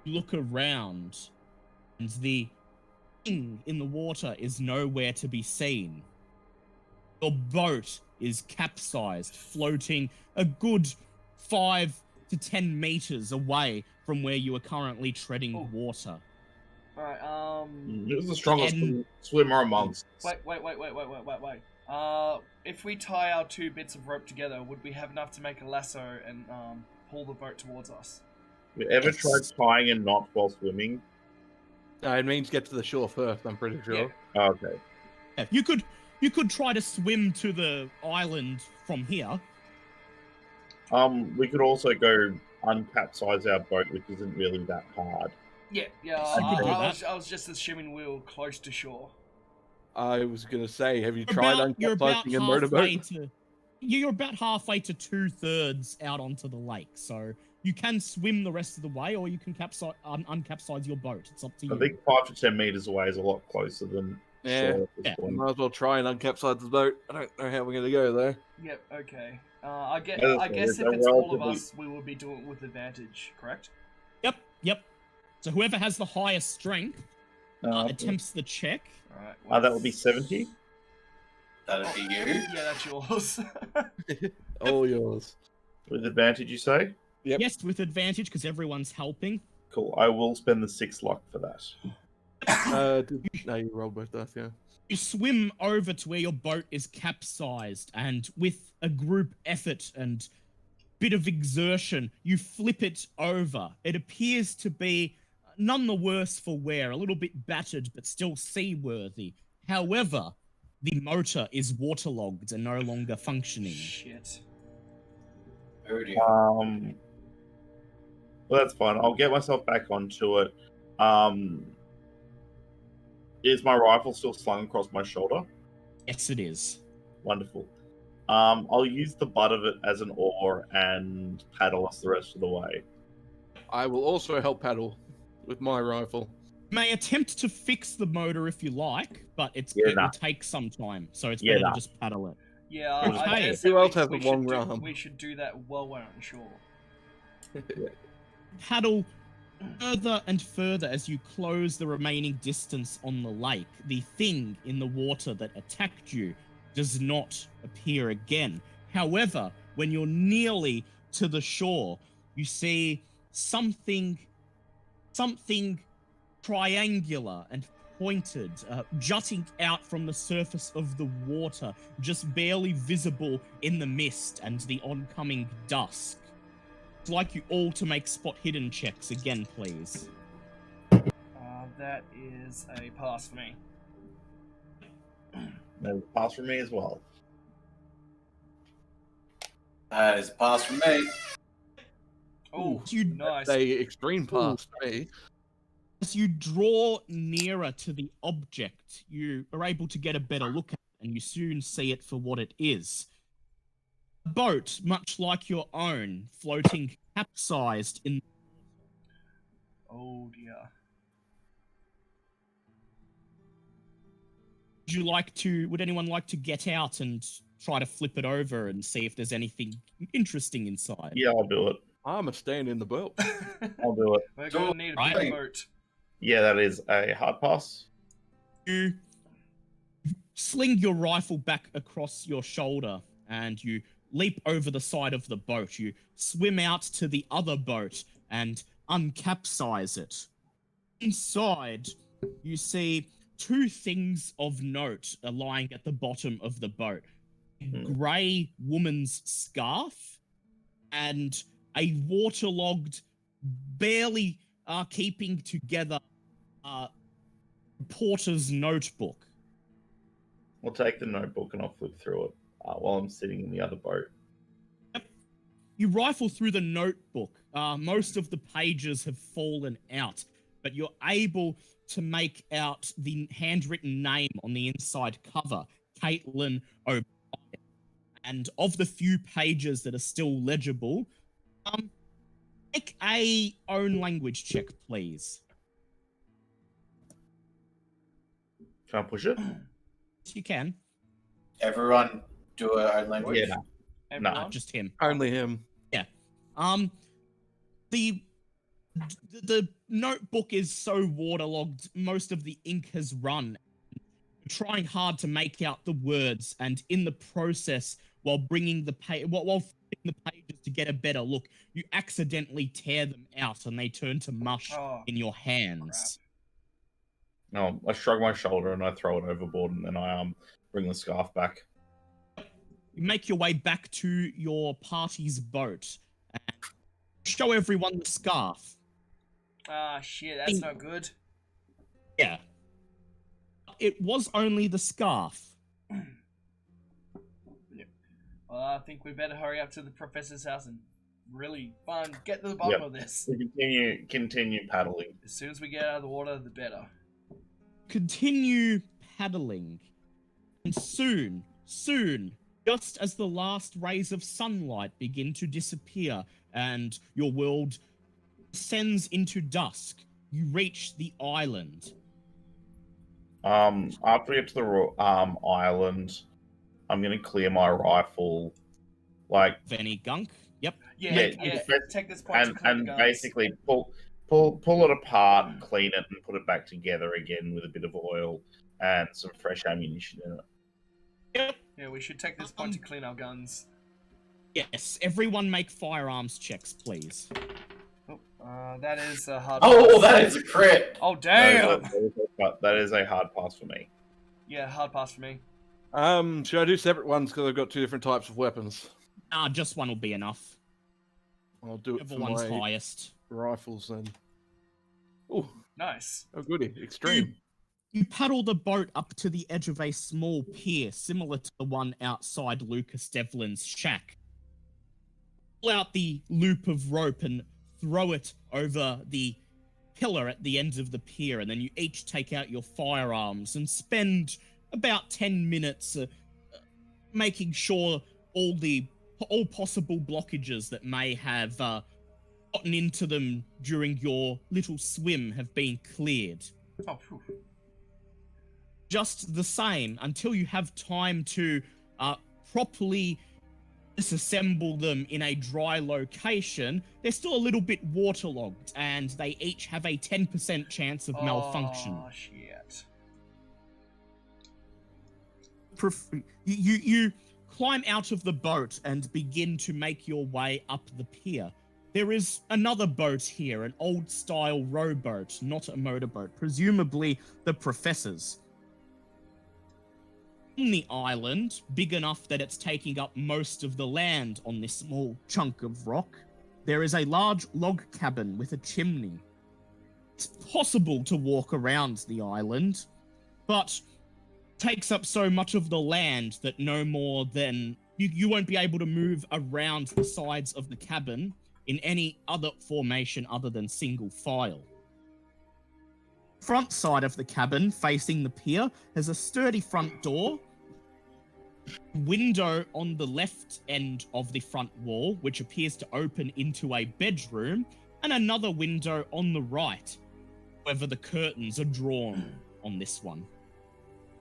You look around, and the thing in the water is nowhere to be seen. Your boat is capsized, floating a good 5 to 10 meters away from where you are currently treading Oh. water. Alright, Who's the strongest And- swimmer amongst us? wait. If we tie our two bits of rope together, would we have enough to make a lasso and pull the boat towards us? Have you ever Yes. tried tying a knot while swimming? It means get to the shore first, I'm pretty sure. Yeah. Okay. Yeah, you could try to swim to the island from here. We could also go uncapsize our boat, which isn't really that hard. Yeah. I could do I was just assuming we were close to shore. I was gonna say, have you You're tried about uncapsizing a motorboat? you're about halfway to 2/3 out onto the lake, so you can swim the rest of the way, or you can uncapsize your boat. It's up to you. I think 5 to 10 meters away is a lot closer than Yeah. shore at this Yeah. point. Might as well try and uncapsize the boat. I don't know how we're gonna go though. Yep. Okay. I guess They're if it's all of relatively- us, we will be doing it with advantage. Correct? Yep. So whoever has the highest strength attempts the check. Alright. that would be 70. That'd be you. Yeah, that's yours. All yours. With advantage, you say? Yep. Yes, with advantage because everyone's helping. Cool. I will spend the 6 luck for that. No, you rolled both dice, yeah. You swim over to where your boat is capsized, and with a group effort and bit of exertion, you flip it over. It appears to be none the worse for wear, a little bit battered, but still seaworthy. However, the motor is waterlogged and no longer functioning. Shit. Oh dear. Well, that's fine. I'll get myself back onto it. Is my rifle still slung across my shoulder? Yes, it is. Wonderful. I'll use the butt of it as an oar and paddle us the rest of the way. I will also help paddle with my rifle. You may attempt to fix the motor if you like, but it Yeah, will nah. take some time, so it's Yeah, better nah. to just paddle it. Yeah, Okay. I guess Who that else has we a should long do- run? We should do that while we're on shore. Paddle further and further as you close the remaining distance on the lake. The thing in the water that attacked you does not appear again. However, when you're nearly to the shore, you see something triangular and pointed, jutting out from the surface of the water, just barely visible in the mist and the oncoming dusk. I'd like you all to make spot hidden checks again, please. That is a pass for me. No pass for me as well. It's a pass from me. Oh, You- nice. Say extreme pass me. As you draw nearer to the object, you are able to get a better look at it, and you soon see it for what it is. A boat, much like your own, floating capsized in. Oh dear. Would anyone like to get out and try to flip it over and see if there's anything interesting inside? Yeah, I'll do it. I'm a stand in the boat. I'll do it. We're gonna need a Right. big boat. Yeah, that is a hard pass. You sling your rifle back across your shoulder and you leap over the side of the boat. You swim out to the other boat and uncapsize it. Inside, you see two things of note are lying at the bottom of the boat. A grey woman's scarf and a waterlogged, barely keeping together reporter's notebook. We'll take the notebook and I'll flip through it while I'm sitting in the other boat. You rifle through the notebook. Most of the pages have fallen out, but you're able to make out the handwritten name on the inside cover, Kaitlyn OBrien. And of the few pages that are still legible, make a own language check, please. Can I push it? Yes, you can. Everyone do our own language. Yeah, no. Everyone? Just him. Only him. The notebook is so waterlogged, most of the ink has run. You're trying hard to make out the words, and in the process, while flipping the pages to get a better look, you accidentally tear them out, and they turn to mush Oh, in your hands. No, I shrug my shoulder and I throw it overboard, and then I bring the scarf back. You make your way back to your party's boat and show everyone the scarf. Ah, shit, that's not good. Yeah. It was only the scarf. Well, I think we better hurry up to the professor's house and really get to the bottom of this. We continue paddling. As soon as we get out of the water, the better. Continue paddling. And soon, just as the last rays of sunlight begin to disappear and your world descends into dusk, you reach the island. After we get to the island, I'm gonna clear my rifle, like, Of any gunk? Yep. Yeah, Yeah, take this point to clean and the guns. basically pull it apart, clean it, and put it back together again with a bit of oil and some fresh ammunition in it. Yep. Yeah, we should take this point to clean our guns. Yes. Everyone make firearms checks, please. Oh, that is a hard Oh, pass. that is a crit. Oh, damn! That is a hard pass for me. Yeah, hard pass for me. Should I do separate ones because I've got two different types of weapons? Just one will be enough. I'll do it Whichever for one's my highest. rifles then. Oh, Nice. oh goody, extreme. You paddle the boat up to the edge of a small pier, similar to the one outside Lucas Devlin's shack. Pull out the loop of rope and throw it over the pillar at the end of the pier, and then you each take out your firearms and spend about 10 minutes making sure all possible blockages that may have gotten into them during your little swim have been cleared. Oh, phew. Just the same, until you have time to properly disassemble them in a dry location, they're still a little bit waterlogged, and they each have a 10% chance of malfunction. Oh, shit. You climb out of the boat and begin to make your way up the pier. There is another boat here, an old-style rowboat, not a motorboat, presumably the professor's. On the island, big enough that it's taking up most of the land on this small chunk of rock, there is a large log cabin with a chimney. It's possible to walk around the island, but takes up so much of the land that no more than you won't be able to move around the sides of the cabin in any other formation other than single file. Front side of the cabin, facing the pier, has a sturdy front door, window on the left end of the front wall, which appears to open into a bedroom, and another window on the right. However, the curtains are drawn on this one.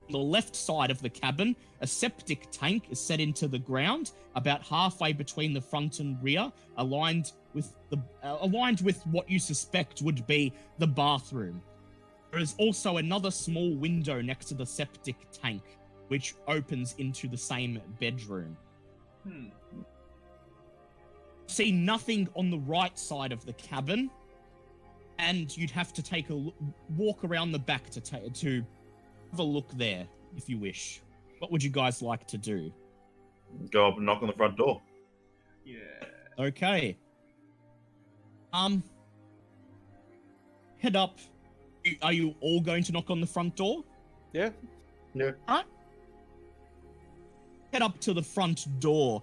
On the left side of the cabin, a septic tank is set into the ground, about halfway between the front and rear, aligned with what you suspect would be the bathroom. There is also another small window next to the septic tank, which opens into the same bedroom. See nothing on the right side of the cabin, and you'd have to take a walk around the back to have a look there, if you wish. What would you guys like to do? Go up and knock on the front door. Yeah. Okay. Head up. Are you all going to knock on the front door? Yeah. Yeah. Alright. Head up to the front door.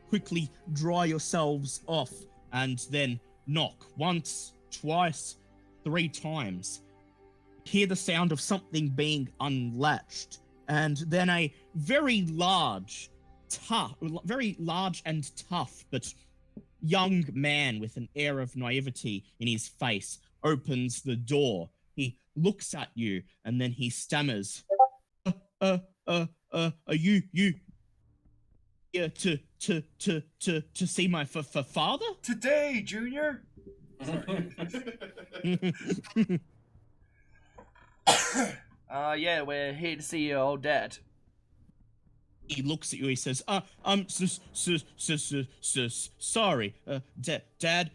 Quickly dry yourselves off, and then knock once, twice, 3 times. Hear the sound of something being unlatched, and then a very large and tough, but young man with an air of naivety in his face opens the door. He looks at you, and then he stammers, are you here to see my father? Today, Junior. Yeah, we're here to see your old dad. He looks at you. He says, sorry. Dad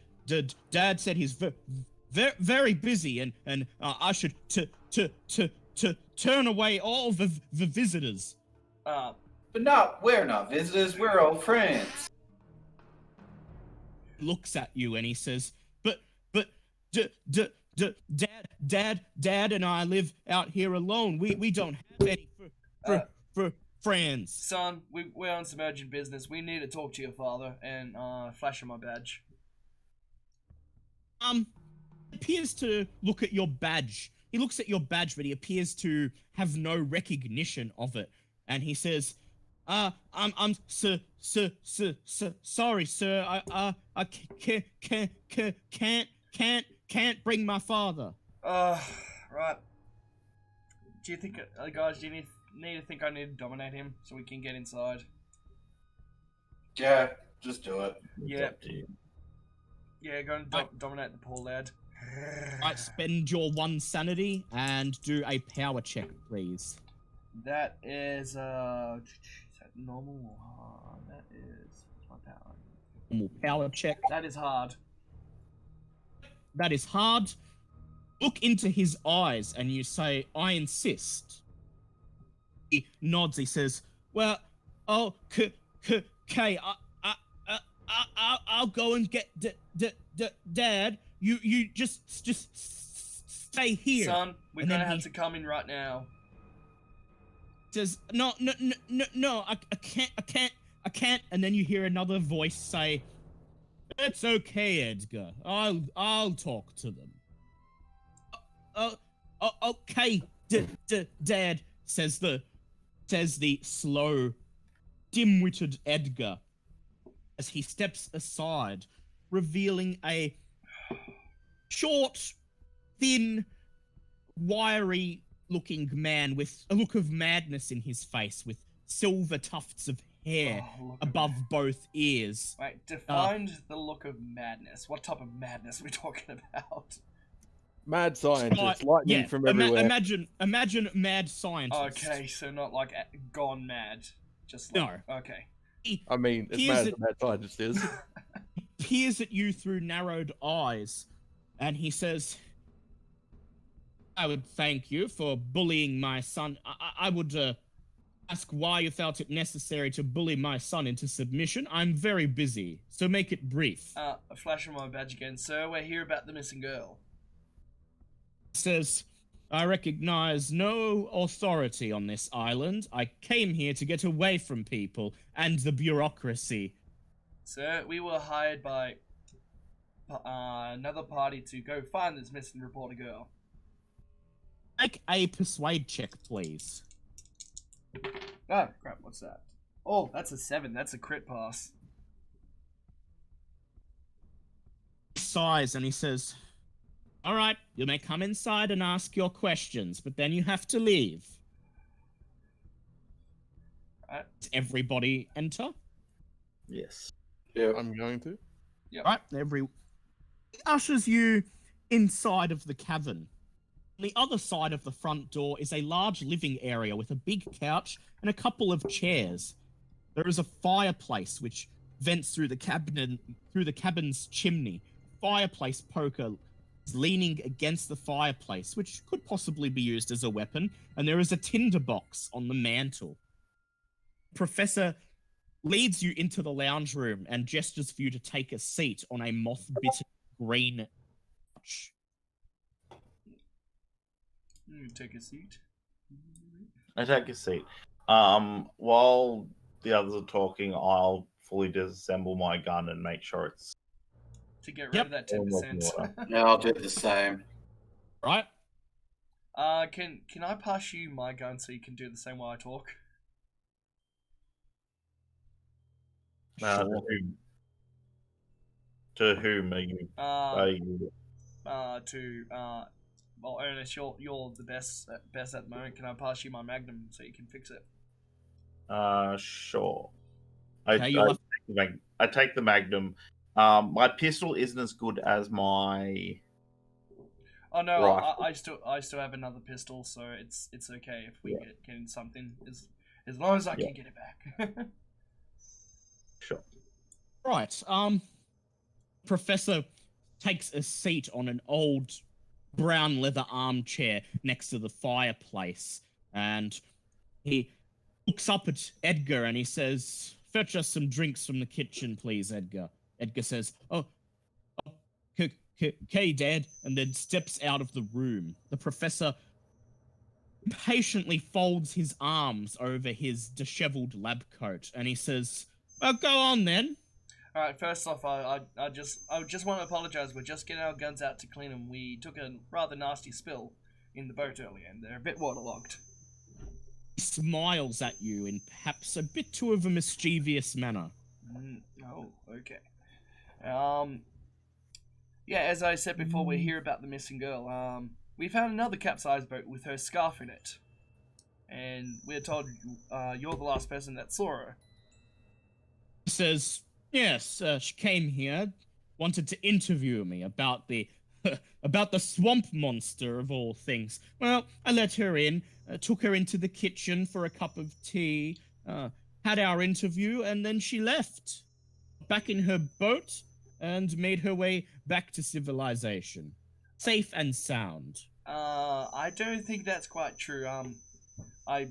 said he's very busy, and I should turn away all the visitors. But we're not visitors, we're old friends. Looks at you and he says, but Dad and I live out here alone. We don't have any for friends. Son, we're on some urgent business. We need to talk to your father, and flash him my badge. Appears to look at your badge. He looks at your badge, but he appears to have no recognition of it. And he says, I'm sorry, sir. I can't bring my father. Right. Do you think, guys, do you need to think I need to dominate him so we can get inside? Yeah, just do it. Yeah. Yeah, go and dominate the poor lad. Right, spend your 1 sanity and do a power check, please. That is that normal or hard? That is my power. Normal power check. That is hard. That is hard. Look into his eyes and you say, I insist. He nods. He says, well, oh, okay, I'll go and get Dad. You just stay here. Son, we're gonna have to come in right now. Says, no, I can't. And then you hear another voice say, it's okay, Edgar. I'll talk to them. Okay, Dad, says the slow, dim-witted Edgar as he steps aside, revealing a short, thin, wiry-looking man with a look of madness in his face, with silver tufts of hair above both ears. Wait, define the look of madness. What type of madness are we talking about? Mad scientist, lightning from everywhere. Imagine mad scientist. Okay, so not like gone mad. Just like, no. Okay. I mean, as mad as a mad scientist is. He peers at you through narrowed eyes, and he says, I would thank you for bullying my son. I would ask why you felt it necessary to bully my son into submission. I'm very busy, so make it brief. Flashing my badge again. Sir, we're here about the missing girl. Says, I recognize no authority on this island. I came here to get away from people and the bureaucracy. Sir, we were hired by another party to go find this missing reporter girl. Make a persuade check, please. Oh, crap, what's that? Oh, that's a 7. That's a crit pass. He sighs and he says, all right, you may come inside and ask your questions, but then you have to leave. Right. Does everybody enter? Yes. Yeah. I'm going to. Yep. Right, He ushers you inside of the cavern. On the other side of the front door is a large living area with a big couch and a couple of chairs. There is a fireplace which vents through the cabin's chimney. Fireplace poker is leaning against the fireplace, which could possibly be used as a weapon, and there is a tinderbox on the mantle. Professor leads you into the lounge room and gestures for you to take a seat on a moth-bitten green couch. You take a seat. I take a seat. While the others are talking, I'll fully disassemble my gun and make sure it's To get rid of that 10%. Yeah, I'll do the same. Right? Can I pass you my gun so you can do the same while I talk? Sure. To whom are you? Well, Ernest, you're the best at the moment. Can I pass you my Magnum so you can fix it? Sure. Okay, I take the Magnum. My pistol isn't as good as my. Oh no, Rifle. I still have another pistol, so it's okay if we get in something as long as I can get it back. Sure. Right. Professor takes a seat on an old brown leather armchair next to the fireplace, and he looks up at Edgar and he says, "Fetch us some drinks from the kitchen, please, Edgar." Edgar says, "Okay, Dad," and then steps out of the room. The professor patiently folds his arms over his disheveled lab coat, and he says, "Well, go on then." All right. First off, I just want to apologize. We're just getting our guns out to clean them. We took a rather nasty spill in the boat earlier, and they're a bit waterlogged. He smiles at you in perhaps a bit too of a mischievous manner. Oh, okay. Yeah, as I said before, we're here about the missing girl. We found another capsized boat with her scarf in it, and we're told you're the last person that saw her. He says, "Yes, she came here, wanted to interview me about the about the swamp monster of all things. Well, I let her in, took her into the kitchen for a cup of tea, had our interview, and then she left. Back in her boat and made her way back to civilization. Safe and sound." I don't think that's quite true. I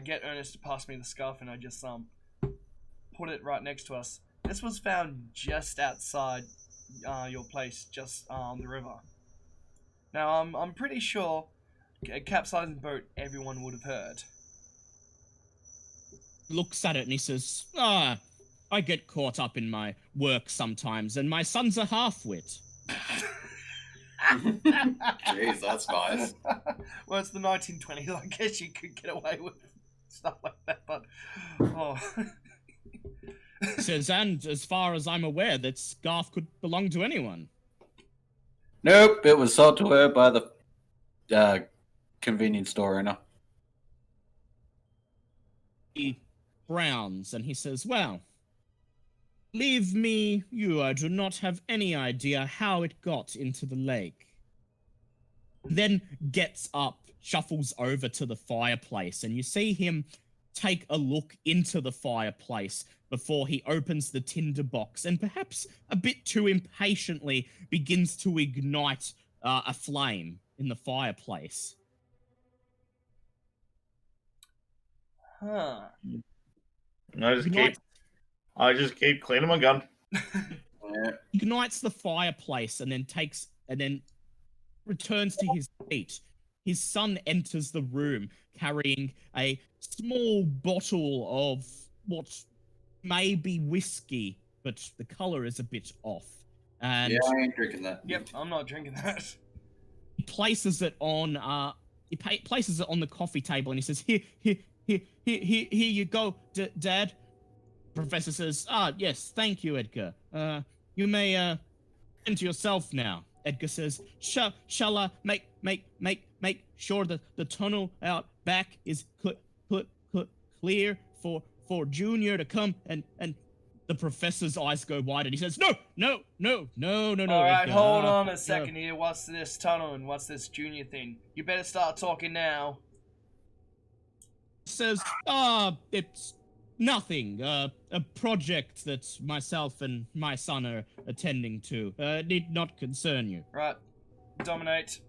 get Ernest to pass me the scarf, and I just put it right next to us. This was found just outside your place, just on the river. Now, I'm pretty sure a capsizing boat everyone would have heard. He looks at it and he says, I get caught up in my work sometimes, and my son's a half-wit. Jeez, that's nice. Well, it's the 1920s. I guess you could get away with stuff like that, but He says, and as far as I'm aware, that scarf could belong to anyone. Nope, it was sold to her by the convenience store owner. He frowns and he says, well, leave me you. I do not have any idea how it got into the lake. Then gets up, shuffles over to the fireplace, and you see him take a look into the fireplace before he opens the tinderbox and perhaps a bit too impatiently begins to ignite a flame in the fireplace. huh. I just keep cleaning my gun. Yeah. Ignites the fireplace and then returns to his seat. his son enters the room carrying a small bottle of what may be whiskey, but the color is a bit off. And Yeah, I ain't drinking that. Yep, I'm not drinking that. he places it on places it on the coffee table and he says, here you go, Dad. Professor says, yes, thank you, Edgar. You may enter yourself now. Edgar says, shall I make sure that the tunnel out back is clear for Junior to come and the professor's eyes go wide and he says, no. All right, Edgar, hold on a no." second here. What's this tunnel and what's this Junior thing? You better start talking now. Says, it's nothing. A project that myself and my son are attending to. Need not concern you. Right, dominate.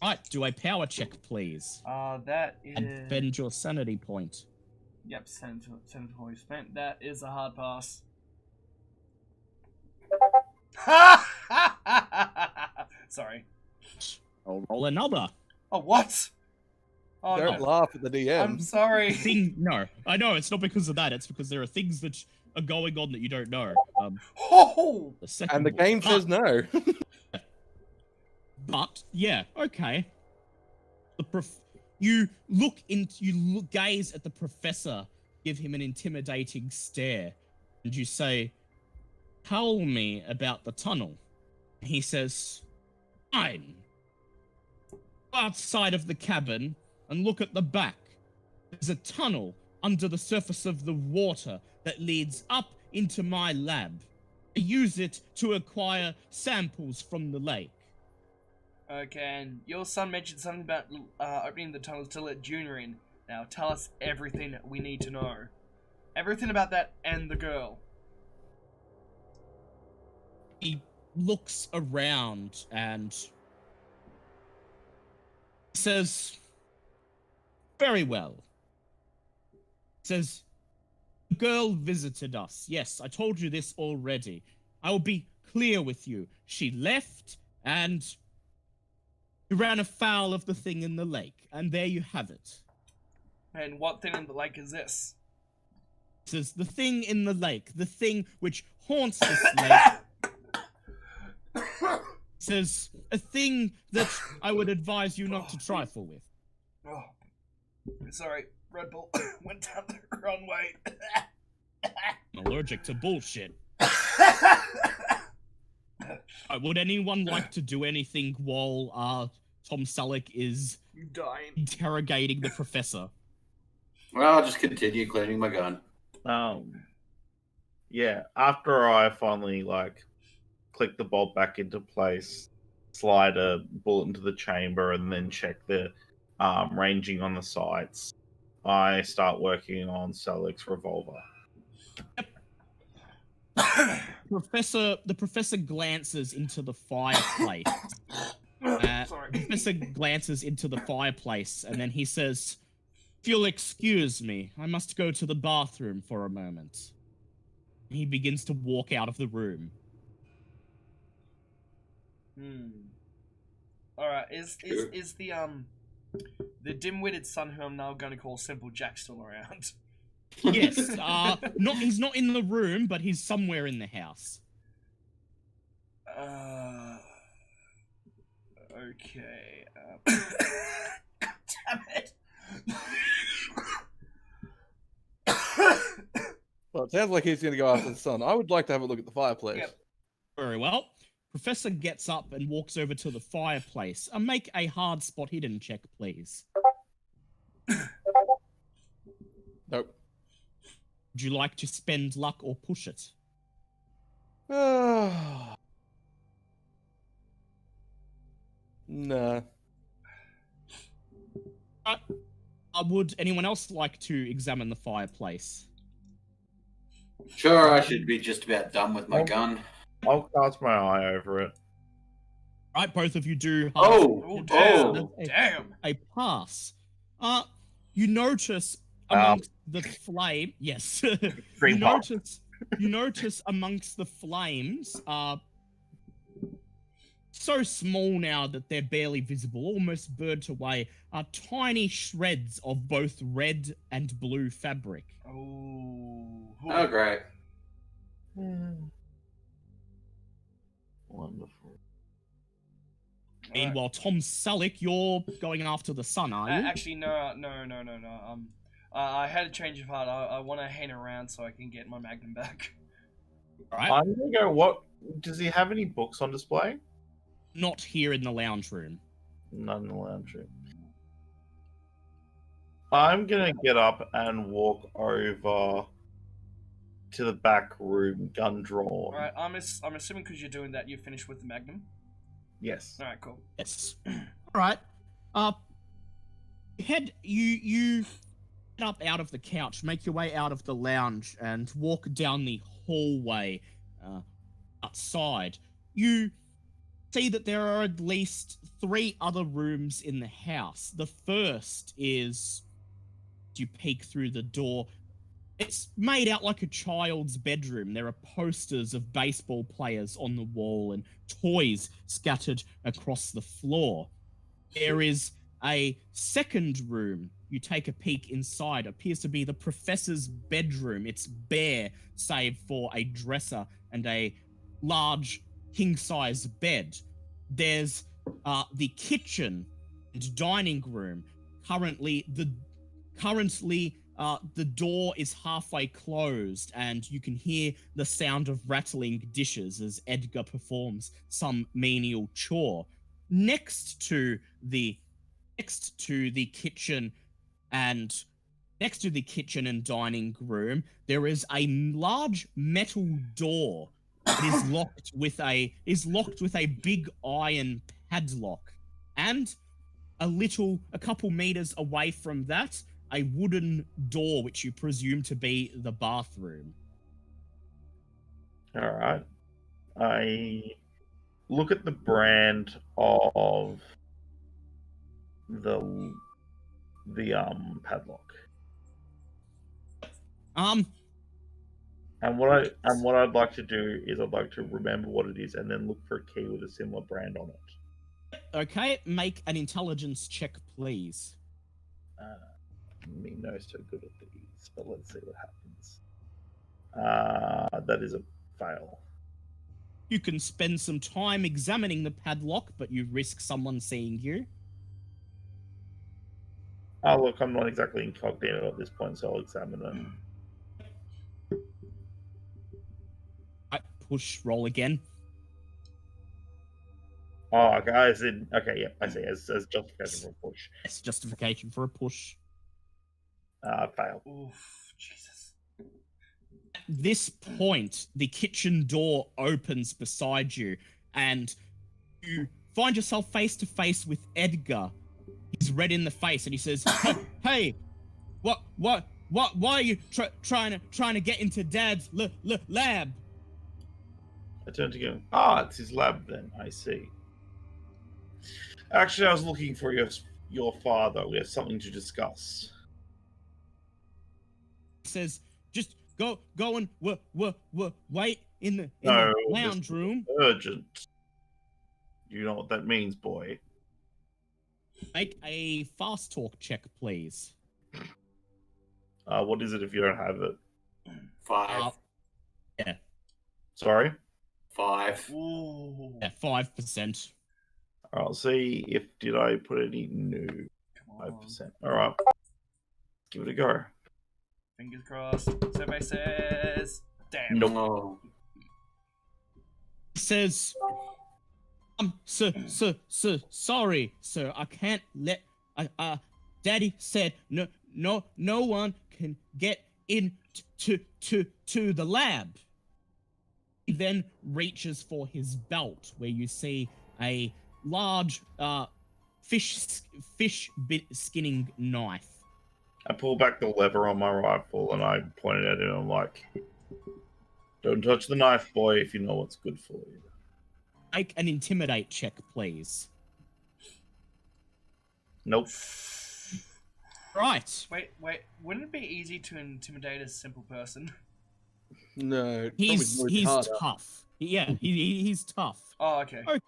Right, do a power check, please. That is... And bend your sanity point. Yep, 7 points spent. That is a hard pass. Sorry. Roll another. Oh, what? Oh, Don't no. laugh at the DM. I'm sorry. No, I know, it's not because of that. It's because there are things that are going on that you don't know. Oh! The second And the one- game says no. But yeah, okay. You gaze at the professor, give him an intimidating stare, and you say, "Tell me about the tunnel." He says, "Fine. Go outside of the cabin and look at the back. There's a tunnel under the surface of the water that leads up into my lab. I use it to acquire samples from the lake." Okay, and your son mentioned something about opening the tunnels to let Junior in. Now tell us everything we need to know. Everything about that and the girl. He looks around and says, "Very well." Says, "The girl visited us. Yes, I told you this already. I will be clear with you. She left and you ran afoul of the thing in the lake, and there you have it." And what thing in the lake is this? Says, "The thing in the lake, the thing which haunts this lake." Says, "A thing that I would advise you not to trifle with." Oh, sorry, Red Bull went down the wrong way. I'm allergic to bullshit. Would anyone like to do anything while Tom Selleck is You dying. interrogating the professor? Well, I'll just continue cleaning my gun. Yeah, after I finally click the bolt back into place, slide a bullet into the chamber, and then check the ranging on the sights, I start working on Selleck's revolver. The professor glances into the fireplace. Sorry. The professor glances into the fireplace, and then he says, "If you'll excuse me, I must go to the bathroom for a moment." He begins to walk out of the room. Alright, is the dim-witted son who I'm now going to call Simple Jack still around? Yes, he's not in the room, but he's somewhere in the house. Okay. Damn it. Well, it sounds like he's going to go after the sun. I would like to have a look at the fireplace. Yep. Very well. Professor gets up and walks over to the fireplace. Make a hard spot hidden check, please. Nope. Would you like to spend luck or push it? Nah. Would anyone else like to examine the fireplace? Sure, I should be just about done with my gun. I'll cast my eye over it. Right, both of you do. Oh, damn. A pass. You notice amongst the flame. Yes. Green pop. You notice amongst the flames. so small now that they're barely visible, almost burnt away, are tiny shreds of both red and blue fabric. Oh. Oh, great. Wonderful. Meanwhile, Tom Selleck, you're going after the sun, are you? Actually, no. I had a change of heart. I want to hang around so I can get my Magnum back. Right. I'm gonna go. What does he have? Any books on display? Not here in the lounge room. None in the lounge room. I'm gonna get up and walk over to the back room, gun drawn. Alright, I'm assuming because you're doing that, you're finished with the Magnum. Yes. Alright, cool. Yes. Alright. You head up out of the couch, make your way out of the lounge, and walk down the hallway outside. You see that there are at least 3 other rooms in the house. The first is, you peek through the door, it's made out like a child's bedroom. There are posters of baseball players on the wall and toys scattered across the floor. There is a second room. You take a peek inside. Appears to be the professor's bedroom. It's bare, save for a dresser and a large king-size bed. There's the kitchen and dining room. Currently, the door is halfway closed, and you can hear the sound of rattling dishes as Edgar performs some menial chore. Next to the kitchen and dining room, there is a large metal door. It is locked with a big iron padlock, and a couple meters away from that, a wooden door which you presume to be the bathroom. All right. I look at the brand of the padlock. And what I'd like to do is I'd like to remember what it is and then look for a key with a similar brand on it. Okay, make an intelligence check, please. Me no so good at these, but let's see what happens. That is a fail. You can spend some time examining the padlock, but you risk someone seeing you. Oh, look, I'm not exactly incognito at this point, so I'll examine it. Right, push, roll again. Oh, okay, I see. Okay, yeah, I see. As justification for a push. Yes, justification for a push. Fail. Oof, Jesus. At this point, the kitchen door opens beside you, and you find yourself face to face with Edgar. He's red in the face, and he says, "Hey, why are you trying to get into Dad's lab?" I turn to go. It's his lab then. I see. Actually, I was looking for your father. We have something to discuss. He says, "Just go and wait in the lounge room." Urgent. You know what that means, boy. Make a fast talk check, please. What is it if you don't have it? 5. Yeah. Sorry? 5. Ooh. Yeah, 5%. I'll see if did I put any new. Come on. 5%. Alright. Give it a go. Fingers crossed. Survey says. Damn. Nope. Oh. He says, sorry, sir. I can't let. Daddy said no one can get in to the lab. He then reaches for his belt, where you see a large fish skinning knife. I pull back the lever on my rifle and I point it at him. I'm like, "Don't touch the knife, boy, if you know what's good for you." Make an intimidate check, please. Nope. Right. Wait. Wouldn't it be easy to intimidate a simple person? No, He's harder. tough. Yeah, he's tough. Oh, okay. Okay.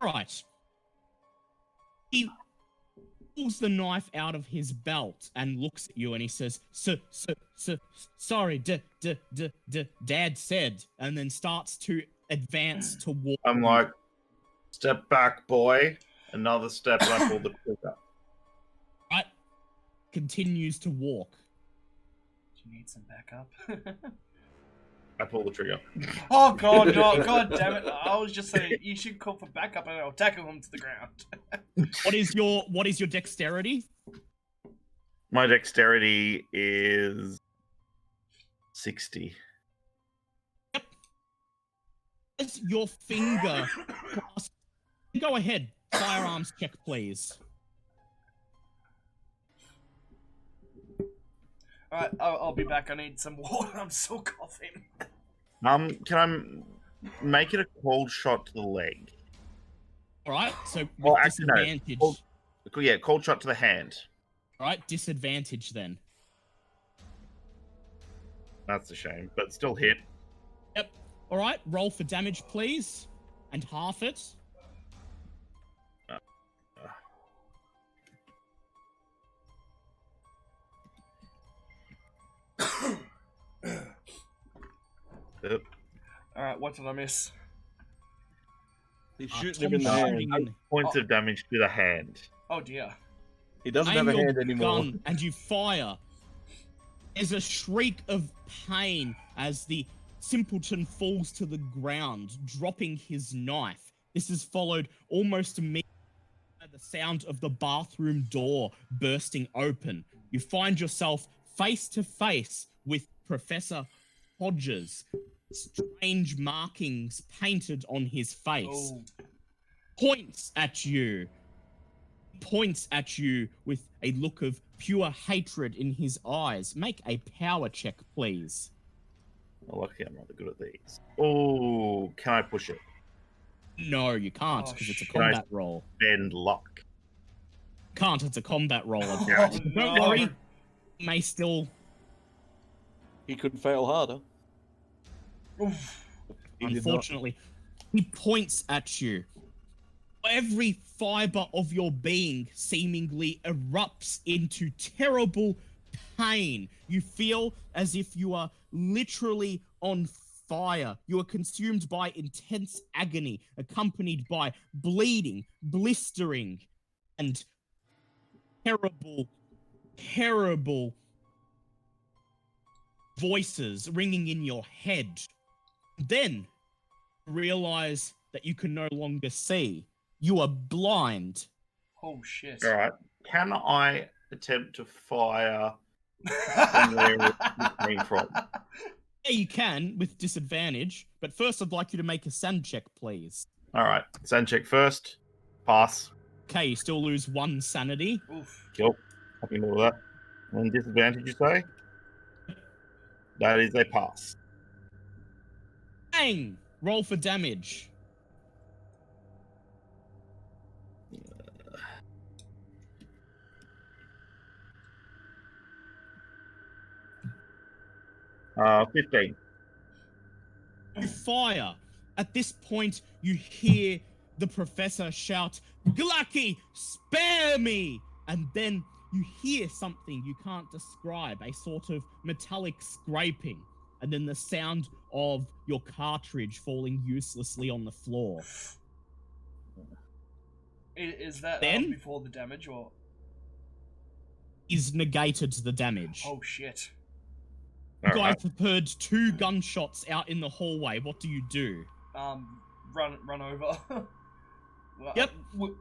Right. He pulls the knife out of his belt and looks at you and he says, sorry, Dad said, and then starts to advance toward I'm you. like, step back, boy. Another step, and I pull the trigger. Right. Continues to walk. Do you need some backup? I pull the trigger. Oh god, no, god damn it! I was just saying you should call for backup and I'll tackle him to the ground. What is your dexterity? My dexterity is 60. As your finger. Go ahead. Firearms check, please. Alright, I'll be back. I need some water. I'm still coughing. Can I make it a cold shot to the leg? All right. So with Well, actually, no. disadvantage. Cold shot to the hand. All right. Disadvantage then. That's a shame, but still hit. Yep. All right. Roll for damage, please, and half it. Yep. Alright, what did I miss? He's Tom shooting him in the shooting hand. in- Points of damage to the hand. Oh dear. He doesn't aim have a your hand anymore. gun and you fire. There's a shriek of pain as the simpleton falls to the ground, dropping his knife. This is followed almost immediately by the sound of the bathroom door bursting open. You find yourself face to face with Professor Hodges. Strange markings painted on his face. Oh. Points at you with a look of pure hatred in his eyes. Make a power check, please. Oh, lucky I'm rather good at these. Oh, can I push it? No, you can't, Oh, because it's a shit. combat roll. Bend luck. Can't, it's a combat roll. Oh, Don't no. worry, you may still... He could fail harder. Oof. He did not. Unfortunately, he points at you. Every fiber of your being seemingly erupts into terrible pain. You feel as if you are literally on fire. You are consumed by intense agony, accompanied by bleeding, blistering, and terrible, terrible voices ringing in your head. Then realize that you can no longer see. You are blind. Oh shit. All right. Can I attempt to fire from where it's coming from? Yeah, you can with disadvantage, but first I'd like you to make a sand check, please. All right. Sand check first. Pass. Okay, you still lose 1 sanity. Oof. Kill. Happy with that. And disadvantage, you say? That is a pass. Bang! Roll for damage. 15. You fire. At this point, you hear the professor shout, "Glucky, spare me!" And then you hear something you can't describe, a sort of metallic scraping, and then the sound of your cartridge falling uselessly on the floor. Is that Then? before the damage or? Is negated the damage. Oh shit. You All guys right. have heard 2 gunshots out in the hallway. What do you do? Run over. Well, Yep.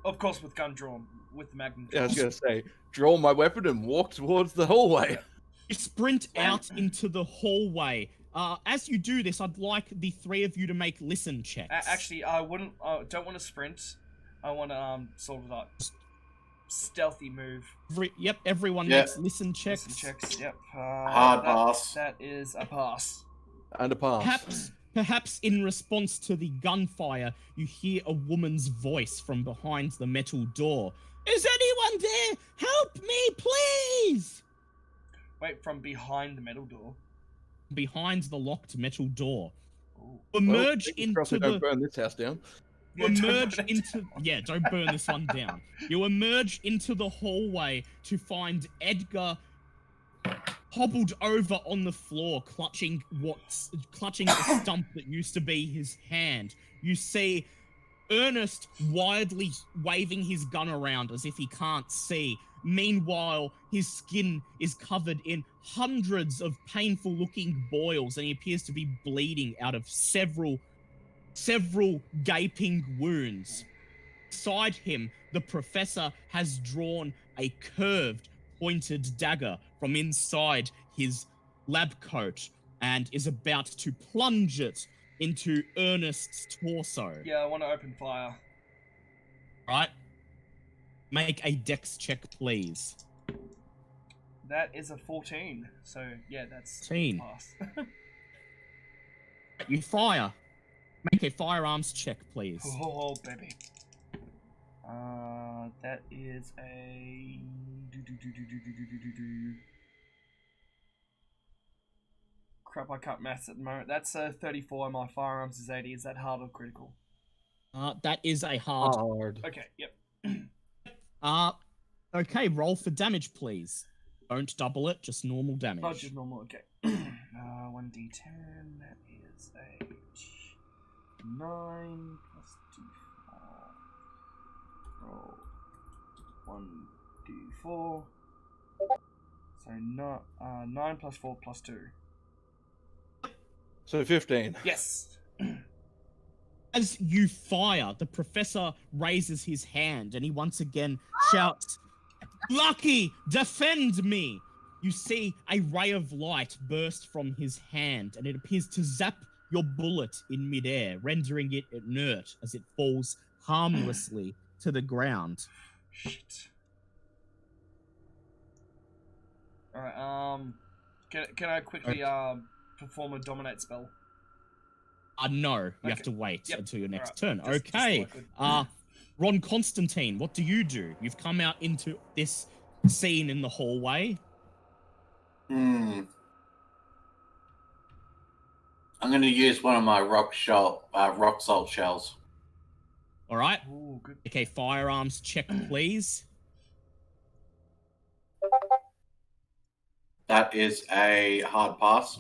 Of course, with gun drawn, with the magnum. Yeah, I was gonna say, draw my weapon and walk towards the hallway. You sprint out into the hallway. As you do this, I'd like the 3 of you to make listen checks. Actually, I wouldn't. Don't want to sprint. I want to sort of like stealthy move. Everyone Yeah. makes listen checks. Listen checks. Yep. Hard pass. That is a pass. And a pass. Perhaps in response to the gunfire, you hear a woman's voice from behind the metal door. Is anyone there? Help me, please! Wait, from behind the metal door. Behind the locked metal door. Ooh. Emerge Well, fingers crossed into they don't the burn this house down. You Yeah, don't emerge burn it into down. yeah, don't burn this one down. You emerge into the hallway to find Edgar hobbled over on the floor, clutching a stump that used to be his hand. You see Ernest wildly waving his gun around as if he can't see. Meanwhile, his skin is covered in hundreds of painful-looking boils, and he appears to be bleeding out of several gaping wounds. Beside him, the professor has drawn a curved, pointed dagger from inside his lab coat and is about to plunge it into Ernest's torso. Yeah, I want to open fire. Right? Make a dex check, please. That is a 14. So, yeah, that's 14. pass. You fire. Make a firearms check, please. Oh, baby. That is a... Crap, I can't maths at the moment. That's a 34, my firearms is 80. Is that hard or critical? That is a hard. Hard. Okay, yep. Okay, roll for damage, please. Don't double it, just normal damage. Oh, just normal, okay. 1d10, that is a 9 plus d4. Roll 1d4. So, 9 plus 4 plus 2. So 15. Yes! As you fire, the professor raises his hand and he once again shouts, "Lucky, defend me!" You see a ray of light burst from his hand and it appears to zap your bullet in midair, rendering it inert as it falls harmlessly to the ground. Shit. Alright, can I quickly, perform a dominate spell? No, you have Okay. to wait Yep. until your next Alright, turn. just Okay. so I could- Ron Constantine, what do? You've come out into this scene in the hallway. I'm going to use one of my rock salt shells. All right. Ooh, good. Okay, firearms check, please. That is a hard pass.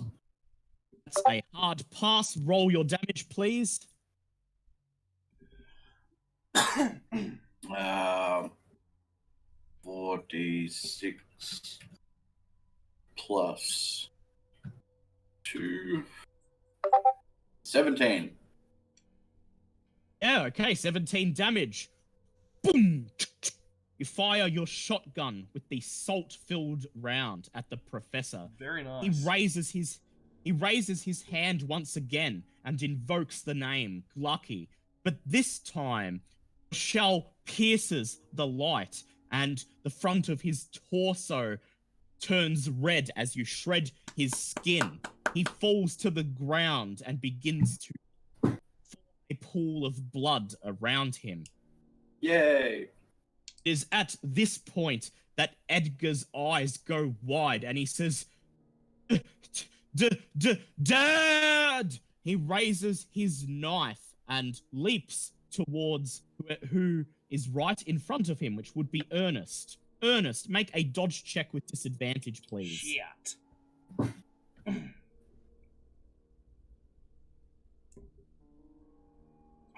That's a hard pass. Roll your damage, please. 4d6 plus 2. 17. Yeah, okay, 17 damage. Boom! You fire your shotgun with the salt-filled round at the professor. Very nice. He raises his hand once again and invokes the name Lucky. But this time, the shell pierces the light and the front of his torso turns red as you shred his skin. He falls to the ground and begins to form a pool of blood around him. Yay! It is at this point that Edgar's eyes go wide and he says, Dad! He raises his knife and leaps towards who is right in front of him, which would be Ernest. Ernest, make a dodge check with disadvantage, please. Shit.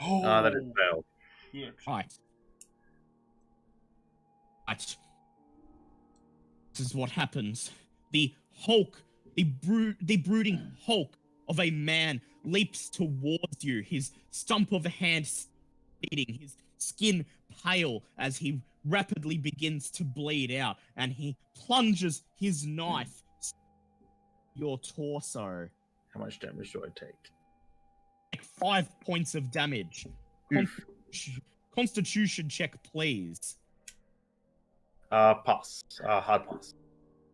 Oh, That is failed. yeah. Right. Right. This is what happens. The Hulk, the brooding Hulk of a man leaps towards you, his stump of a hand bleeding, his skin pale as he rapidly begins to bleed out, and he plunges his knife your torso. How much damage do I take? Like 5 points of damage. Constitution check, please. Pass. Hard pass.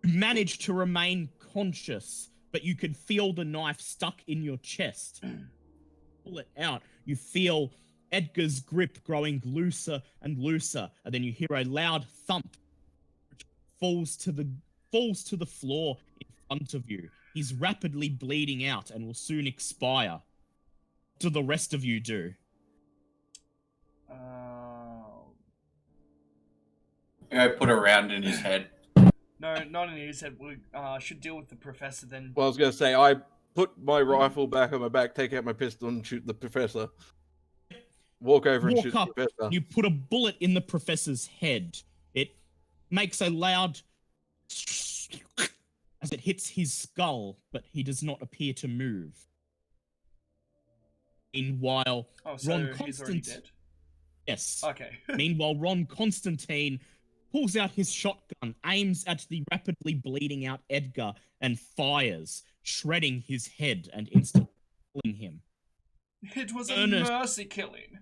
You manage to remain conscious, but you can feel the knife stuck in your chest. Pull it out. You feel Edgar's grip growing looser and looser, and then you hear a loud thump, which falls to the floor in front of you. He's rapidly bleeding out and will soon expire. What do the rest of you do? I put a round in his head. No, not in his head. We should deal with the professor then. Well, I was going to say, I put my rifle back on my back, take out my pistol, and shoot the professor. Walk over and Walk shoot up, the professor. you put a bullet in the professor's head. It makes a loud as it hits his skull, but he does not appear to move. Meanwhile, Oh, so Ron he's already Constant- dead. Yes. Okay. Meanwhile, Ron Constantine pulls out his shotgun, aims at the rapidly bleeding out Edgar, and fires, shredding his head and instantly killing him. It was a Ernest- mercy killing.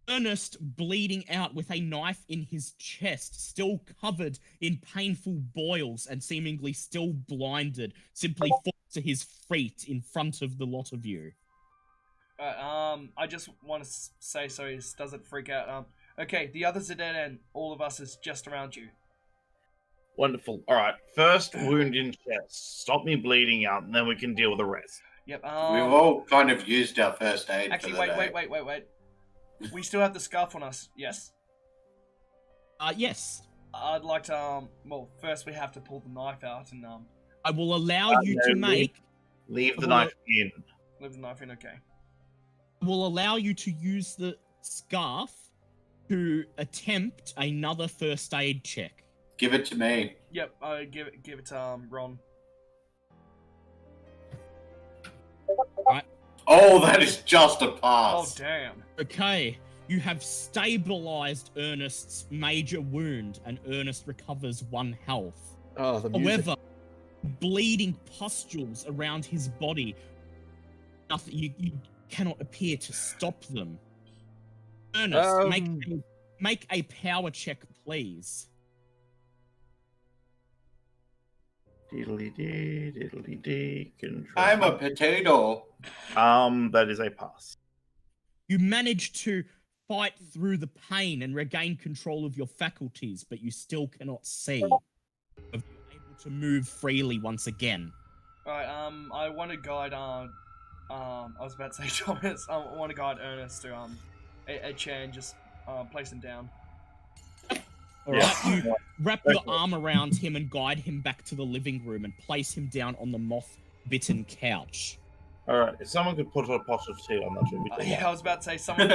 Ernest bleeding out with a knife in his chest, still covered in painful boils and seemingly still blinded, simply falls to his feet in front of the lot of you. I just want to say so he doesn't freak out. Okay, the others are dead and all of us is just around you. Wonderful. All right. First wound in chest. Stop me bleeding out, and then we can deal with the rest. Yep. We've all kind of used our first aid. Actually, for the day. wait. We still have the scarf on us. Yes. Yes. I'd like to. Well, first we have to pull the knife out and I will allow you to no, make. Leave the Well, knife in. leave the knife in. Okay. Will allow you to use the scarf to attempt another first aid check. Give it to me. Yep. Give it to Ron. Oh, that is just a Oh pass. damn. Okay, you have stabilized Ernest's major wound, and Ernest recovers 1 health. Oh, the music. However, bleeding pustules around his body, nothing. You cannot appear to stop them. Ernest, make a power check, please. Diddly-dee, diddly-dee. Control. I'm a potato. That is a pass. You manage to fight through the pain and regain control of your faculties, but you still cannot see. You're able to move freely once again. Alright. I want to guide. I was about to say Thomas. I want to guide Ernest to a chair and just place him down. Alright, you wrap your arm around him and guide him back to the living room and place him down on the moth-bitten couch. All right. If someone could put a pot of tea on that, would be Yeah, I was about to say someone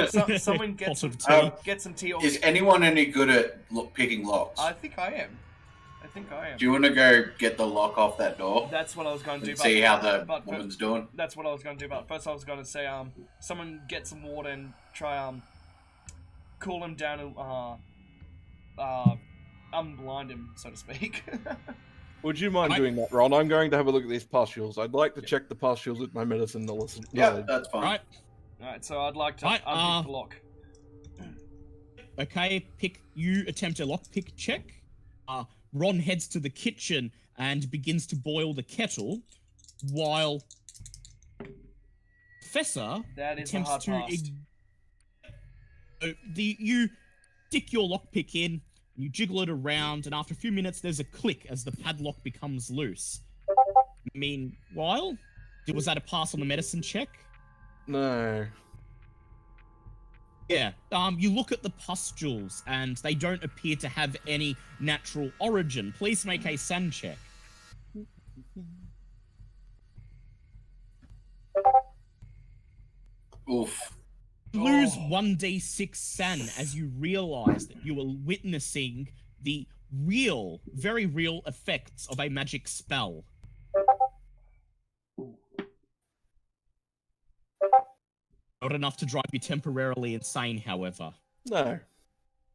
get Pot some of tea. get some tea. Or Is anyone any good at picking locks? I think I am. Do you want to go get the lock off that door That's what I was going to do. and see how the but woman's doing? that's what I was going to do. But first, I was going to say, someone get some water and try cool him down and unblind him, so to speak. Would you mind doing that, Ron? I'm going to have a look at these pustules. I'd like to check the pustules with my medicine knowledge. Yeah, that's fine. Alright, Alright, so I'd like to Right, unpick the lock. okay, you attempt a lockpick check. Ron heads to the kitchen and begins to boil the kettle, while Professor That is a attempts hard to pass. you stick your lockpick in, you jiggle it around, and after a few minutes there's a click as the padlock becomes loose. Meanwhile, was that a pass on the medicine check? No. Yeah. You look at the pustules and they don't appear to have any natural origin. Please make a SAN check. Oof. Lose Oh. 1d6 SAN as you realize that you are witnessing the real, very real effects of a magic spell. Not enough to drive you temporarily insane, however. No.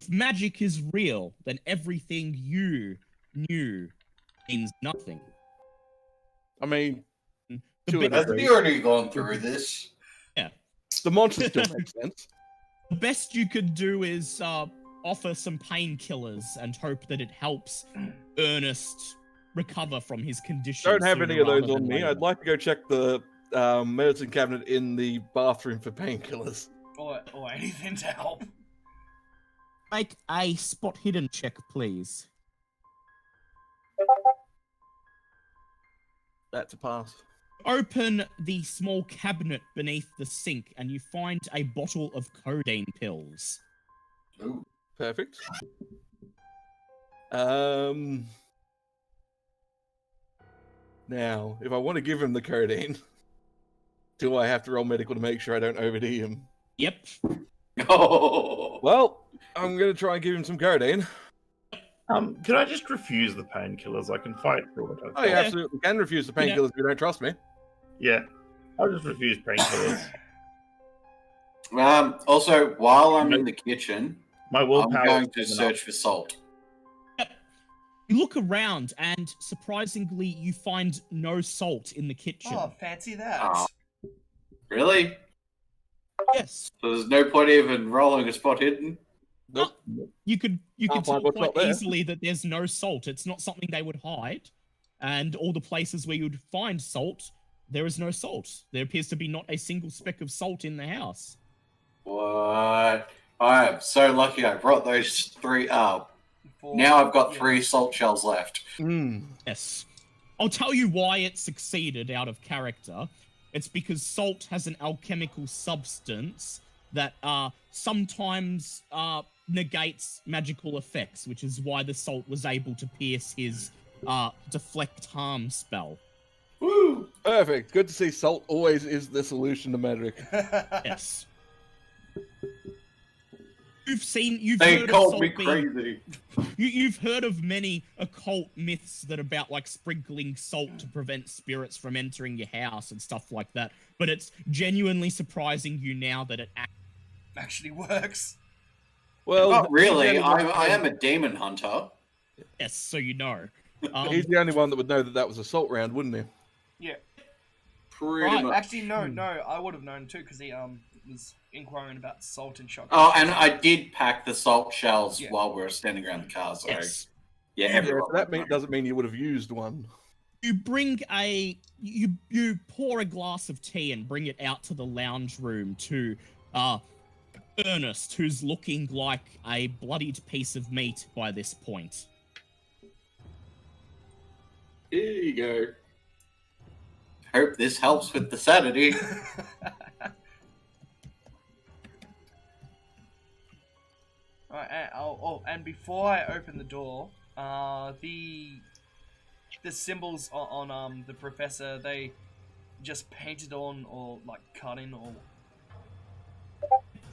If magic is real, then everything you knew means nothing. I mean, The Sure, be- that's Have you already gone through this? the monster still makes sense. the best you could do is offer some painkillers and hope that it helps Ernest recover from his condition. Don't have sooner any of those rather on than me. later. I'd like to go check the medicine cabinet in the bathroom for painkillers. Or anything to help. Make a spot hidden check, please. That's a pass. Open the small cabinet beneath the sink and you find a bottle of codeine pills. Ooh. Perfect. Now, if I want to give him the codeine, do I have to roll medical to make sure I don't OD him? Yep. Oh. Well, I'm going to try and give him some codeine. Can I just refuse the painkillers? I can fight through it. Oh, you absolutely can refuse the painkillers if you don't trust me. Yeah, I'll just refuse painkillers. Also, while I'm in the kitchen, My I'm willpower. going to search for salt. You look around and surprisingly you find no salt in the kitchen. Oh, fancy that. Oh. Really? Yes. So there's no point even rolling a spot hidden? Nope. You could Can't tell find what's quite not there. easily that there's no salt. It's not something they would hide. And all the places where you'd find salt, there is no salt. There appears to be not a single speck of salt in the house. What? I am so lucky I brought those 3 up. Four- Now I've got yeah. 3 salt shells left. Yes. I'll tell you why it succeeded out of character. It's because salt has an alchemical substance that sometimes negates magical effects, which is why the salt was able to pierce his deflect harm spell. Woo! Perfect. Good to see salt always is the solution to magic. Yes. You've They heard of called salt me being, crazy. you've heard of many occult myths that are about like sprinkling salt to prevent spirits from entering your house and stuff like that. But it's genuinely surprising you now that it Actually works. Well, Not really. he's the only I one- am a demon hunter. yes, so you know. He's the only one that would know that that was a salt round, wouldn't he? Yeah. Pretty Right, much. Actually, no, I would have known too because he was inquiring about salt and shotgun. Oh, and I did pack the salt shells Yeah. while we were standing around the car, so Yes. yeah, Yeah, everyone. so that doesn't mean you would have used one. You bring you pour a glass of tea and bring it out to the lounge room to Ernest, who's looking like a bloodied piece of meat by this point. Here you go. Hope this helps with the sanity. Alright, and before I open the door, the symbols on the professor, they just painted on or like cut in or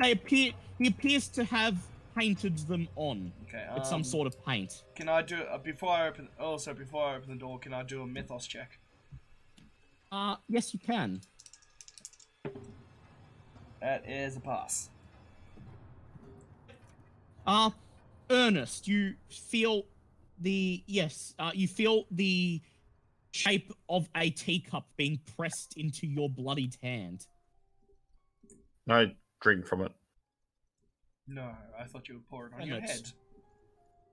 He appears to have painted them on okay. with some sort of paint. Can I do before I open the door? Can I do a mythos check? Yes, you can. That is a pass. Ernest, you feel the shape of a teacup being pressed into your bloodied hand. I drink from it. No, I thought you would pour it on your Ernest. head.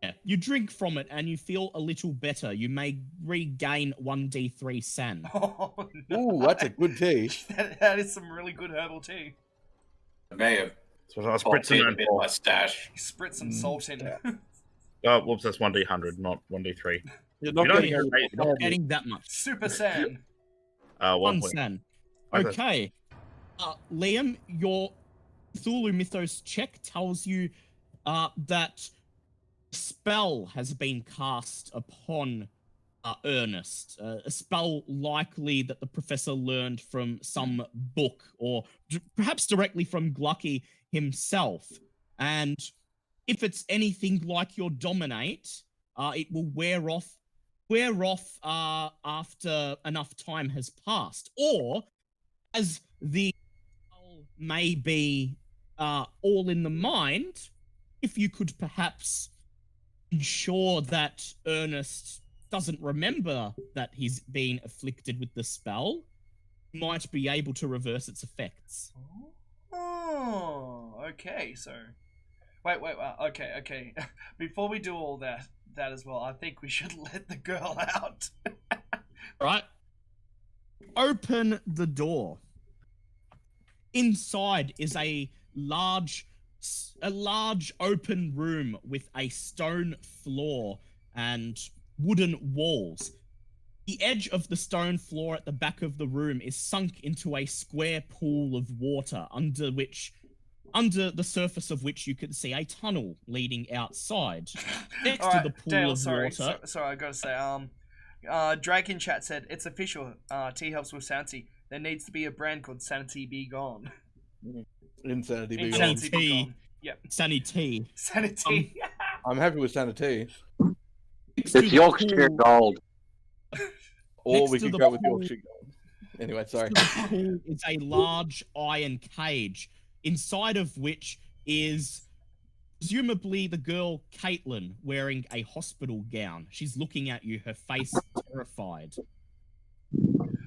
Yeah, you drink from it and you feel a little better. You may regain 1d3 san. Oh, no. Ooh, that's a good tea. that is some really good herbal tea. I may have So I'll popped spritz in a and bit of my stash. Spritz some salt in. Oh, whoops, that's 1d100, not 1d3. You're not You don't getting get a paid. Not getting that much. Super San. 1 1 point. san. Okay. Okay. Liam, your Cthulhu Mythos check tells you that a spell has been cast upon Ernest. A spell likely that the professor learned from some book or perhaps directly from Glucky himself. And if it's anything like your Dominate, it will wear off after enough time has passed. Or, as the spell may be all in the mind, if you could perhaps ensure that Ernest doesn't remember that he's been afflicted with the spell, you might be able to reverse its effects. Oh, okay. So, wait. Okay. Before we do all that as well, I think we should let the girl out. Right? Open the door. Inside is a large open room with a stone floor and wooden walls. The edge of the stone floor at the back of the room is sunk into a square pool of water under the surface of which you can see a tunnel leading outside. Next to the pool Dale, of sorry, water. sorry, I gotta say, Drake in chat said it's official. Tea helps with sanity. There needs to be a brand called Sanity Be Gone. Insanity be gone. Insanity Be Tea. Gone. Yep. Sanity. Sanity. I'm happy with sanity. Next to It's the Yorkshire pool- Gold. Or Next we to could the go with pool- Yorkshire Gold. Anyway, sorry. Next to the pool is a large iron cage, inside of which is presumably the girl Kaitlyn wearing a hospital gown. She's looking at you, her face terrified.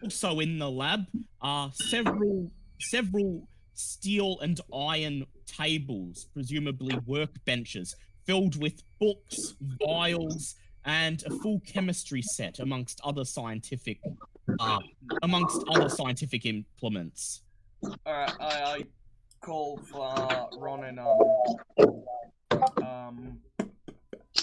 Also in the lab are several steel and iron tables, presumably workbenches, filled with books, vials, and a full chemistry set amongst other scientific implements. Alright, I call for Ron and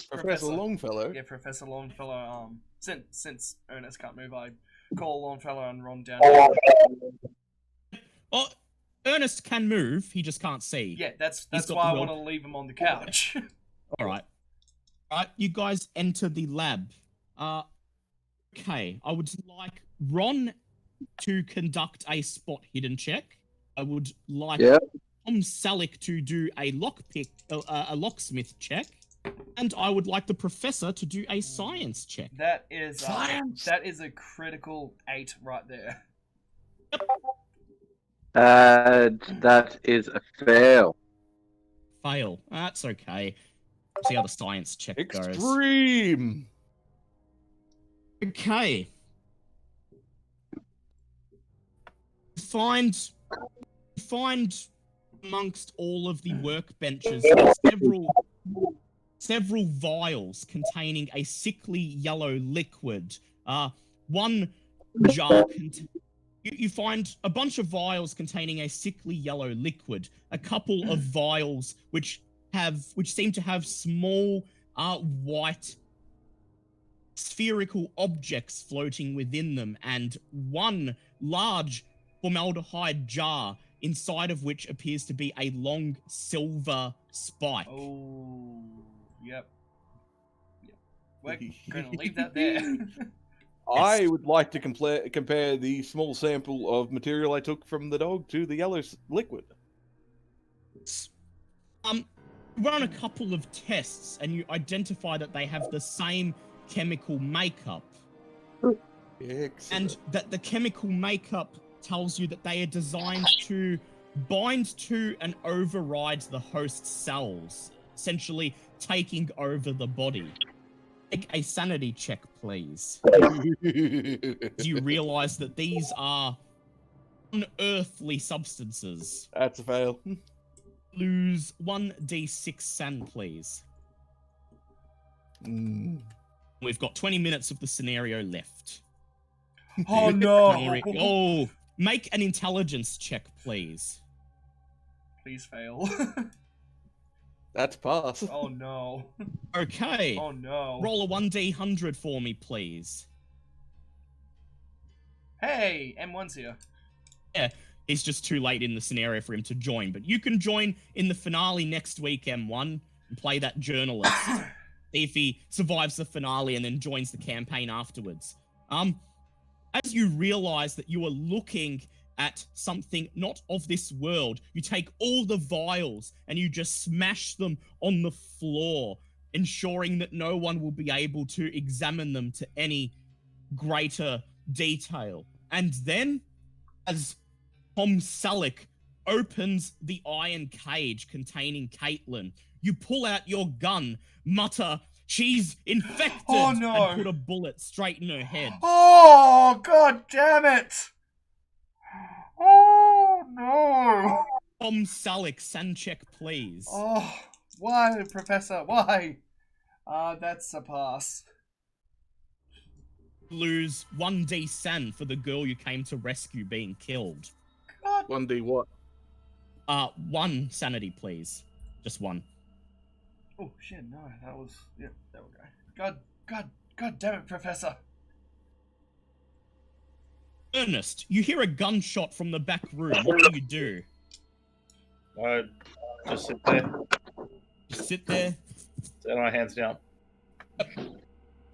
Professor Longfellow. Yeah, Professor Longfellow. Since Ernest can't move, I call Longfellow and Ron down. Oh, Ernest can move, he just can't see. Yeah, that's got why I the want to leave him on the couch. Alright. Alright, you guys enter the lab. Okay, I would like Ron to conduct a spot hidden check. I would like Yep. Tom Selleck to do a locksmith check. And I would like the professor to do a science check. That is Science! that is a critical 8 right there. That is a fail. Fail. That's okay. See how the science check goes. Extreme! Okay. Find amongst all of the workbenches several vials containing a sickly yellow liquid. One jar you find a bunch of vials containing a sickly yellow liquid, a couple of vials which seem to have small white spherical objects floating within them, and one large formaldehyde jar inside of which appears to be a long silver spike. Oh, yep. We're gonna leave that there. I would like to compare the small sample of material I took from the dog to the yellow liquid. Run a couple of tests and you identify that they have the same chemical makeup. Excellent. And that the chemical makeup tells you that they are designed to bind to and override the host cells, essentially taking over the body. Make a sanity check, please. You realize that these are unearthly substances. That's a fail. Lose 1d6 san, please. We've got 20 minutes of the scenario left. Oh no! Oh, make an intelligence check, please. Please fail. That's pass. Oh no. Okay. Oh no. Roll a 1d100 for me, please. Hey, M1's here. Yeah, it's just too late in the scenario for him to join, but you can join in the finale next week, M1, and play that journalist. See if he survives the finale and then joins the campaign afterwards. As you realize that you are looking at something not of this world, you take all the vials and you just smash them on the floor, ensuring that no one will be able to examine them to any greater detail. And then, as Tom Selleck opens the iron cage containing Kaitlyn, you pull out your gun, mutter, "She's infected!" Oh, no. and put a bullet straight in her head. Oh, god damn it! Oh no! Tom Selleck, san check, please. Oh, why, Professor? Why? That's a pass. Lose 1d san for the girl you came to rescue being killed. God. 1D what? 1 sanity, please. Just 1. Oh shit! No, that was yeah. There we go. God damn it, Professor! Ernest, you hear a gunshot from the back room. What do? I just sit there, Just sit there. set my hands down.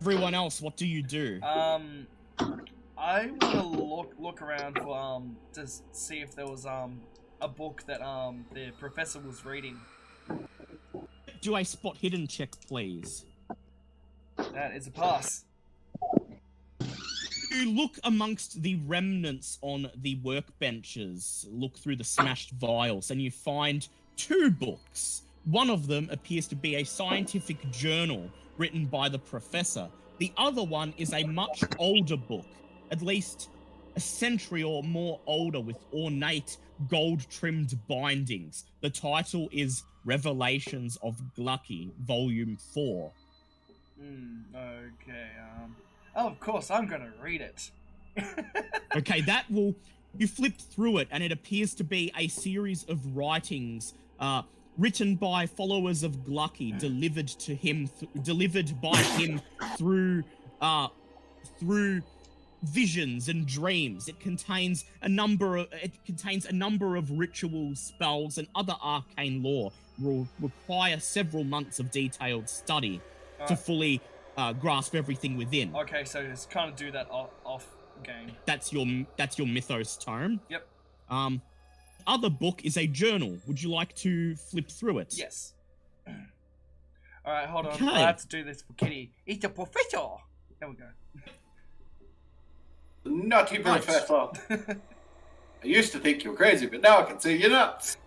Everyone else, what do you do? I want to look around for to see if there was a book that the professor was reading. Do a spot hidden check, please. That is a pass. You look amongst the remnants on the workbenches, look through the smashed vials, and you find 2 books. One of them appears to be a scientific journal written by the professor. The other one is a much older book, at least a century or more older, with ornate gold-trimmed bindings. The title is Revelations of Glucky, Volume 4. Okay, oh, of course, I'm gonna read it. Okay, that will... You flip through it, and it appears to be a series of writings written by followers of Glucky, delivered by him through visions and dreams. It contains a number of rituals, spells, and other arcane lore. Will require several months of detailed study to fully grasp everything within. Okay, so just kind of do that off game. That's your mythos tome. Yep. Other book is a journal. Would you like to flip through it? Yes. Alright, hold on. Okay. I have to do this for Kitty. It's a professor! There we go. Naughty Right. professor. I used to think you were crazy, but now I can see you're nuts.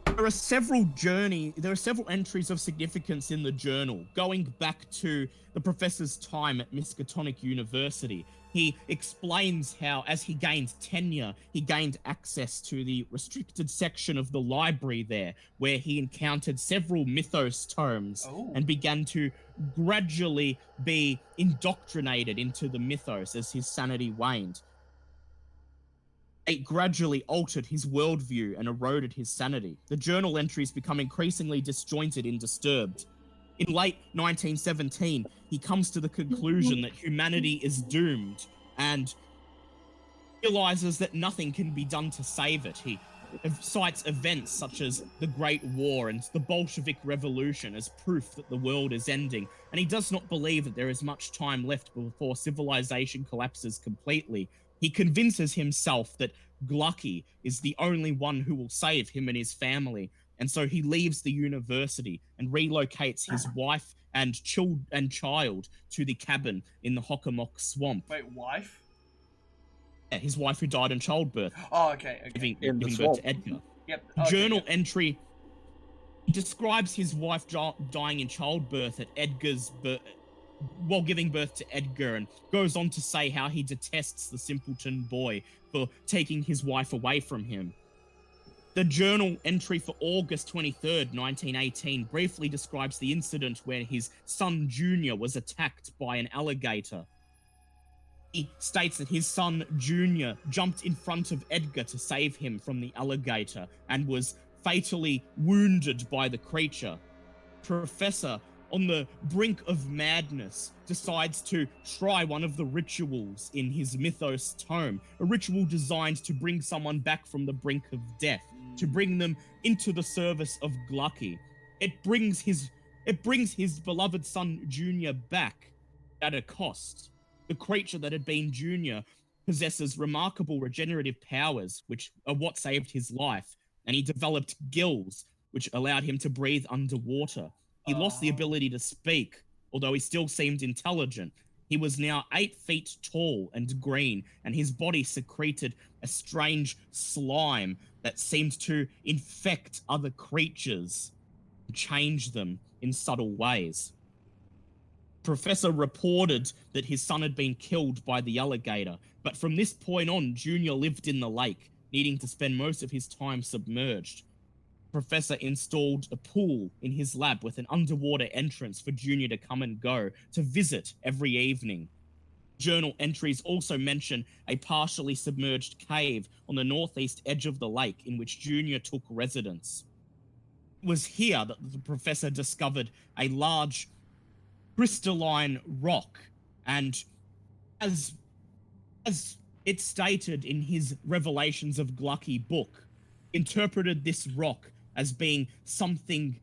There are several entries of significance in the journal, going back to the professor's time at Miskatonic University. He explains how, as he gained tenure, he gained access to the restricted section of the library there, where he encountered several mythos tomes and began to gradually be indoctrinated into the mythos as his sanity waned. It gradually altered his worldview and eroded his sanity. The journal entries become increasingly disjointed and disturbed. In late 1917, he comes to the conclusion that humanity is doomed and realizes that nothing can be done to save it. He cites events such as the Great War and the Bolshevik Revolution as proof that the world is ending, and he does not believe that there is much time left before civilization collapses completely. He convinces himself that Glucky is the only one who will save him and his family, and so he leaves the university and relocates his wife and child to the cabin in the Hockomock swamp. Wait, wife? Yeah, his wife who died in childbirth, Oh, okay. giving In the birth swamp. to Edgar. Yep. Journal entry describes his wife dying in childbirth at while giving birth to Edgar, and goes on to say how he detests the simpleton boy for taking his wife away from him. The journal entry for August 23rd, 1918 briefly describes the incident where his son Junior was attacked by an alligator. He states that his son Junior jumped in front of Edgar to save him from the alligator and was fatally wounded by the creature. Professor, on the brink of madness, decides to try one of the rituals in his mythos tome, a ritual designed to bring someone back from the brink of death, to bring them into the service of Glucky. It brings his beloved son Junior back at a cost. The creature that had been Junior possesses remarkable regenerative powers, which are what saved his life, and he developed gills, which allowed him to breathe underwater. He lost the ability to speak, although he still seemed intelligent. He was now 8 feet tall and green, and his body secreted a strange slime that seemed to infect other creatures and change them in subtle ways. Professor reported that his son had been killed by the alligator, but from this point on, Junior lived in the lake, needing to spend most of his time submerged. Professor installed a pool in his lab with an underwater entrance for Junior to come and go to visit every evening. Journal entries also mention a partially submerged cave on the northeast edge of the lake in which Junior took residence. It was here that the professor discovered a large crystalline rock, and as it stated in his Revelations of Glucky book, interpreted this rock as being something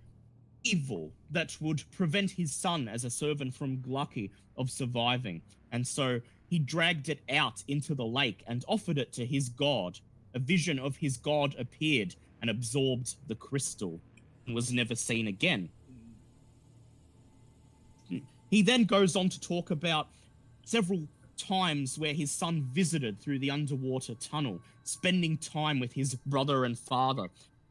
evil that would prevent his son as a servant from Glucky of surviving. And so he dragged it out into the lake and offered it to his god. A vision of his god appeared and absorbed the crystal and was never seen again. He then goes on to talk about several times where his son visited through the underwater tunnel, spending time with his brother and father.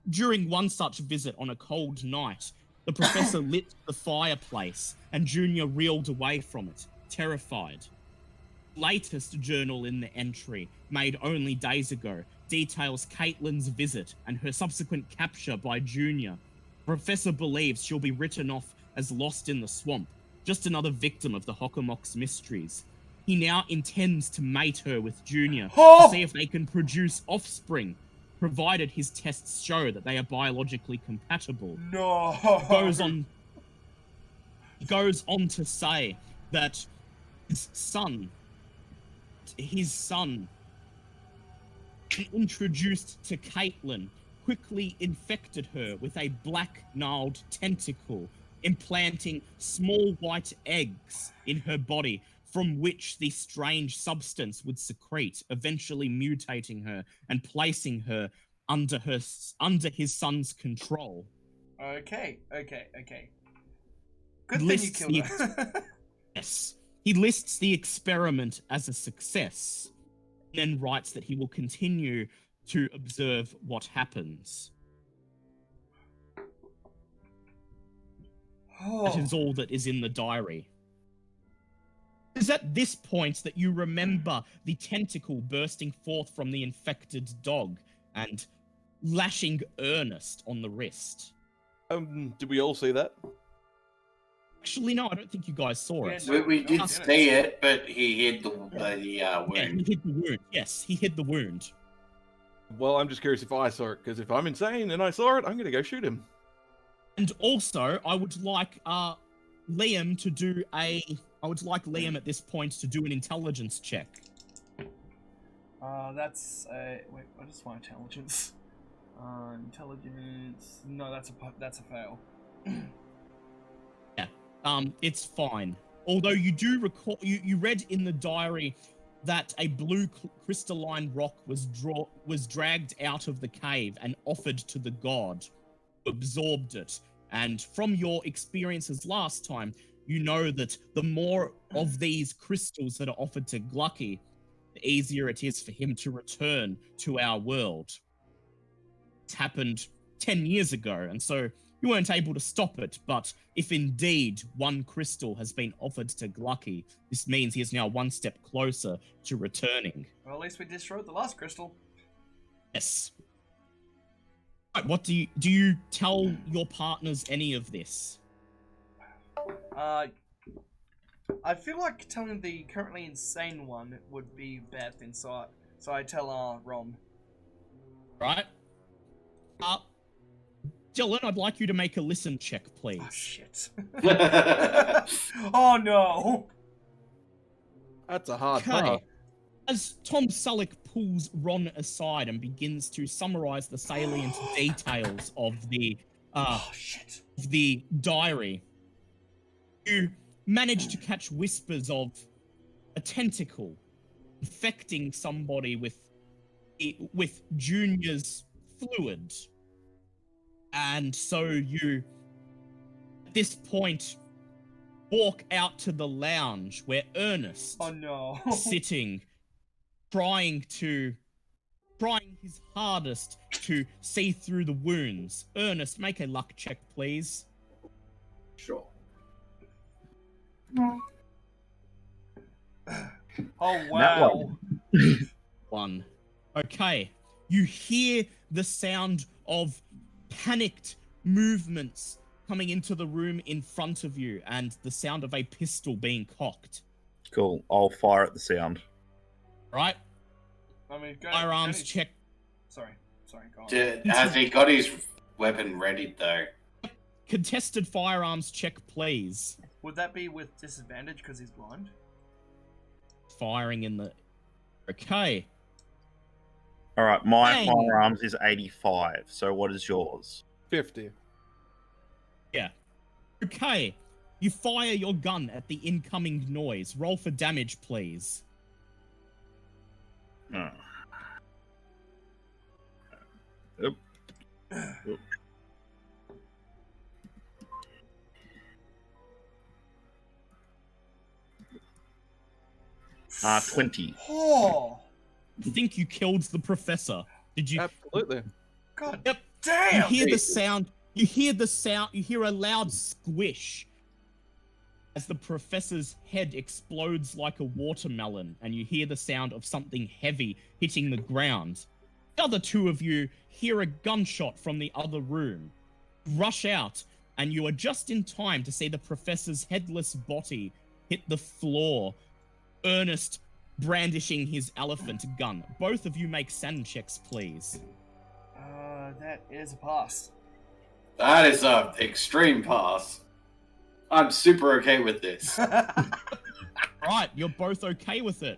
During one such visit on a cold night, the professor lit the fireplace and Junior reeled away from it, terrified. Latest journal in the entry, made only days ago, details Kaitlyn's visit and her subsequent capture by Junior. Professor believes she'll be written off as lost in the swamp, just another victim of the Hockomock's mysteries. He now intends to mate her with Junior to see if they can produce offspring, provided his tests show that they are biologically compatible. No. Goes on to say that his son, introduced to Kaitlyn, quickly infected her with a black gnarled tentacle, implanting small white eggs in her body, from which the strange substance would secrete, eventually mutating her and placing her under his son's control. Okay. Good thing you killed her. Yes. He lists the experiment as a success, and then writes that he will continue to observe what happens. That is all that is in the diary. It is at this point that you remember the tentacle bursting forth from the infected dog and lashing Ernest on the wrist. Did we all see that? Actually, no, I don't think you guys saw it. We did see it, but he hid the wound. Yeah, he hid the wound. Yes, he hid the wound. Well, I'm just curious if I saw it, because if I'm insane and I saw it, I'm going to go shoot him. And also, I would like Liam to do Liam at this point to do an intelligence check. That's wait, what is my intelligence? Intelligence. No, that's a fail. Yeah. It's fine. Although you do recall, you read in the diary that a blue crystalline rock was dragged out of the cave and offered to the god, who absorbed it. And from your experiences last time, you know that the more of these crystals that are offered to Glucky, the easier it is for him to return to our world. It happened 10 years ago, and so you weren't able to stop it, but if indeed one crystal has been offered to Glucky, this means he is now one step closer to returning. Well, at least we destroyed the last crystal. Yes. Right, what do you tell your partners any of this? I feel like telling the currently insane one would be a bad thing, so I tell Ron. Right. Dylan, I'd like you to make a listen check, please. Oh shit. Oh no. That's a hard Okay. part. As Tom Selleck pulls Ron aside and begins to summarize the salient details of the the diary, you manage to catch whispers of a tentacle infecting somebody with Junior's fluid. And so you, at this point, walk out to the lounge where Ernest is sitting, trying his hardest to see through the wounds. Ernest, make a luck check, please. Sure. Oh wow. One. Okay. You hear the sound of panicked movements coming into the room in front of you and the sound of a pistol being cocked. Cool. I'll fire at the sound. Right? I mean, Firearms check. Sorry, go on. Has he got his weapon ready though? Contested firearms check, please. Would that be with disadvantage because he's blind? Firing in the... Okay. All right, my Bang. firearms is 85. So what is yours? 50. Yeah. Okay. You fire your gun at the incoming noise. Roll for damage, please. Oh. Oop. Oop. 20. Oh, I think you killed the professor. Did you? Absolutely. God Yep. You damn! hear the Jesus. sound. You hear the sound. You hear a loud squish as the professor's head explodes like a watermelon, and you hear the sound of something heavy hitting the ground. The other two of you hear a gunshot from the other room. Rush out, and you are just in time to see the professor's headless body hit the floor. Ernest brandishing his elephant gun. Both of you make SAN checks, please. That is a pass. That is a extreme pass. I'm super okay with this. Right, you're both okay with it.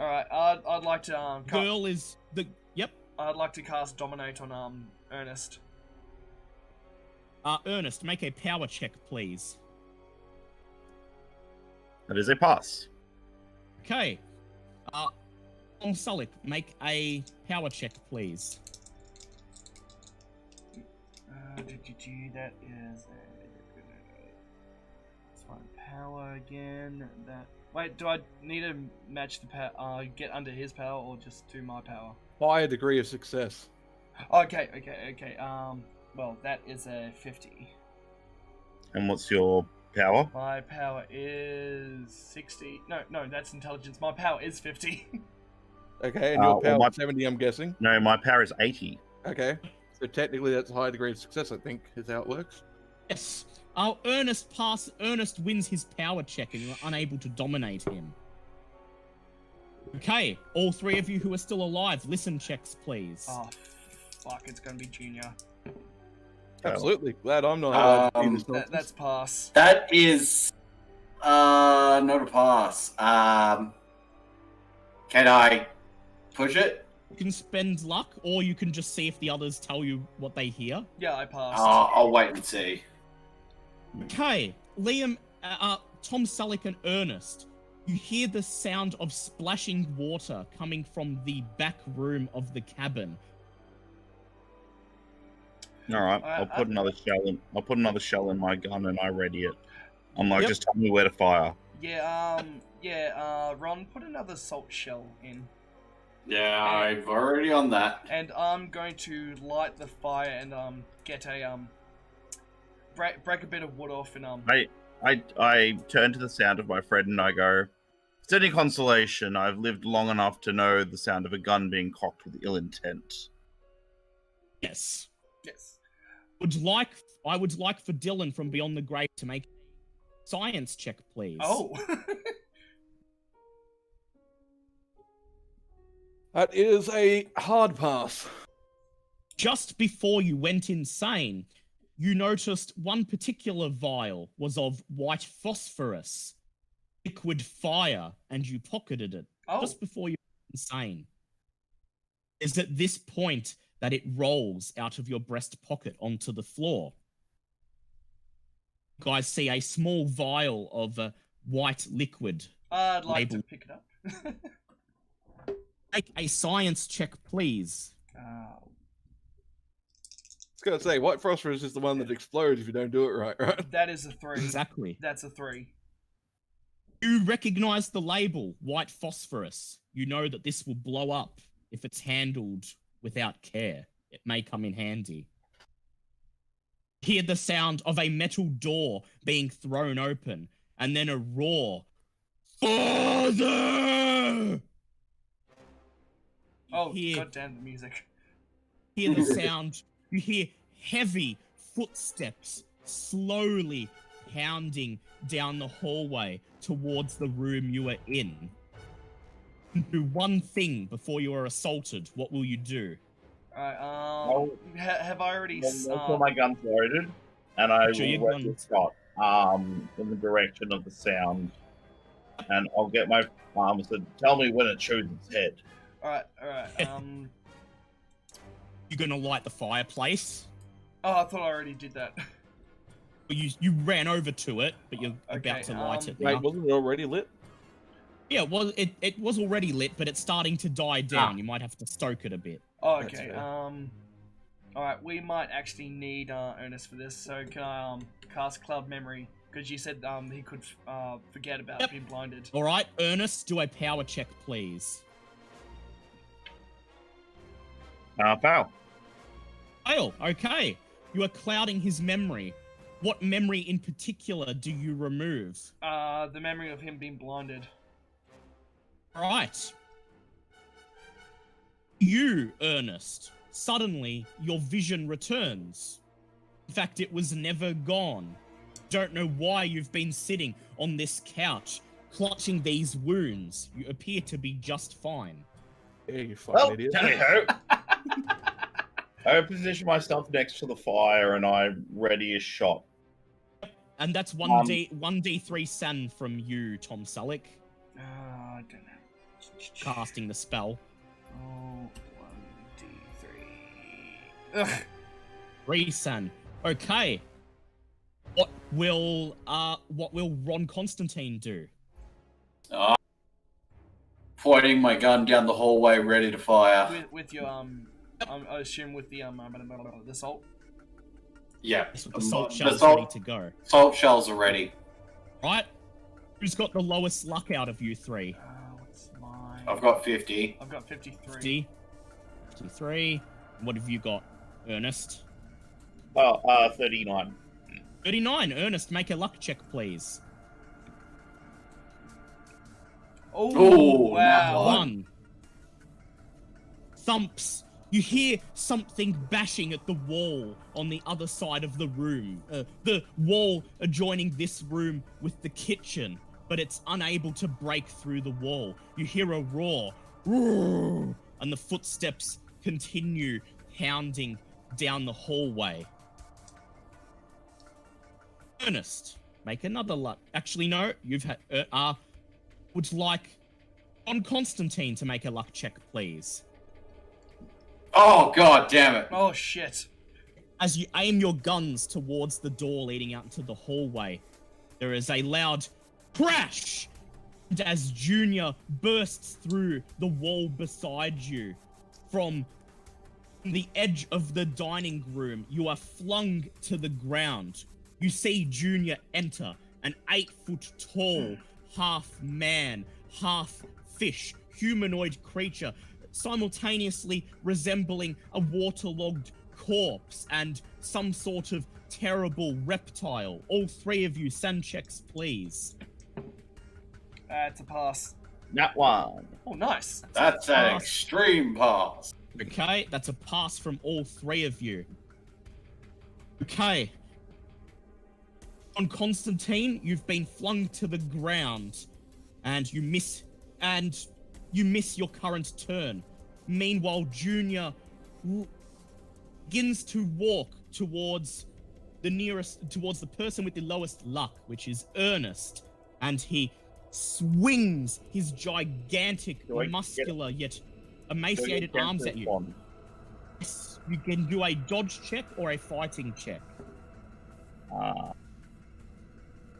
All right, I'd like to Girl is the yep. I'd like to cast Dominate on Ernest. Ernest, make a power check, please. That is a pass. Okay. Tom Sulik, make a power check, please. That is let's find power again. That wait, do I need to match the power? Get under his power or just do my power? Higher degree of success. Okay. Well, that is a 50. And what's your power? My power is 60. No, that's intelligence. My power is 50. Okay, and your well, power 70, I'm guessing. No, my power is 80. Okay, so technically that's a high degree of success, I think, is how it works. Yes. Ernest wins his power check, and you're unable to dominate him. Okay, all three of you who are still alive, listen checks, please. Oh, fuck! It's gonna be Junior. Absolutely. Glad I'm not allowed to do this That's nonsense. pass. That is not a pass. Can I push it? You can spend luck, or you can just see if the others tell you what they hear. Yeah, I passed. I'll wait and see. Okay, Liam, Tom Selleck and Ernest, you hear the sound of splashing water coming from the back room of the cabin. All right, Alright, I'll put another shell in. I'll put another shell in my gun and I ready it. I'm like, Yep. just tell me where to fire. Ron, put another salt shell in. Yeah, I'm already on that. And I'm going to light the fire and get a break a bit of wood off and I turn to the sound of my friend and I go, "If it's any consolation, I've lived long enough to know the sound of a gun being cocked with ill intent." Yes. yes. I would like for Dylan from Beyond the Grave to make a science check, please. Oh. That is a hard pass. Just before you went insane, you noticed one particular vial was of white phosphorus, liquid fire, and you pocketed it Oh. just before you went insane. It's at this point that it rolls out of your breast pocket onto the floor. You guys see a small vial of white liquid. I'd like to Label. pick it up. Make a science check, please. I was going to say, white phosphorus is the one that explodes if you don't do it right, right? That is a 3. Exactly. That's a 3. You recognize the label, white phosphorus. You know that this will blow up if it's handled without care. It may come in handy. Hear the sound of a metal door being thrown open, and then a roar. Father! Oh, Hear- goddamn the music. Hear the sound. You hear heavy footsteps slowly pounding down the hallway towards the room you are in. Do one thing before you are assaulted. What will you do? Alright, have I already... Until my gun's loaded, and I Sure, will your work gun's- the shot in the direction of the sound. and I'll get my arms to tell me when it shows its head. Alright. You gonna light the fireplace? Oh, I thought I already did that. You ran over to it, but you're about Okay, to light it now. Wait, wasn't it already lit? Yeah, well, it was already lit, but it's starting to die down. You might have to stoke it a bit. Oh, That's okay. fair. Alright, we might actually need Ernest for this, so can I cast Cloud Memory? Because you said he could forget about being blinded. All right, Ernest, do a power check, please. Pow. Fail. Okay. You are clouding his memory. What memory in particular do you remove? The memory of him being blinded. Right. You, Ernest, suddenly your vision returns. In fact, it was never gone. Don't know why you've been sitting on this couch, clutching these wounds. You appear to be just fine. Yeah, you fucking Well, idiot. tell you who. I position myself next to the fire and I'm ready as shot. And that's 1d3 sand from you, Tom Selleck, I don't know. casting the spell. Oh, 1d3. Ugh. 3 sand. Okay. What will Ron Constantine do? Pointing my gun down the hallway, ready to fire. With your I assume with the salt. Yeah. Yes, with the salt The shells salt- ready to go. Salt shells are ready. Right? Who's got the lowest luck out of you three? What's mine? I've got 50. I've got 53. 50. 53. What have you got, Ernest? 39. 39. Ernest, make a luck check, please. Oh, Ooh, wow. 1. Thumps. You hear something bashing at the wall on the other side of the room. The wall adjoining this room with the kitchen, but it's unable to break through the wall. You hear a roar, roar, and the footsteps continue pounding down the hallway. Ernest, make another luck. Actually, no, you've had. Would like on Constantine to make a luck check, please. Oh, god damn it. Oh, shit. As you aim your guns towards the door leading out into the hallway, there is a loud crash! And as Junior bursts through the wall beside you, from the edge of the dining room, you are flung to the ground. You see Junior enter, an 8-foot-tall, half-man, half-fish, humanoid creature, simultaneously resembling a waterlogged corpse and some sort of terrible reptile. All three of you, send checks, please. It's a pass. That one. Oh, nice. That's an Pass. extreme pass. Okay, that's a pass from all three of you. Okay. On Constantine, you've been flung to the ground, and you miss your current turn. Meanwhile, Junior begins to walk towards the person with the lowest luck, which is Ernest, and he swings his gigantic, Do I muscular yet emaciated Do I get arms at you. one? Yes, you can do a dodge check or a fighting check.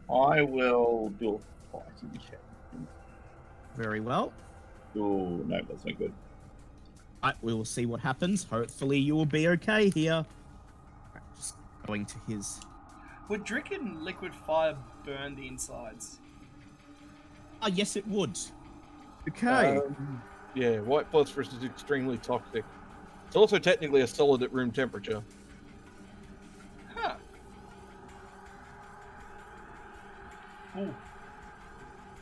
I will do a fighting check. Very well. Oh, no, that's not good. Right, we will see what happens. Hopefully you will be okay here. Right, just going to his... Would drinking liquid fire burn the insides? Yes, it would. Okay. Yeah, white phosphorus is extremely toxic. It's also technically a solid at room temperature. Huh. Ooh.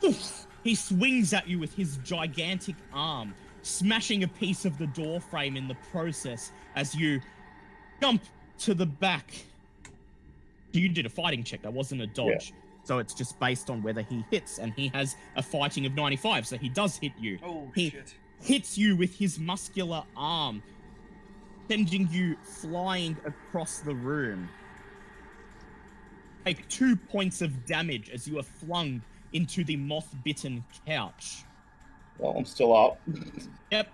Oof. He swings at you with his gigantic arm, smashing a piece of the door frame in the process as you jump to the back. You did a fighting check, that wasn't a dodge. Yeah. So it's just based on whether he hits, and he has a fighting of 95, so he does hit you. Oh, He shit. hits you with his muscular arm, sending you flying across the room. Take 2 points of damage as you are flung into the moth-bitten couch. Well, I'm still up. Yep.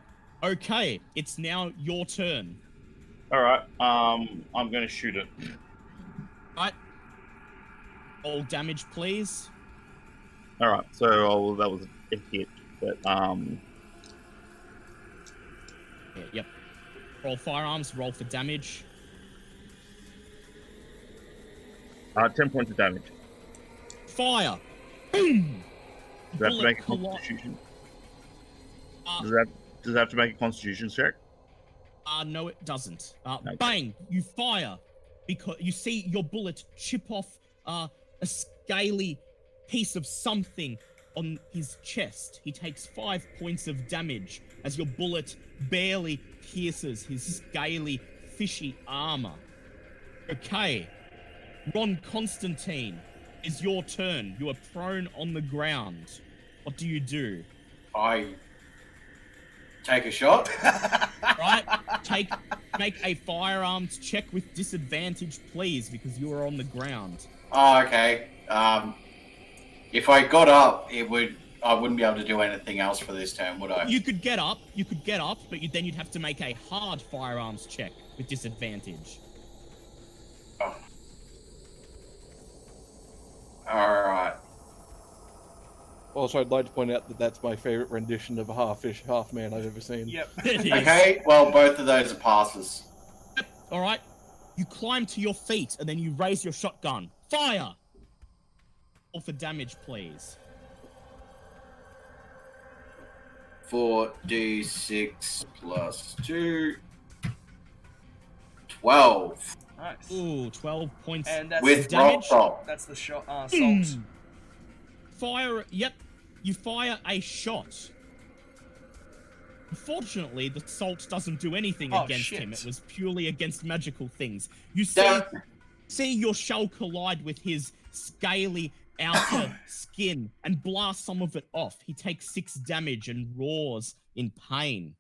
Okay, it's now your turn. All right. I'm going to shoot it. Right. All damage, please. All right. So that was a hit, but Yeah, yep. Roll firearms. Roll for damage. 10 points of damage. Fire. Boom. Does that have to Bullet make a colli- constitution? Uh, Does that have to make a constitution check? No, it doesn't. Okay. Bang! You fire because you see your bullet chip off a scaly piece of something on his chest. He takes 5 points of damage as your bullet barely pierces his scaly, fishy armor. Okay. Ron Constantine, is your turn. You are prone on the ground. What do you do? I take a shot. Right? Make a firearms check with disadvantage, please, because you are on the ground. Oh, okay. If I got up, I wouldn't be able to do anything else for this turn, would I? You could get up, but then you'd have to make a hard firearms check with disadvantage. Oh. Alright. Also, I'd like to point out that that's my favorite rendition of a half fish, half man I've ever seen. Yep. It is. Okay, well, both of those are passes. All right. You climb to your feet and then you raise your shotgun. Fire! Roll for damage, please. 4d6 plus 2. 12. Nice. Ooh, 12 points And that's With damage. rock top. That's the shot. Salt. Mm. Fire. Yep. You fire a shot. Unfortunately, the salt doesn't do anything Oh, against shit. him. It was purely against magical things. You Damn. see your shell collide with his scaly outer skin and blast some of it off. He takes 6 damage and roars in pain.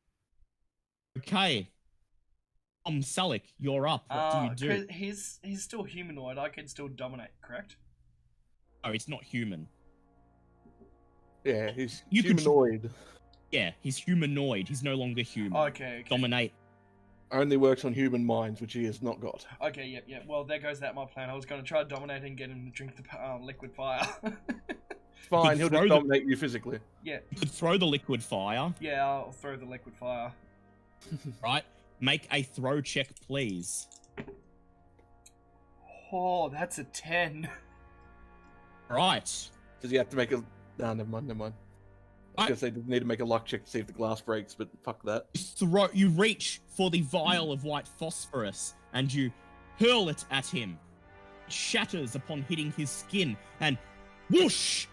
Okay. Salik, you're up. What do you do? 'Cause he's still humanoid. I can still dominate, correct? Oh, it's not human. Yeah, he's You could- humanoid. Yeah, he's humanoid. He's no longer human. Okay. Dominate. Only works on human minds, which he has not got. Okay. Yep. Well, there goes that my plan. I was going to try to dominate and get him to drink the liquid fire. It's fine, Could he'll throw just the- dominate you physically. yeah. You could throw the liquid fire, Yeah. I'll throw the liquid fire. right? Make a throw check, please. Oh, that's a 10. Right. Does he have to make a... No, never mind. I was going to say, does he need to make a luck check to see if the glass breaks, but fuck that. You reach for the vial of white phosphorus and you hurl it at him. It shatters upon hitting his skin and whoosh!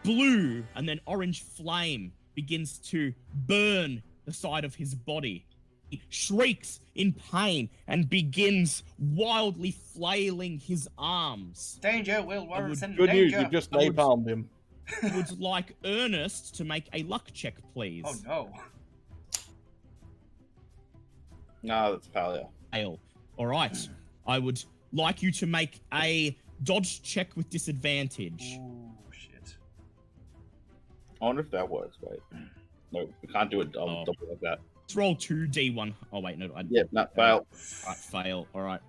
Blue and then orange flame begins to burn the side of his body. He shrieks in pain and begins wildly flailing his arms. Danger, Will Warren. Good news, Danger. you just I would- napalmed him. I would like Ernest to make a luck check, please. Oh no. No, that's failure. Fail. All right. I would like you to make a dodge check with disadvantage. Ooh, shit. I wonder if that works. Wait. No, we can't do it Oh. double like that. Let's roll 2d1. Oh, wait, no. Yep, not fail. Right, fail. All right.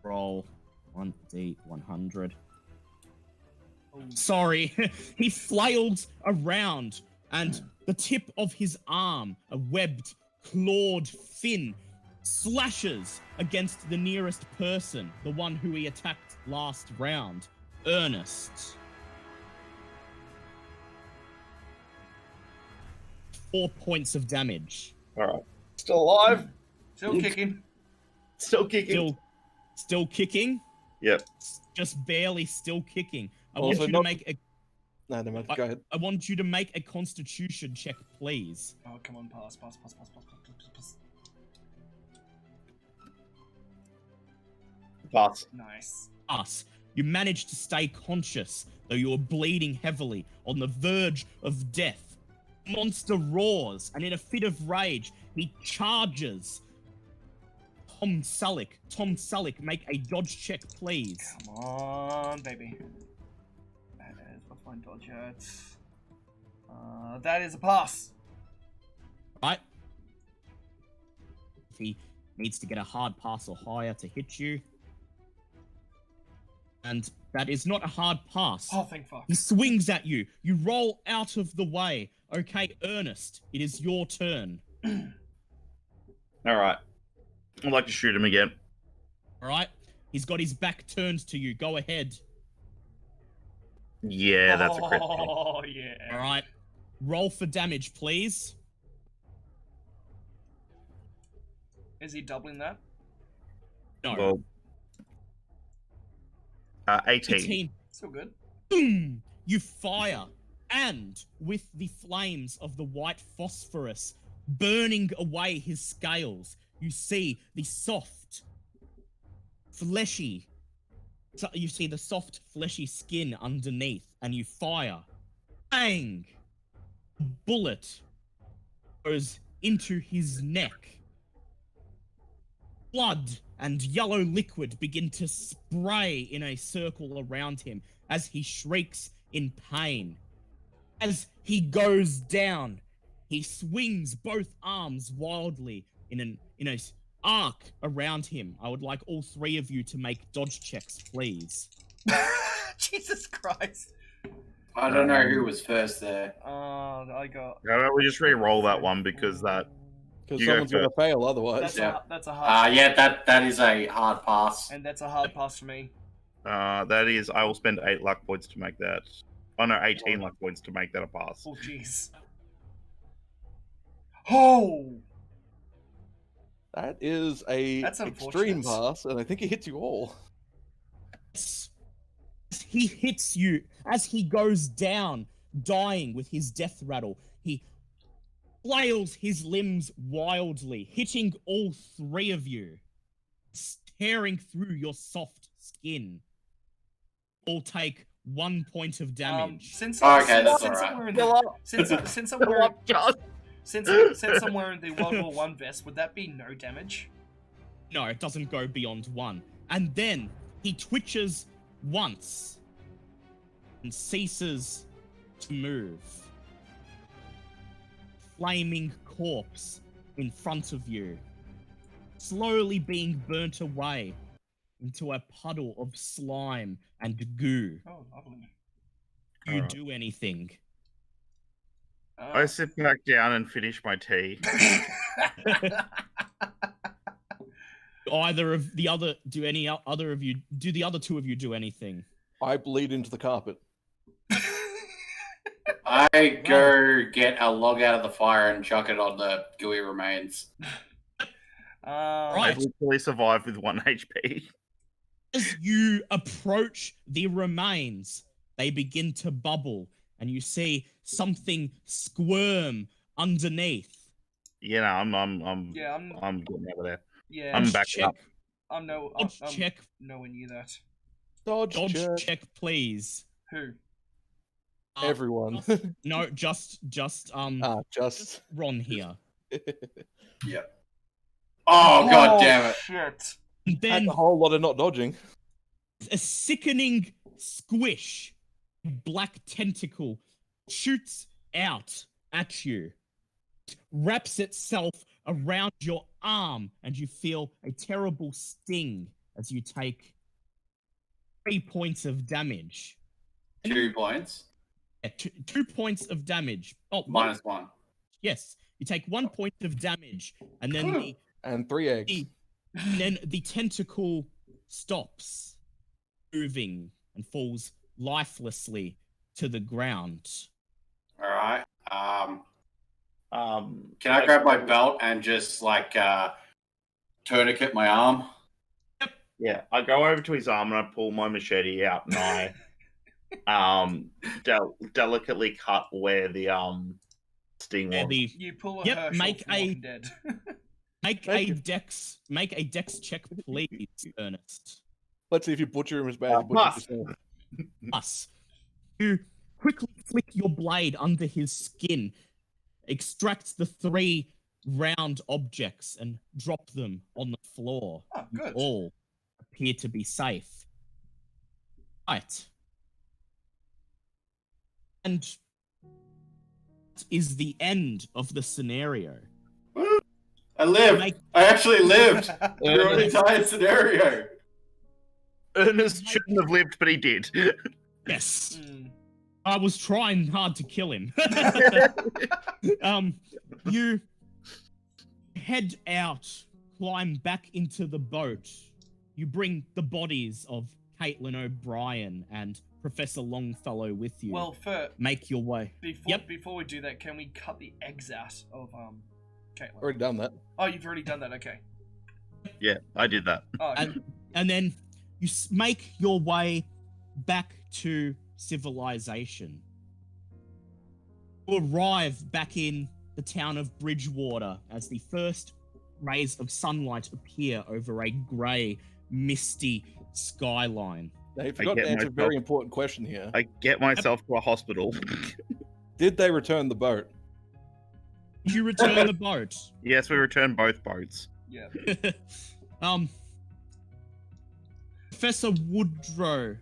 Roll 1d100. Oh, Sorry. He flailed around, and the tip of his arm, a webbed, clawed fin, slashes against the nearest person, the one who he attacked last round, Ernest. 4 points of damage. All right. Still alive. Still kicking. Still kicking. Still kicking. Yep. Just barely still kicking. I Also want you to not- make a. No, never mind. Go ahead. I want you to make a Constitution check, please. Oh, come on, pass. Pass. Nice. Us. You managed to stay conscious, though you are bleeding heavily, on the verge of death. Monster roars, and in a fit of rage, he charges. Tom Selleck, make a dodge check, please. Come on, baby. That is, what's my my dodge at. That is a pass. Right? If he needs to get a hard pass or higher to hit you. And that is not a hard pass. Oh, thank fuck. He swings at you. You roll out of the way. Okay, Ernest, it is your turn. All right. I'd like to shoot him again. All right? He's got his back turned to you. Go ahead. Yeah, that's a crit. Oh, yeah. All right. Roll for damage, please. Is he doubling that? No. Well, 18. 18. Still good. Boom! You fire, and with the flames of the white phosphorus burning away his scales, you see the soft, fleshy. So you see the soft, fleshy skin underneath, and you fire. Bang! A bullet goes into his neck. Blood and yellow liquid begin to spray in a circle around him as he shrieks in pain. As he goes down, he swings both arms wildly in an arc around him. I would like all three of you to make dodge checks, please. Jesus Christ. I don't know who was first there. I got. How about we just re-roll that one because that. Because You go someone's going to fail otherwise. That's a hard. Yeah, that is a hard pass. And that's a hard pass for me. That is, I will spend 8 luck points to make that. Oh no, 18 luck points to make that a pass. Oh, jeez. Oh! That is a That's extreme unfortunate. pass, and I think it hits you all. As he hits you, as he goes down, dying with his death rattle, he flails his limbs wildly, hitting all three of you, tearing through your soft skin. All take 1 point of damage. Since Okay, that's since alright. I'm wearing the, since I'm wearing since I'm wearing the World War One vest, would that be no damage? No, it doesn't go beyond 1. And then he twitches once and ceases to move. Flaming corpse in front of you, slowly being burnt away into a puddle of slime and goo. Oh, lovely. Do you Alright. do anything? I sit back down and finish my tea. Either of the other do any other of you do the other two of you do anything? I bleed into the carpet. I go get a log out of the fire and chuck it on the gooey remains. I Right. literally survived with 1 HP. As you approach the remains, they begin to bubble, and you see something squirm underneath. Yeah, no, I'm Yeah, I'm getting out of there. yeah. I'm Dodge back check, up. I'm dodge check, nowhere near that. Dodge, dodge check. check, please. Who? Everyone. No, just just. Ron here. Oh, god damn it. Shit. And then And a whole lot of not dodging. a sickening squish, a black tentacle shoots out at you, wraps itself around your arm, and you feel a terrible sting as you take 3 points of damage. 2 points. Yeah, 2 points of damage. Oh, Minus 1. yes. You take 1 point of damage, and then And 3 eggs. the tentacle stops moving and falls lifelessly to the ground. Alright. Um, Can I grab my belt and just, like, tourniquet my arm? Yeah, I go over to his arm and I pull my machete out and I delicately cut where the sting Where was. the You pull a Yep, Herschel make from a- Walking Dead. make Thank a you. dex check, please, Ernest. Let's see if you butcher him as bad as you Plus. butcher yourself. Plus, you quickly flick your blade under his skin, extract the 3 round objects, and drop them on the floor. Oh, You good. all appear to be safe. Right. And that is the end of the scenario. I lived. Make- I actually lived through an entire scenario. Ernest shouldn't have lived, but he did. Yes. Hmm. I was trying hard to kill him. You head out, climb back into the boat. You bring the bodies of Caitlyn OBrien and Professor Longfellow with you. Well, Make your way. before we do that, can we cut the eggs out of Kaitlyn? Already done that. Oh, you've already done that. Okay. Yeah, I did that. Oh, okay. And then you make your way back to civilization. You arrive back in the town of Bridgewater as the first rays of sunlight appear over a grey, misty skyline. Now, you forgot to answer a very important question here. I get myself to a hospital. Did they return the boat? Did you return the boat? Yes, we returned both boats. Yeah. Professor Woodrow,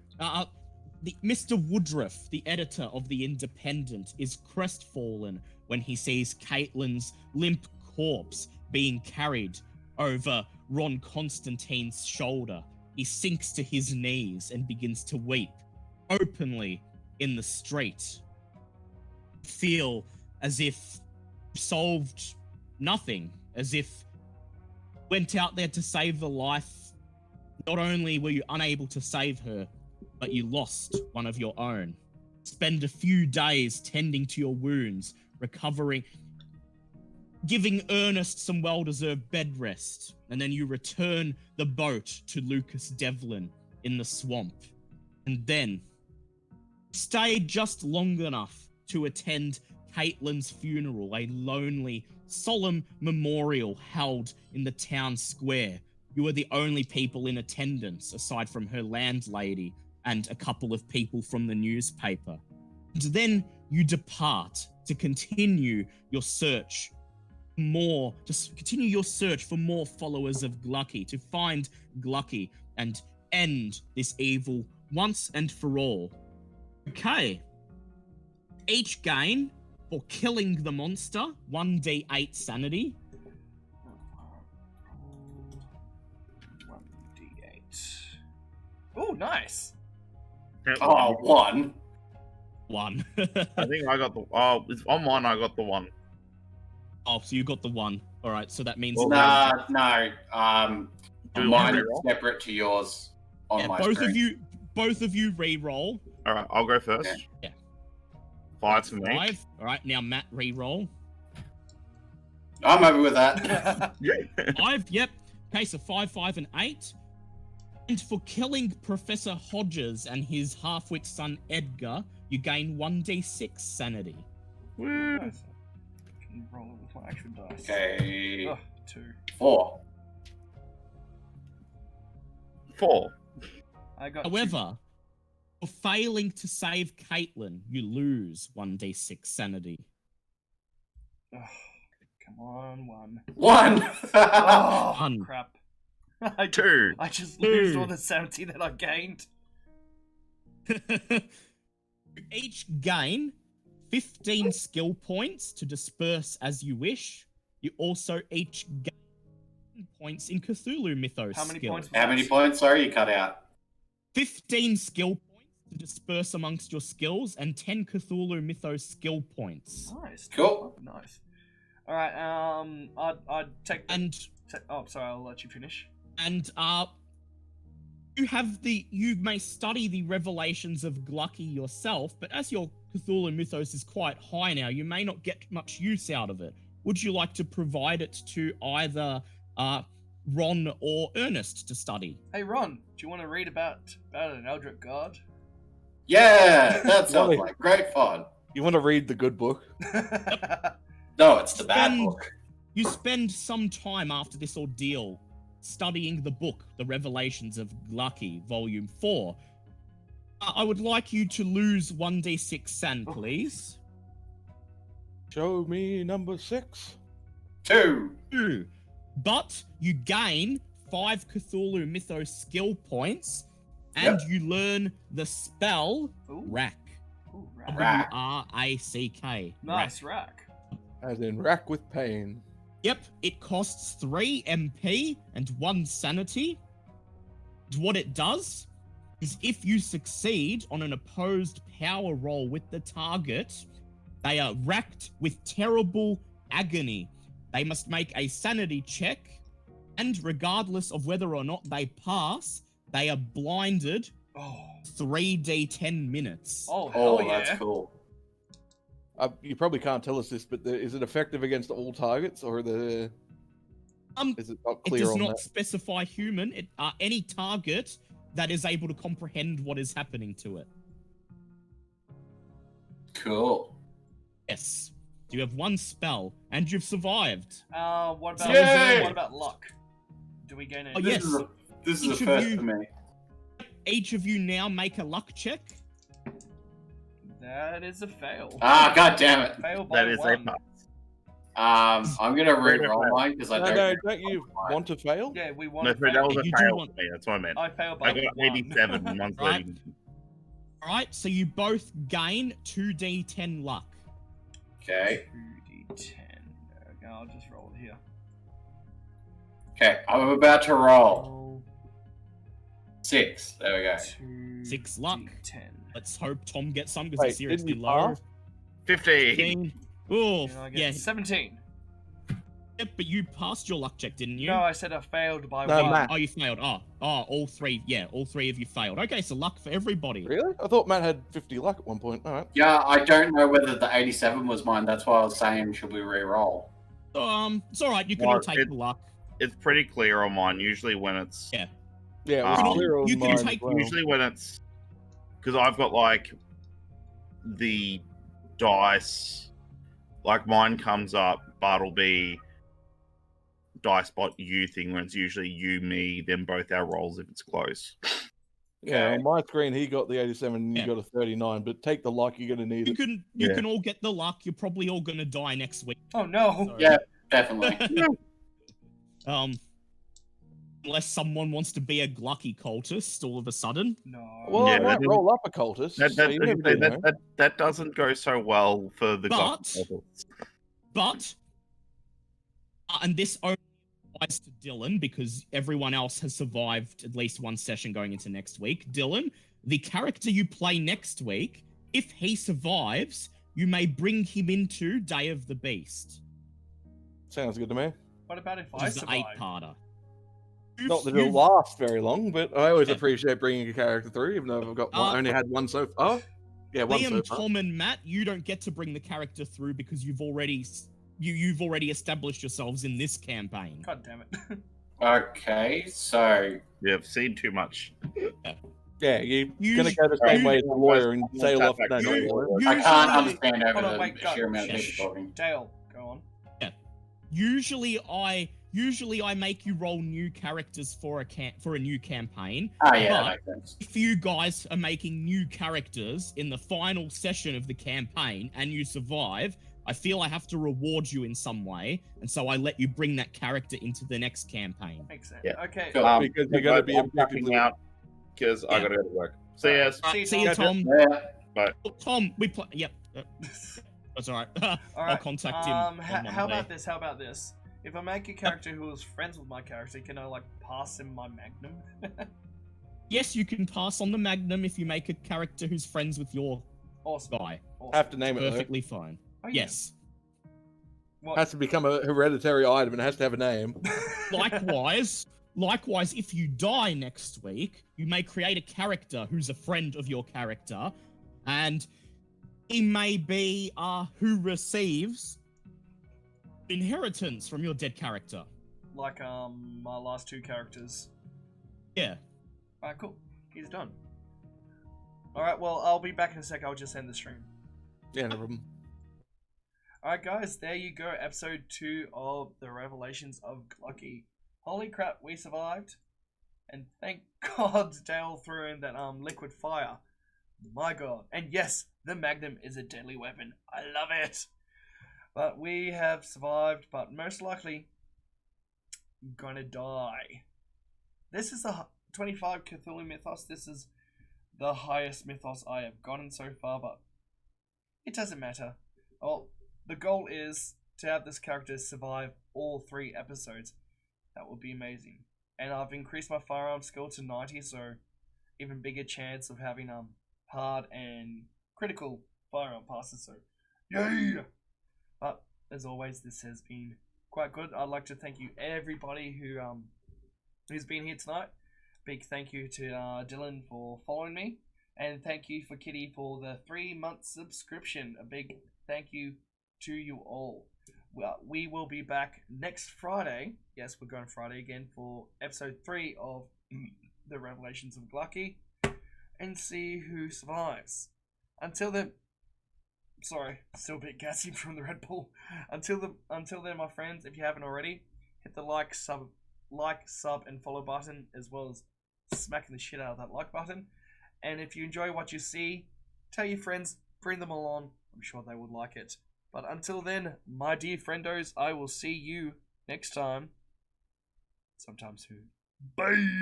Mr. Woodruff, the editor of The Independent, is crestfallen when he sees Kaitlyn's limp corpse being carried over Ron Constantine's shoulder. He sinks to his knees and begins to weep openly in the street. Feel as if solved nothing, as if went out there to save the life. Not only were you unable to save her, but you lost one of your own. Spend a few days tending to your wounds, recovering, giving Ernest some well-deserved bed rest, and then you return the boat to Lucas Devlin in the swamp. And then stay just long enough to attend Kaitlyn's funeral, a lonely, solemn memorial held in the town square. You were the only people in attendance, aside from her landlady and a couple of people from the newspaper. And then you depart to continue your search for more followers of Glucky, to find Glucky and end this evil once and for all. Okay. Each gain for killing the monster, 1d8 sanity. 1d8. Oh, nice. Oh, one. 1. I think I got the. Oh, it's on one. I got the one. Oh, so you got the 1. All right, so that means No. Do Mine is re-roll? separate to yours on my both screen. of you re-roll. All right, I'll go first. Okay. Yeah. 5 for me. 5. All right, now Matt re-roll. I'm over with that. 5. Yep. Okay, so 5, 5, and 8. And for killing Professor Hodges and his half-wit son Edgar, you gain 1d6 sanity. Woo. Nice. Can you roll it with my actual dice? Okay. Oh, 2. 4. 4. I got However, for failing to save Kaitlyn, you lose 1d6 sanity. 2. Oh, come on, 1. 1. Oh, One. crap. 2. I just lose all the sanity that I gained. You each gain 15 skill points to disperse as you wish. You also each gain points in Cthulhu Mythos How many skill. points? How many points? Sorry, you cut out. 15 skill points to disperse amongst your skills, and 10 Cthulhu Mythos skill points. Nice. Cool. Nice. All right. I'd take. And Oh, sorry. I'll let you finish. you may study the revelations of Glucky yourself, but as your Cthulhu Mythos is quite high now, you may not get much use out of it. Would you like to provide it to either Ron or Ernest to study? Hey, Ron. Do you want to read about an Eldritch God? Yeah, that sounds Lovely. like great fun. You want to read the good book? No, it's the bad Spend- book. You spend some time after this ordeal studying the book, The Revelations of Glucky, Volume 4. I would like you to lose 1d6 san, please. Show me number 6. 2. 2. But you gain 5 Cthulhu Mythos skill points, and you learn the spell Ooh. Rack. Ooh, rack. Rack. W-R-A-C-K. Nice rack. As in rack with pain. Yep, it costs 3 MP and 1 sanity. And what it does is if you succeed on an opposed power roll with the target, they are racked with terrible agony. They must make a sanity check, and regardless of whether or not they pass, they are blinded Oh. 3d10 minutes. Oh, Oh, hell yeah. that's cool. You probably can't tell us this, but is it effective against all targets, or is it not It clear does on not that? specify human. Any target that is able to comprehend what is happening to it. Cool. Yes. You have 1 spell, and you've survived. What about Yay! what about luck? Do we gain any? Oh, yes. This is Each a of first you- for me. Each of you now make a luck check. That is a fail. Ah, god damn it. Fail by That is a 1. pass. I'm gonna re-roll mine because I No, don't. no, don't you want to fail? Yeah, we No, want to sorry, that fail. was a You do fail want- for me. That's what I meant. I failed by I got 1. 87 and one's Right. 30. Alright, so you both gain 2d10 luck. Okay. 2d10. Okay, I'll just roll it here. Okay, I'm about to roll. Roll 6. There we go. 6 luck. 2d10. Let's hope Tom gets some because Wait, he's seriously didn't you low. pass? 15. 15. Oh, And I get yeah. 17. Yeah, but you passed your luck check, didn't you? No, I said I failed by No, 1. Matt. Oh, you failed. All 3. Yeah, all 3 of you failed. Okay, so luck for everybody. Really? I thought Matt had 50 luck at one point. All right. Yeah, I don't know whether the 87 was mine. That's why I was saying, should we re-roll? It's alright. You can Well, all take the luck. It's pretty clear on mine. Usually when it's Yeah. Yeah, it You was can clear on you can mine as take- well. usually when it's because I've got like the dice, like mine comes up, but it'll be dice spot you thing when it's usually you, me, then both our rolls if it's close. Yeah, Okay. on my screen he got the 87 and you Yeah. got a 39, but take the luck, you're gonna need You it. can Yeah. can all get the luck. You're probably all gonna die next week. Oh no. So, Yeah. Definitely. Unless someone wants to be a glucky cultist all of a sudden. No. Well, Yeah, I that might doesn't- roll up a cultist. That, so that, you never do know. that doesn't go so well for the But- goblins. But and this only applies to Dylan because everyone else has survived at least 1 session going into next week. Dylan, the character you play next week, if he survives, you may bring him into Day of the Beast, Sounds good to me. What about if which I is the survive? 8-parter. Not that it'll last very long, but I always appreciate bringing a character through, even though I've got one, Uh, only had one so far. Yeah, one so Liam, far. Tom, and Matt, you don't get to bring the character through because you've already established yourselves in this campaign. God damn it. Okay, so You've seen too much. Yeah, you're You gonna sh- go the same you- way as the lawyer and you- sail off. you- No, not you- the lawyer. I can't Usually- understand over Hold on, the wait, sheer amount of shh. people talking. Dale, go on. Usually I make you roll new characters for a new campaign. Ah, yeah, But- that makes sense. If you guys are making new characters in the final session of the campaign and you survive, I feel I have to reward you in some way, and so I let you bring that character into the next campaign. Makes sense. Yeah. Okay. Cool. Because you're gonna be I'm objectively ducking out because I Yeah. gotta go to work. So yes, Alright, See see you, you, Tom. Yeah. Tom, we play. Yep, that's all right. All I'll right. contact him. on How Monday. about this? How about this? If I make a character who is friends with my character, can I like pass him my magnum? Yes, you can pass on the Magnum if you make a character who's friends with your Awesome. guy. Awesome. have to name it. Though. Perfectly fine. Oh, yeah. Yes. What? Has to become a hereditary item and it has to have a name. Likewise, if you die next week, you may create a character who's a friend of your character, and he may be who receives inheritance from your dead character. Like my last 2 characters. Yeah. Alright, cool. He's done. Alright, well, I'll be back in a sec. I'll just end the stream. Yeah, no problem. Alright, guys, there you go. Episode 2 of The Revelations of Glucky. Holy crap, we survived. And thank God Dale threw in that liquid fire. My God. And yes, the Magnum is a deadly weapon. I love it. But we have survived, but most likely gonna die. This is the 25 Cthulhu mythos. This is the highest mythos I have gotten so far, but it doesn't matter. Well, the goal is to have this character survive all 3 episodes. That would be amazing. And I've increased my firearm skill to 90, so even bigger chance of having hard and critical firearm passes. So, yay! But as always, this has been quite good. I'd like to thank you everybody who's been here tonight. Big thank you to Dylan for following me, and thank you for Kitty for the 3-month subscription. A big thank you to you all. Well, we will be back next Friday. Yes, we're going Friday again for episode 3 of the Revelations of Glucky, and see who survives. Until then, sorry, still a bit gassy from the Red Bull. Until then, my friends, if you haven't already, hit the like, sub, and follow button, as well as smacking the shit out of that like button. And if you enjoy what you see, tell your friends, bring them along. I'm sure they would like it. But until then, my dear friendos, I will see you next time, sometime soon. Bye!